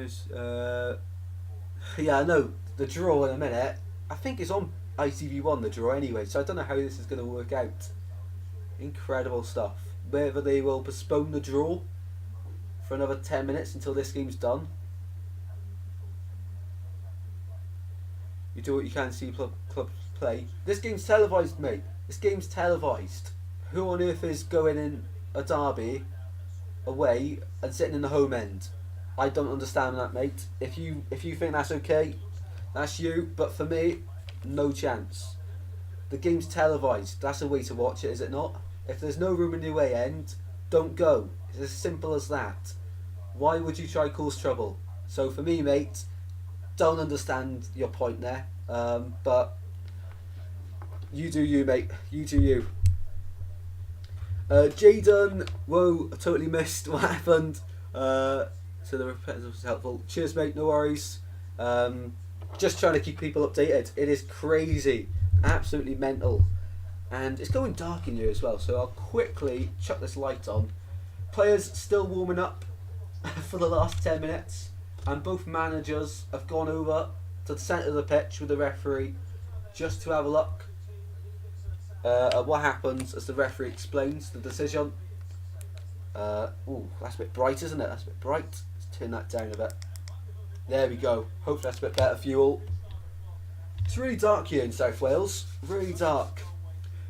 yeah, I know. The draw in a minute. I think it's on ITV1, the draw, anyway. So I don't know how this is going to work out. Incredible stuff. Whether they will postpone the draw for another 10 minutes until this game's done. You do what you can to see clubs play. This game's televised, mate. This game's televised. Who on earth is going in a derby away and sitting in the home end? I don't understand that, mate. If you think that's okay, that's you. But for me, no chance. The game's televised. That's a way to watch it, is it not? If there's no room in the away end, don't go. It's as simple as that. Why would you try cause trouble? So for me, mate, don't understand your point there. But you do you, mate. You do you. Jaden, whoa, I totally missed what happened. So the repetitive was helpful. Cheers, mate, no worries. Just trying to keep people updated. It is crazy. Absolutely mental. And it's going dark in here as well, so I'll quickly chuck this light on. Players still warming up for the last 10 minutes. And both managers have gone over to the centre of the pitch with the referee just to have a look at what happens as the referee explains the decision. Ooh, that's a bit bright, isn't it? That's a bit bright. Let's turn that down a bit. There we go. Hopefully that's a bit better for you all. It's really dark here in South Wales. Really dark.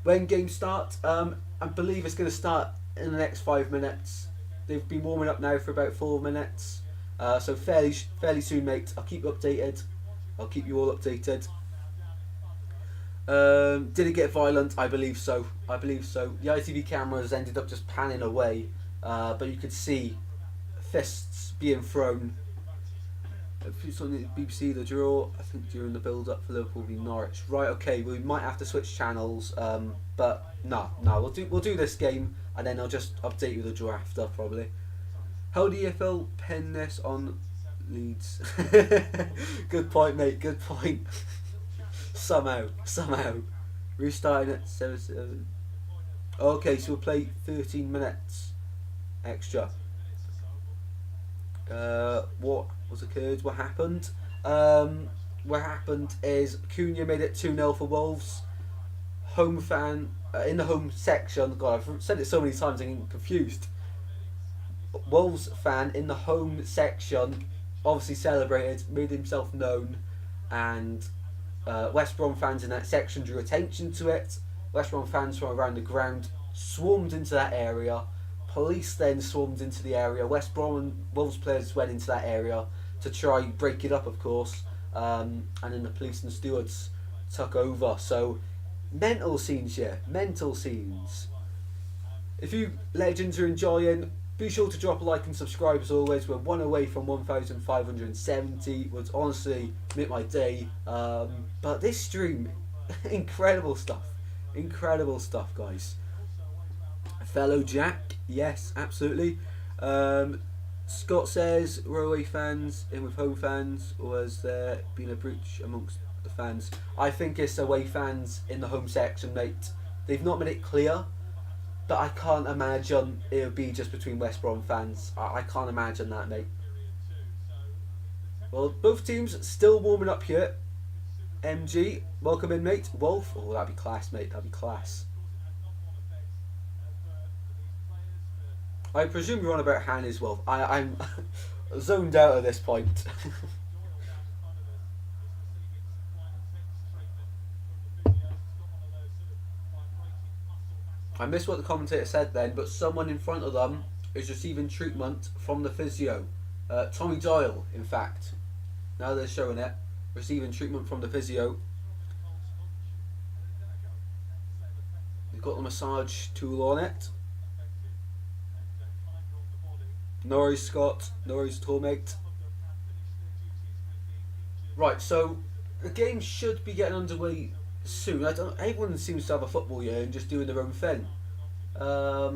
When games start, I believe it's going to start in the next 5 minutes. They've been warming up now for about 4 minutes. So fairly soon, mate. I'll keep you updated. I'll keep you all updated. Did it get violent? I believe so. I believe so. The ITV cameras ended up just panning away, but you could see fists being thrown. It's on the BBC, the draw, I think during the build-up for Liverpool v Norwich. Right, okay, we might have to switch channels, but no, we'll do this game, and then I'll just update you the draw after, probably. How do you feel pin this on Leeds? Good point, mate, good point. somehow. Restarting at 7-7. Okay, so we'll play 13 minutes extra. What was occurred? What happened? What happened is Cunha made it 2-0 for Wolves. Home fan in the home section. God, I've said it so many times, I'm getting confused. Wolves fan in the home section obviously celebrated, made himself known, and West Brom fans in that section drew attention to it. West Brom fans from around the ground swarmed into that area. Police then swarmed into the area. West Brom and Wolves players went into that area to try break it up, of course, and then the police and stewards took over. So mental scenes here, mental scenes. If you legends are enjoying, be sure to drop a like and subscribe as always. We're one away from 1,570. Would honestly make my day. But this stream, incredible stuff, guys. Fellow Jack, yes, absolutely. Scott says, were away fans in with home fans, or has there been a breach amongst the fans? I think it's away fans in the home section, mate. They've not made it clear, but I can't imagine it would be just between West Brom fans. I can't imagine that, mate. Well, both teams still warming up here. MG, welcome in, mate. Wolf, oh, that'd be class, mate. That'd be class. I presume you're on about Hannes Wolf. I'm zoned out at this point. I missed what the commentator said then, but someone in front of them is receiving treatment from the physio. Tommy Doyle, in fact. Now they're showing it. Receiving treatment from the physio. They've got the massage tool on it. No worries, Scott. No worries at all, mate. Right, so the game should be getting underway soon. Everyone seems to have a football year and just doing their own thing. Are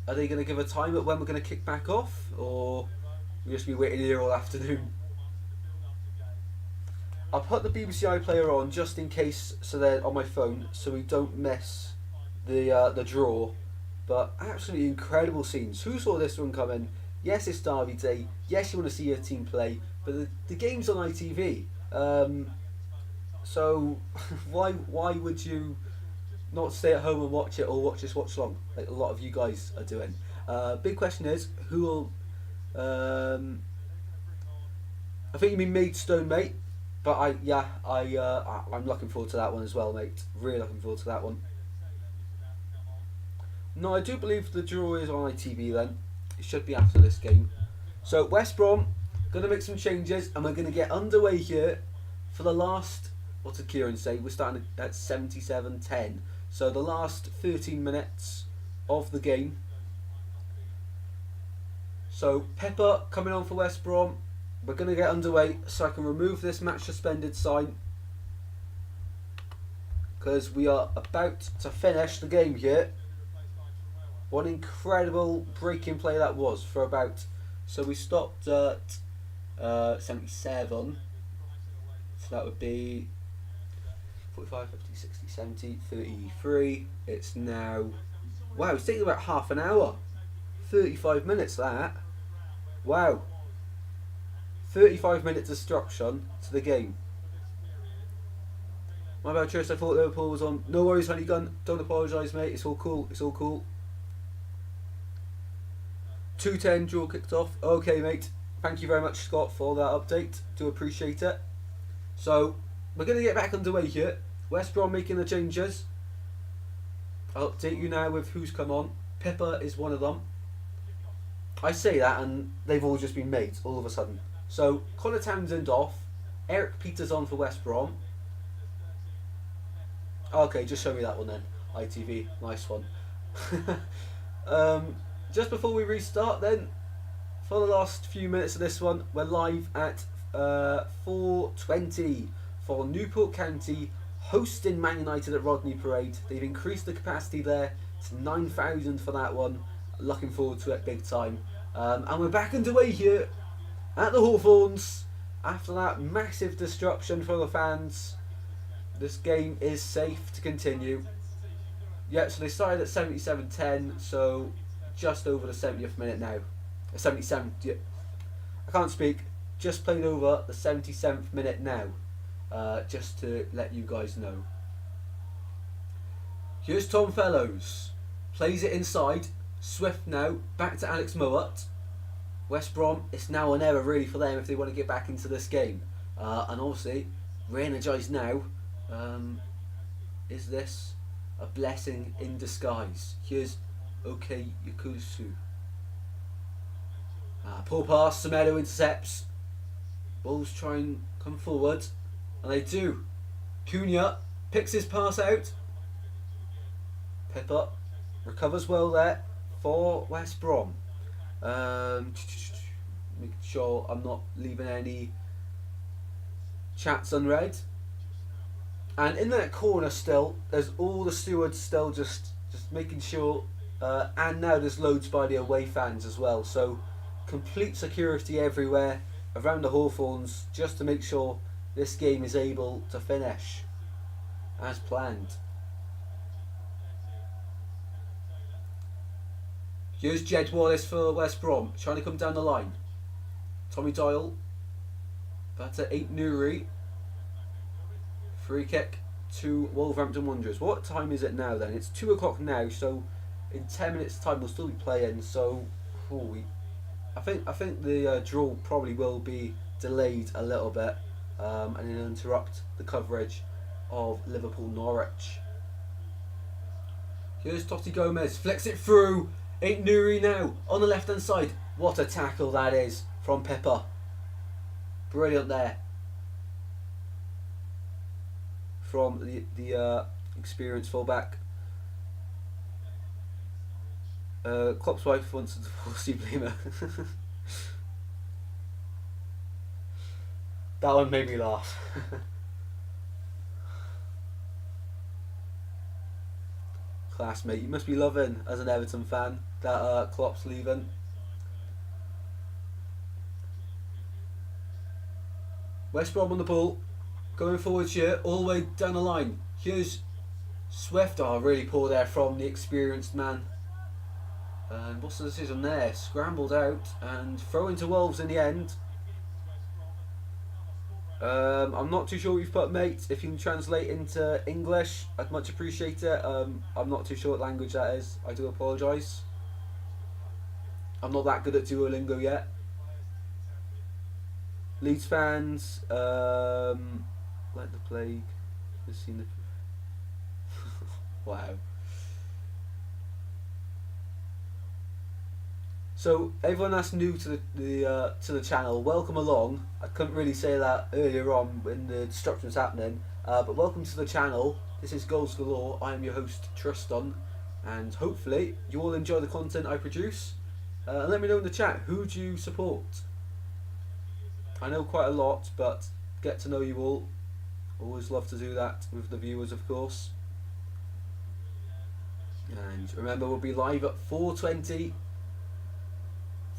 they going to give a time at when we're going to kick back off, or we'll just be waiting here all afternoon? I'll put the BBC iPlayer on just in case, so they're on my phone, so we don't miss the draw. But absolutely incredible scenes. Who saw this one coming? Yes, it's Derby Day. Yes, you want to see your team play, but the game's on ITV. So why would you not stay at home and watch it, or watch this watch long like a lot of you guys are doing? Big question is who will. I think you mean Maidstone, mate. But I'm looking forward to that one as well, mate. Really looking forward to that one. No, I do believe the draw is on ITV then. It should be after this game. So West Brom going to make some changes, and we're going to get underway here for the last, what did Kieran say? We're starting at 77-10. So the last 13 minutes of the game. So Pepper coming on for West Brom. We're going to get underway so I can remove this match suspended sign, because we are about to finish the game here. What an incredible breaking play that was for about. So we stopped at 77. So that would be 45, 50, 60, 70, 33. It's now. Wow, it's taking about half an hour. 35 minutes that. Wow. 35-minute destruction to the game. My bad, Tris. I thought Liverpool was on. No worries, honey gun. Don't apologise, mate. It's all cool. It's all cool. 2:10 draw kicked off. Okay, mate. Thank you very much, Scott, for that update. Do appreciate it. So we're going to get back underway here. West Brom making the changes. I'll update you now with who's come on. Pippa is one of them. I say that and they've all just been made all of a sudden. So Connor Townsend off. Eric Peters on for West Brom. Okay, just show me that one then. ITV, nice one. Just before we restart then, for the last few minutes of this one, we're live at 4:20 for Newport County hosting Man United at Rodney Parade. They've increased the capacity there to 9,000 for that one. Looking forward to it big time. And we're back underway here at the Hawthorns after that massive destruction for the fans. This game is safe to continue. Yeah, so they started at 77-10, so just over the 70th minute now. 77th, yeah. I can't speak. Just played over the 77th minute now. Just to let you guys know. Here's Tom Fellows. Plays it inside. Swift now. Back to Alex Mowat. West Brom, it's now an error really for them if they want to get back into this game. And obviously, re-energised now. Is this a blessing in disguise? Here's OK Yakusu. Poor pass, Semedo intercepts. Wolves try and come forward, and they do. Cunha picks his pass out. Pippa recovers well there for West Brom. Make sure I'm not leaving any chats unread. And in that corner still, there's all the stewards still just making sure. And now there's loads by the away fans as well. So complete security everywhere around the Hawthorns just to make sure this game is able to finish as planned. Here's Jed Wallace for West Brom, trying to come down the line. Tommy Doyle. That's at 8 Newry. Free kick to Wolverhampton Wanderers. What time is it now then? It's 2 o'clock now, so in 10 minutes time we'll still be playing, so I think the draw probably will be delayed a little bit, and it'll interrupt the coverage of Liverpool Norwich. Here's Totti Gomez, flicks it through. 8 Newry now on the left hand side. What a tackle that is from Pippa. Brilliant there from the experienced fullback. Klopp's wife wants to divorce you, Blima. That one made me laugh. Classmate, you must be loving as an Everton fan that Klopp's leaving. West Brom on the ball, going forwards here, all the way down the line. Here's Swift. Oh, really poor there from the experienced man. And what's the decision there? Scrambled out and throw into Wolves in the end. I'm not too sure what you've put, mate. If you can translate into English, I'd much appreciate it. I'm not too sure what language that is. I do apologise. I'm not that good at Duolingo yet. Leeds fans, like the plague. I've seen the wow. So everyone that's new to the channel, welcome along. I couldn't really say that earlier on when the destruction was happening, but welcome to the channel. This is Goals Galore. I am your host Tristan, and hopefully you all enjoy the content I produce. Let me know in the chat, who do you support? I know quite a lot, but get to know you all. Always love to do that with the viewers, of course. And remember, we'll be live at 4:20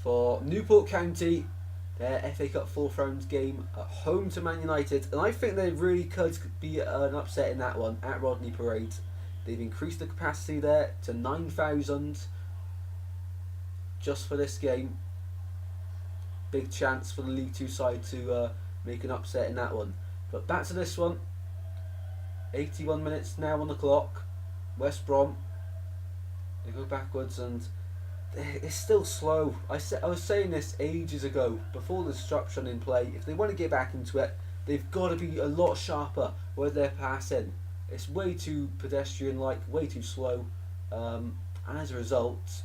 for Newport County, their FA Cup 4th round game at home to Man United. And I think they really could be an upset in that one at Rodney Parade. They've increased the capacity there to 9,000 just for this game. Big chance for the League 2 side to make an upset in that one. But back to this one. 81 minutes now on the clock. West Brom, they go backwards and it's still slow. I was saying this ages ago, before the disruption in play. If they want to get back into it, they've got to be a lot sharper where they're passing. It's way too pedestrian-like, way too slow, and as a result,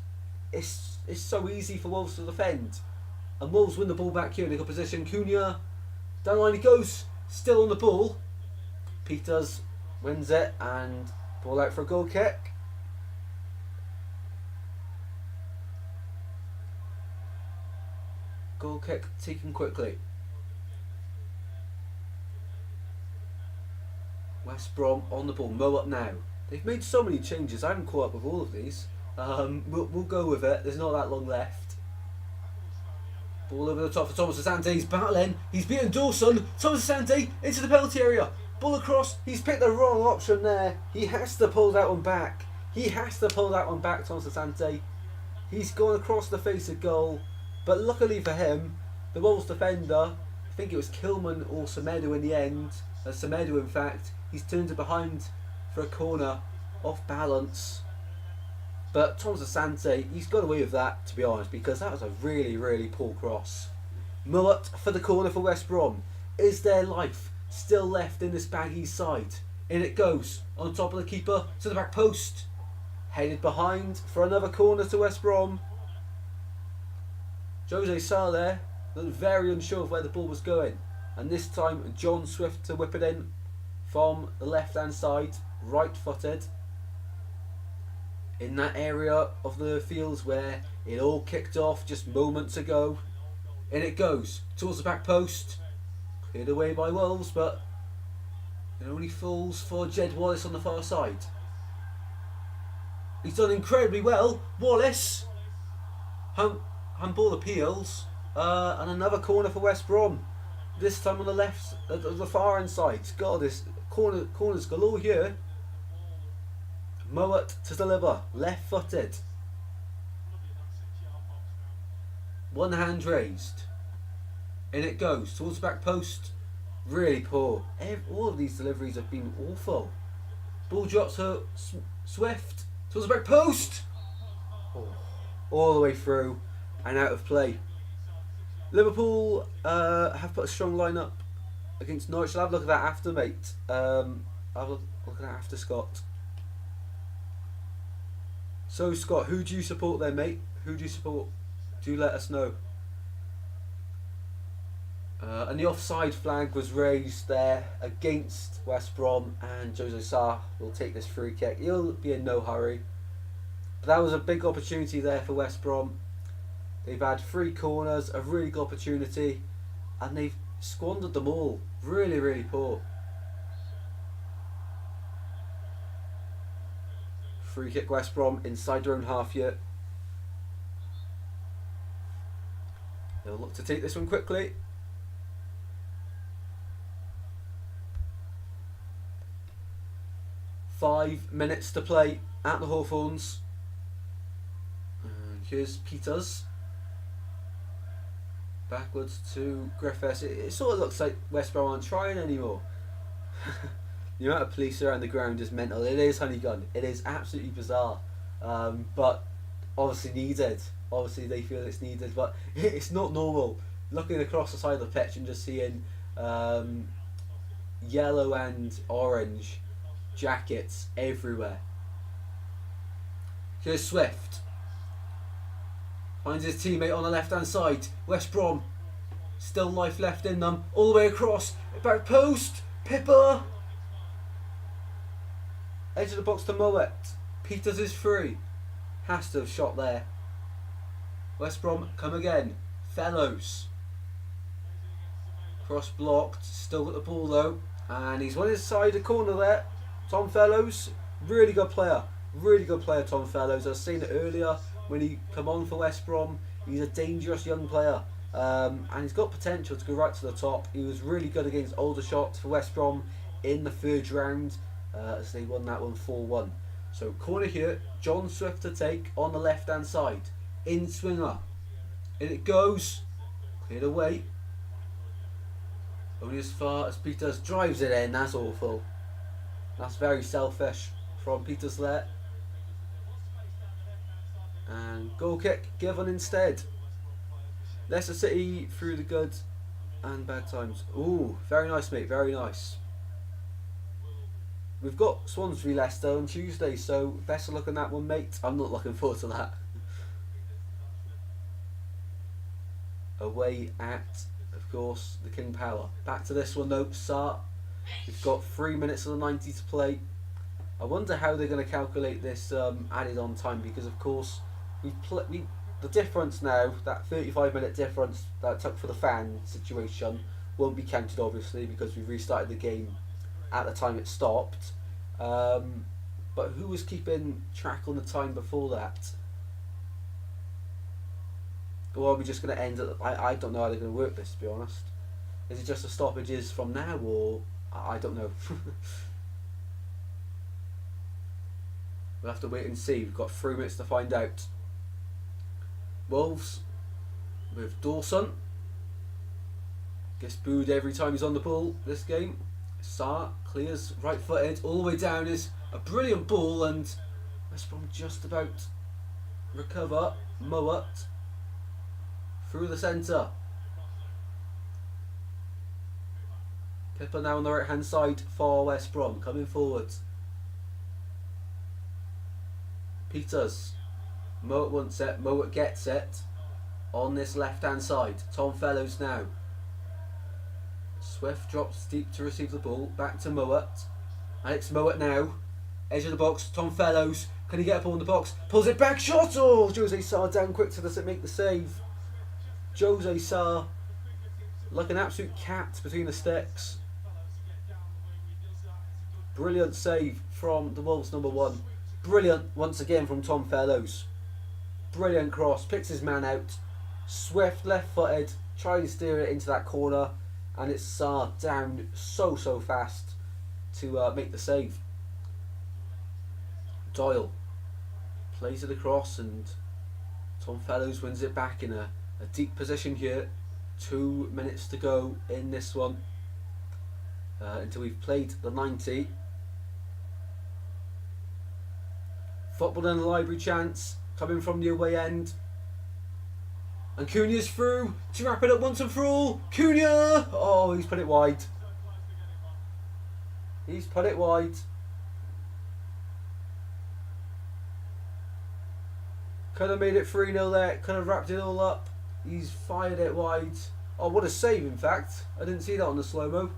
it's so easy for Wolves to defend. And Wolves win the ball back here. They got position. Cunha, down the line he goes, still on the ball. Peters wins it and ball out for a goal kick. Goal kick taken quickly. West Brom on the ball. Mow up now. They've made so many changes. I haven't caught up with all of these. We'll go with it. There's not that long left. Ball over the top for Thomas Asante. He's battling. He's beaten Dawson. Thomas Asante into the penalty area. Ball across. He's picked the wrong option there. He has to pull that one back. Thomas Asante. He's gone across the face of goal. But luckily for him, the Wolves defender, I think it was Kilman or Semedo in the end. Semedo, in fact, he's turned it behind for a corner, off balance. But Thomas Asante, he's got away with that, to be honest, because that was a really, really poor cross. Mullet for the corner for West Brom. Is there life still left in this baggy side? In it goes, on top of the keeper, to the back post. Headed behind for another corner to West Brom. Jose Sá there, looked very unsure of where the ball was going. And this time, John Swift to whip it in from the left-hand side, right-footed. in that area of the fields where it all kicked off just moments ago. In it goes towards the back post, cleared away by Wolves, but it only falls for Jed Wallace on the far side. He's done incredibly well. Wallace, handball appeals, and another corner for West Brom. This time on the left, the far end side. God, this corners galore here. Mowat to deliver, left-footed. One hand raised. In it goes towards the back post. Really poor. All of these deliveries have been awful. Ball drops to Swift towards the back post. Oh, all the way through and out of play. Liverpool have put a strong lineup against Norwich. I'll have a look at that after, mate. I'll have a look at that after, Scott. So, Scott, who do you support then, mate? Who do you support? Do let us know. And the offside flag was raised there against West Brom, and Jose Sarr will take this free kick. He'll be in no hurry. But that was a big opportunity there for West Brom. They've had 3 corners, a really good opportunity, and they've squandered them all. Really, really poor. Free kick West Brom inside their own half here. They'll look to take this one quickly. Five minutes to play at the Hawthorns. And here's Peters. Backwards to Griffiths. It sort of looks like West Brom aren't trying anymore. The amount of police around the ground is mental. It is Honeygun. It is absolutely bizarre. But obviously needed. Obviously they feel it's needed, but it's not normal. Looking across the side of the pitch and just seeing yellow and orange jackets everywhere. Here's Swift. Finds his teammate on the left hand side. West Brom. Still life left in them. All the way across. Back post. Pippa. Edge of the box to Moet. Peters is free. Has to have shot there. West Brom come again. Fellows. Cross blocked. Still got the ball though. And he's on his side of corner there. Tom Fellows. Really good player. Really good player, Tom Fellows. I was saying it earlier when he come on for West Brom. He's a dangerous young player. And he's got potential to go right to the top. He was really good against older shots for West Brom in the third round. As they won that one 4-1. So corner here. John Swift to take on the left hand side. In swinger. In it goes. Cleared away. Only as far as Peters drives it in. That's awful. That's very selfish from Peters there. And goal kick given instead. Leicester City through the good and bad times. Ooh, very nice, mate. Very nice. We've got Swans v Leicester on Tuesday, so best of luck on that one, mate. I'm not looking forward to that. Away at, of course, the King Power. Back to this one though, Sarr. We've got 3 minutes of the 90 to play. I wonder how they're going to calculate this added on time, because of course the difference now, that 35-minute difference that it took for the fan situation, won't be counted obviously because we've restarted the game at the time it stopped. But who was keeping track on the time before that? Or are we just going to end it? I don't know how they're going to work this, to be honest. Is it just the stoppages from now, or I don't know. We'll have to wait and see. We've got 3 minutes to find out. Wolves with Dawson. Gets booed every time he's on the ball this game. Sarr clears right footed all the way down. Is a brilliant ball, and West Brom just about recover. Mowat through the centre. Pippa now on the right hand side for West Brom, coming forward. Peters. Mowat wants it, Mowat gets it. On this left hand side. Tom Fellows now. Swift drops deep to receive the ball. Back to Mowat. And it's Mowat now. Edge of the box, Tom Fellows. Can he get up on the box? Pulls it back, shot! Oh, Jose Sarr down quick to does it make the save. Jose Sarr, like an absolute cat between the sticks. Brilliant save from the Wolves number 1. Brilliant once again from Tom Fellows. Brilliant cross, picks his man out. Swift, left-footed, trying to steer it into that corner, and it's Sarr down so fast to make the save. Doyle plays it across, and Tom Fellows wins it back in a deep position here. 2 minutes to go in this one until we've played the 90. Football in the library chance coming from the away end. And Cunha's through to wrap it up once and for all. Cunha! Oh, he's put it wide. He's put it wide. Could have made it 3-0 there. Could have wrapped it all up. He's fired it wide. Oh, what a save, in fact. I didn't see that on the slow-mo.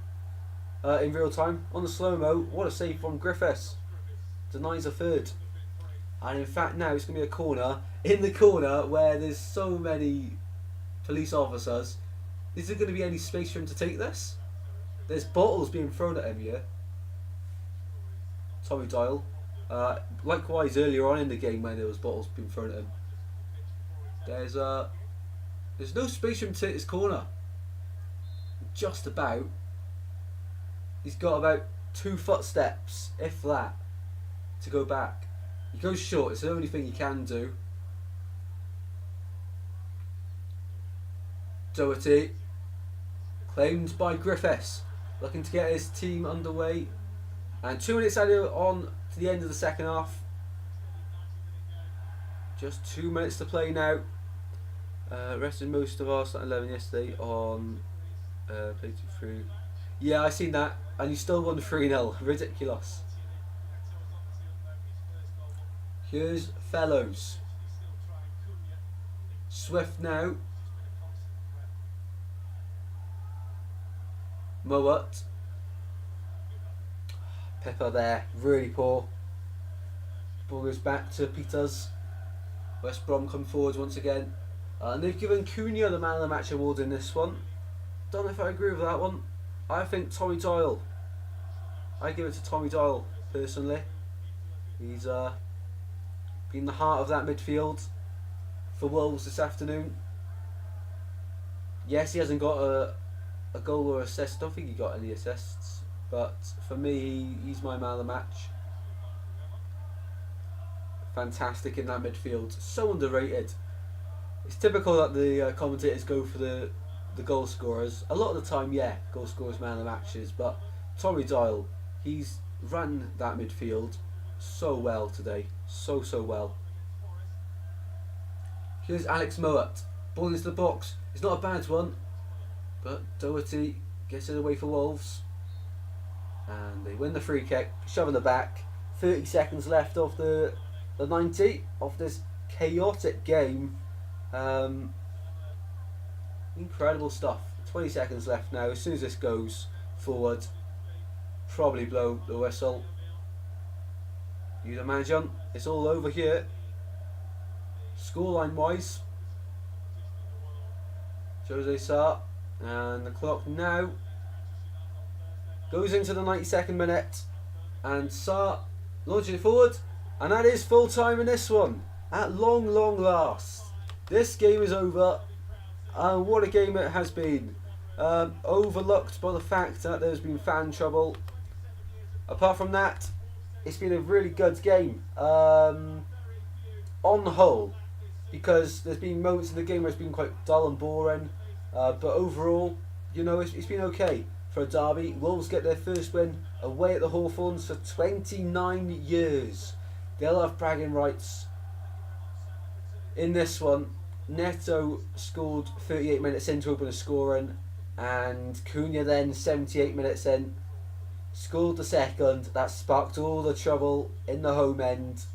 In real time. On the slow-mo, what a save from Griffiths. Denies a third. And in fact now it's going to be a corner. In the corner where there's so many police officers. Is there going to be any space for him to take this? There's bottles being thrown at him here. Tommy Doyle. Likewise earlier on in the game when there was bottles being thrown at him. There's no space for him to take this corner. Just about. He's got about 2 footsteps, if that, to go back. He goes short, it's the only thing he can do. Doherty, claimed by Griffiths, looking to get his team underway. And 2 minutes added on to the end of the second half. Just 2 minutes to play now. Rested most of our starting 11 yesterday on play 2-3. Yeah, I seen that, and you still won 3-0. Ridiculous. Here's Fellows. Swift now. Mowat. Pepper there, really poor. Ball goes back to Peters. West Brom come forward once again. And they've given Cunha the man of the match award in this one. Don't know if I agree with that one. I think Tommy Doyle. I give it to Tommy Doyle, personally. He's been the heart of that midfield for Wolves this afternoon. Yes, he hasn't got a goal or assist. I don't think he got any assists. But for me, he's my man of the match. Fantastic in that midfield. So underrated. It's typical that the commentators go for the goal scorers. A lot of the time, yeah, goal scorers man of the matches. But Tommy Doyle, he's run that midfield so well today. So well. Here's Alex Mowat. Ball into the box. It's not a bad one. But Doherty gets it away for Wolves. And they win the free kick. Shove in the back. 30 seconds left of the 90 of this chaotic game. Incredible stuff. 20 seconds left now. As soon as this goes forward, probably blow the whistle. You'd imagine it's all over here. Scoreline wise, Jose Sarr, and the clock now goes into the 92nd minute, and Sarr launches it forward, and that is full time in this one. At long last, this game is over, and what a game it has been. Overlooked by the fact that there's been fan trouble. Apart from that, it's been a really good game on the whole, because there's been moments in the game where it's been quite dull and boring, but overall, you know, it's been okay for a derby. Wolves get their first win away at the Hawthorns for 29 years. They'll have bragging rights in this one. Neto scored 38 minutes in to open a scoring, and Cunha then 78 minutes in scored the second. That sparked all the trouble in the home end.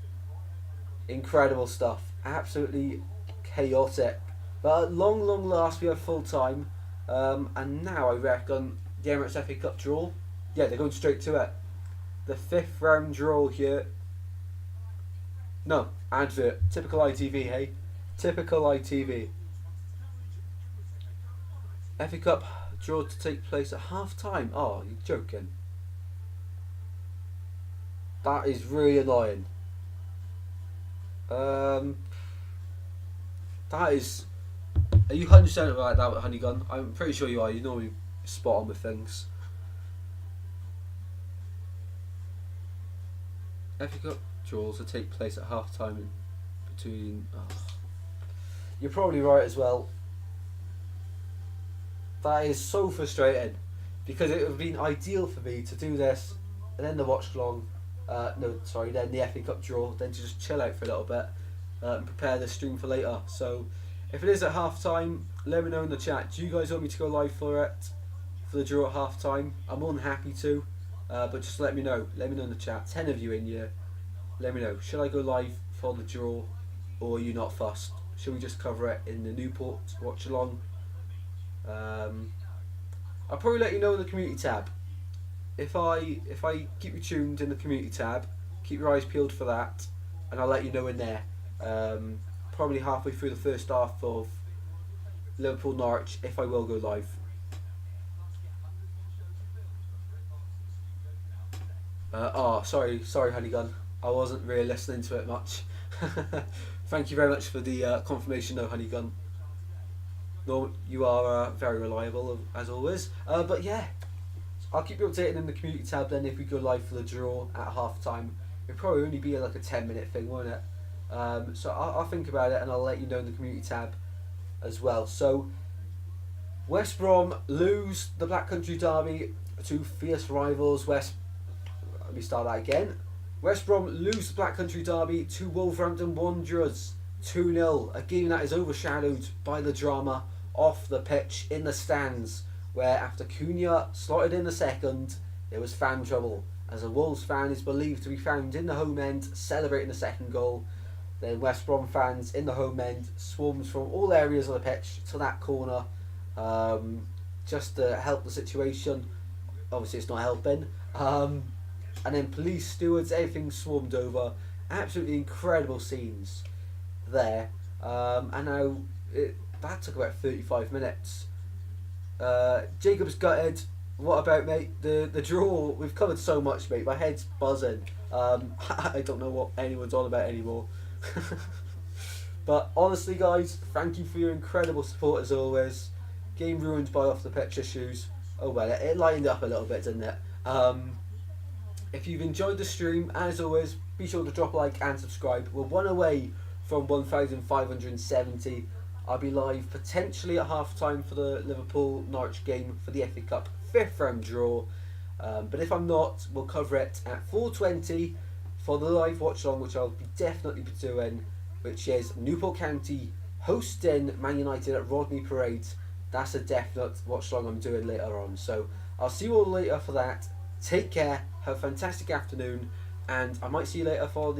Incredible stuff. Absolutely chaotic. But at long last we have full time. And now I reckon the Emirates FA Cup draw. Yeah, they're going straight to it. the 5th round draw here. No, advert. Typical ITV, hey? Typical ITV. FA Cup draw to take place at half time. Oh, you're joking. That is really annoying. That is. Are you 100% right that with Honeygun? I'm pretty sure you are. You know you're spot on with things. FA Cup draws to take place at half time between. Oh. You're probably right as well. That is so frustrating because it would have been ideal for me to do this and then the Watchalong. Then the FA Cup draw, then to just chill out for a little bit and prepare the stream for later. So if it is at half time, let me know in the chat. Do you guys want me to go live for it, for the draw at half time? I'm more than happy to, but just let me know. Let me know in the chat. 10 of you in here. Let me know. Should I go live for the draw, or are you not fussed? Should we just cover it in the Newport watch along? I'll probably let you know in the community tab. If I keep you tuned in the community tab, keep your eyes peeled for that, and I'll let you know in there. Probably halfway through the first half of Liverpool Norwich, if I will go live. Sorry, Honeygun. I wasn't really listening to it much. Thank you very much for the confirmation, though, Honeygun. No, you are very reliable as always. But yeah. I'll keep you updated in the community tab then if we go live for the draw at half time. It'll probably only be like a 10-minute thing, won't it? So I'll think about it and I'll let you know in the community tab as well. So West Brom lose the Black Country Derby to fierce rivals Let me start that again. West Brom lose the Black Country Derby to Wolverhampton Wanderers 2-0. A game that is overshadowed by the drama off the pitch in the stands, where after Cunha slotted in the second, there was fan trouble, as a Wolves fan is believed to be found in the home end celebrating the second goal. Then West Brom fans in the home end swarmed from all areas of the pitch to that corner, just to help the situation. Obviously it's not helping. And then police, stewards, everything swarmed over. Absolutely incredible scenes there. And now that took about 35 minutes. Jacob's gutted. What about, mate? The draw. We've covered so much, mate. My head's buzzing. I don't know what anyone's on about anymore. But honestly, guys, thank you for your incredible support as always. Game ruined by off the pitch issues. Oh well, it lightened up a little bit, didn't it? If you've enjoyed the stream, as always, be sure to drop a like and subscribe. We're one away from 1,570. I'll be live potentially at half time for the Liverpool Norwich game for the FA Cup 5th round draw. But if I'm not, we'll cover it at 4:20 for the live watch along, which I'll be definitely be doing, which is Newport County hosting Man United at Rodney Parade. That's a definite watch along I'm doing later on. So I'll see you all later for that. Take care, have a fantastic afternoon, and I might see you later for the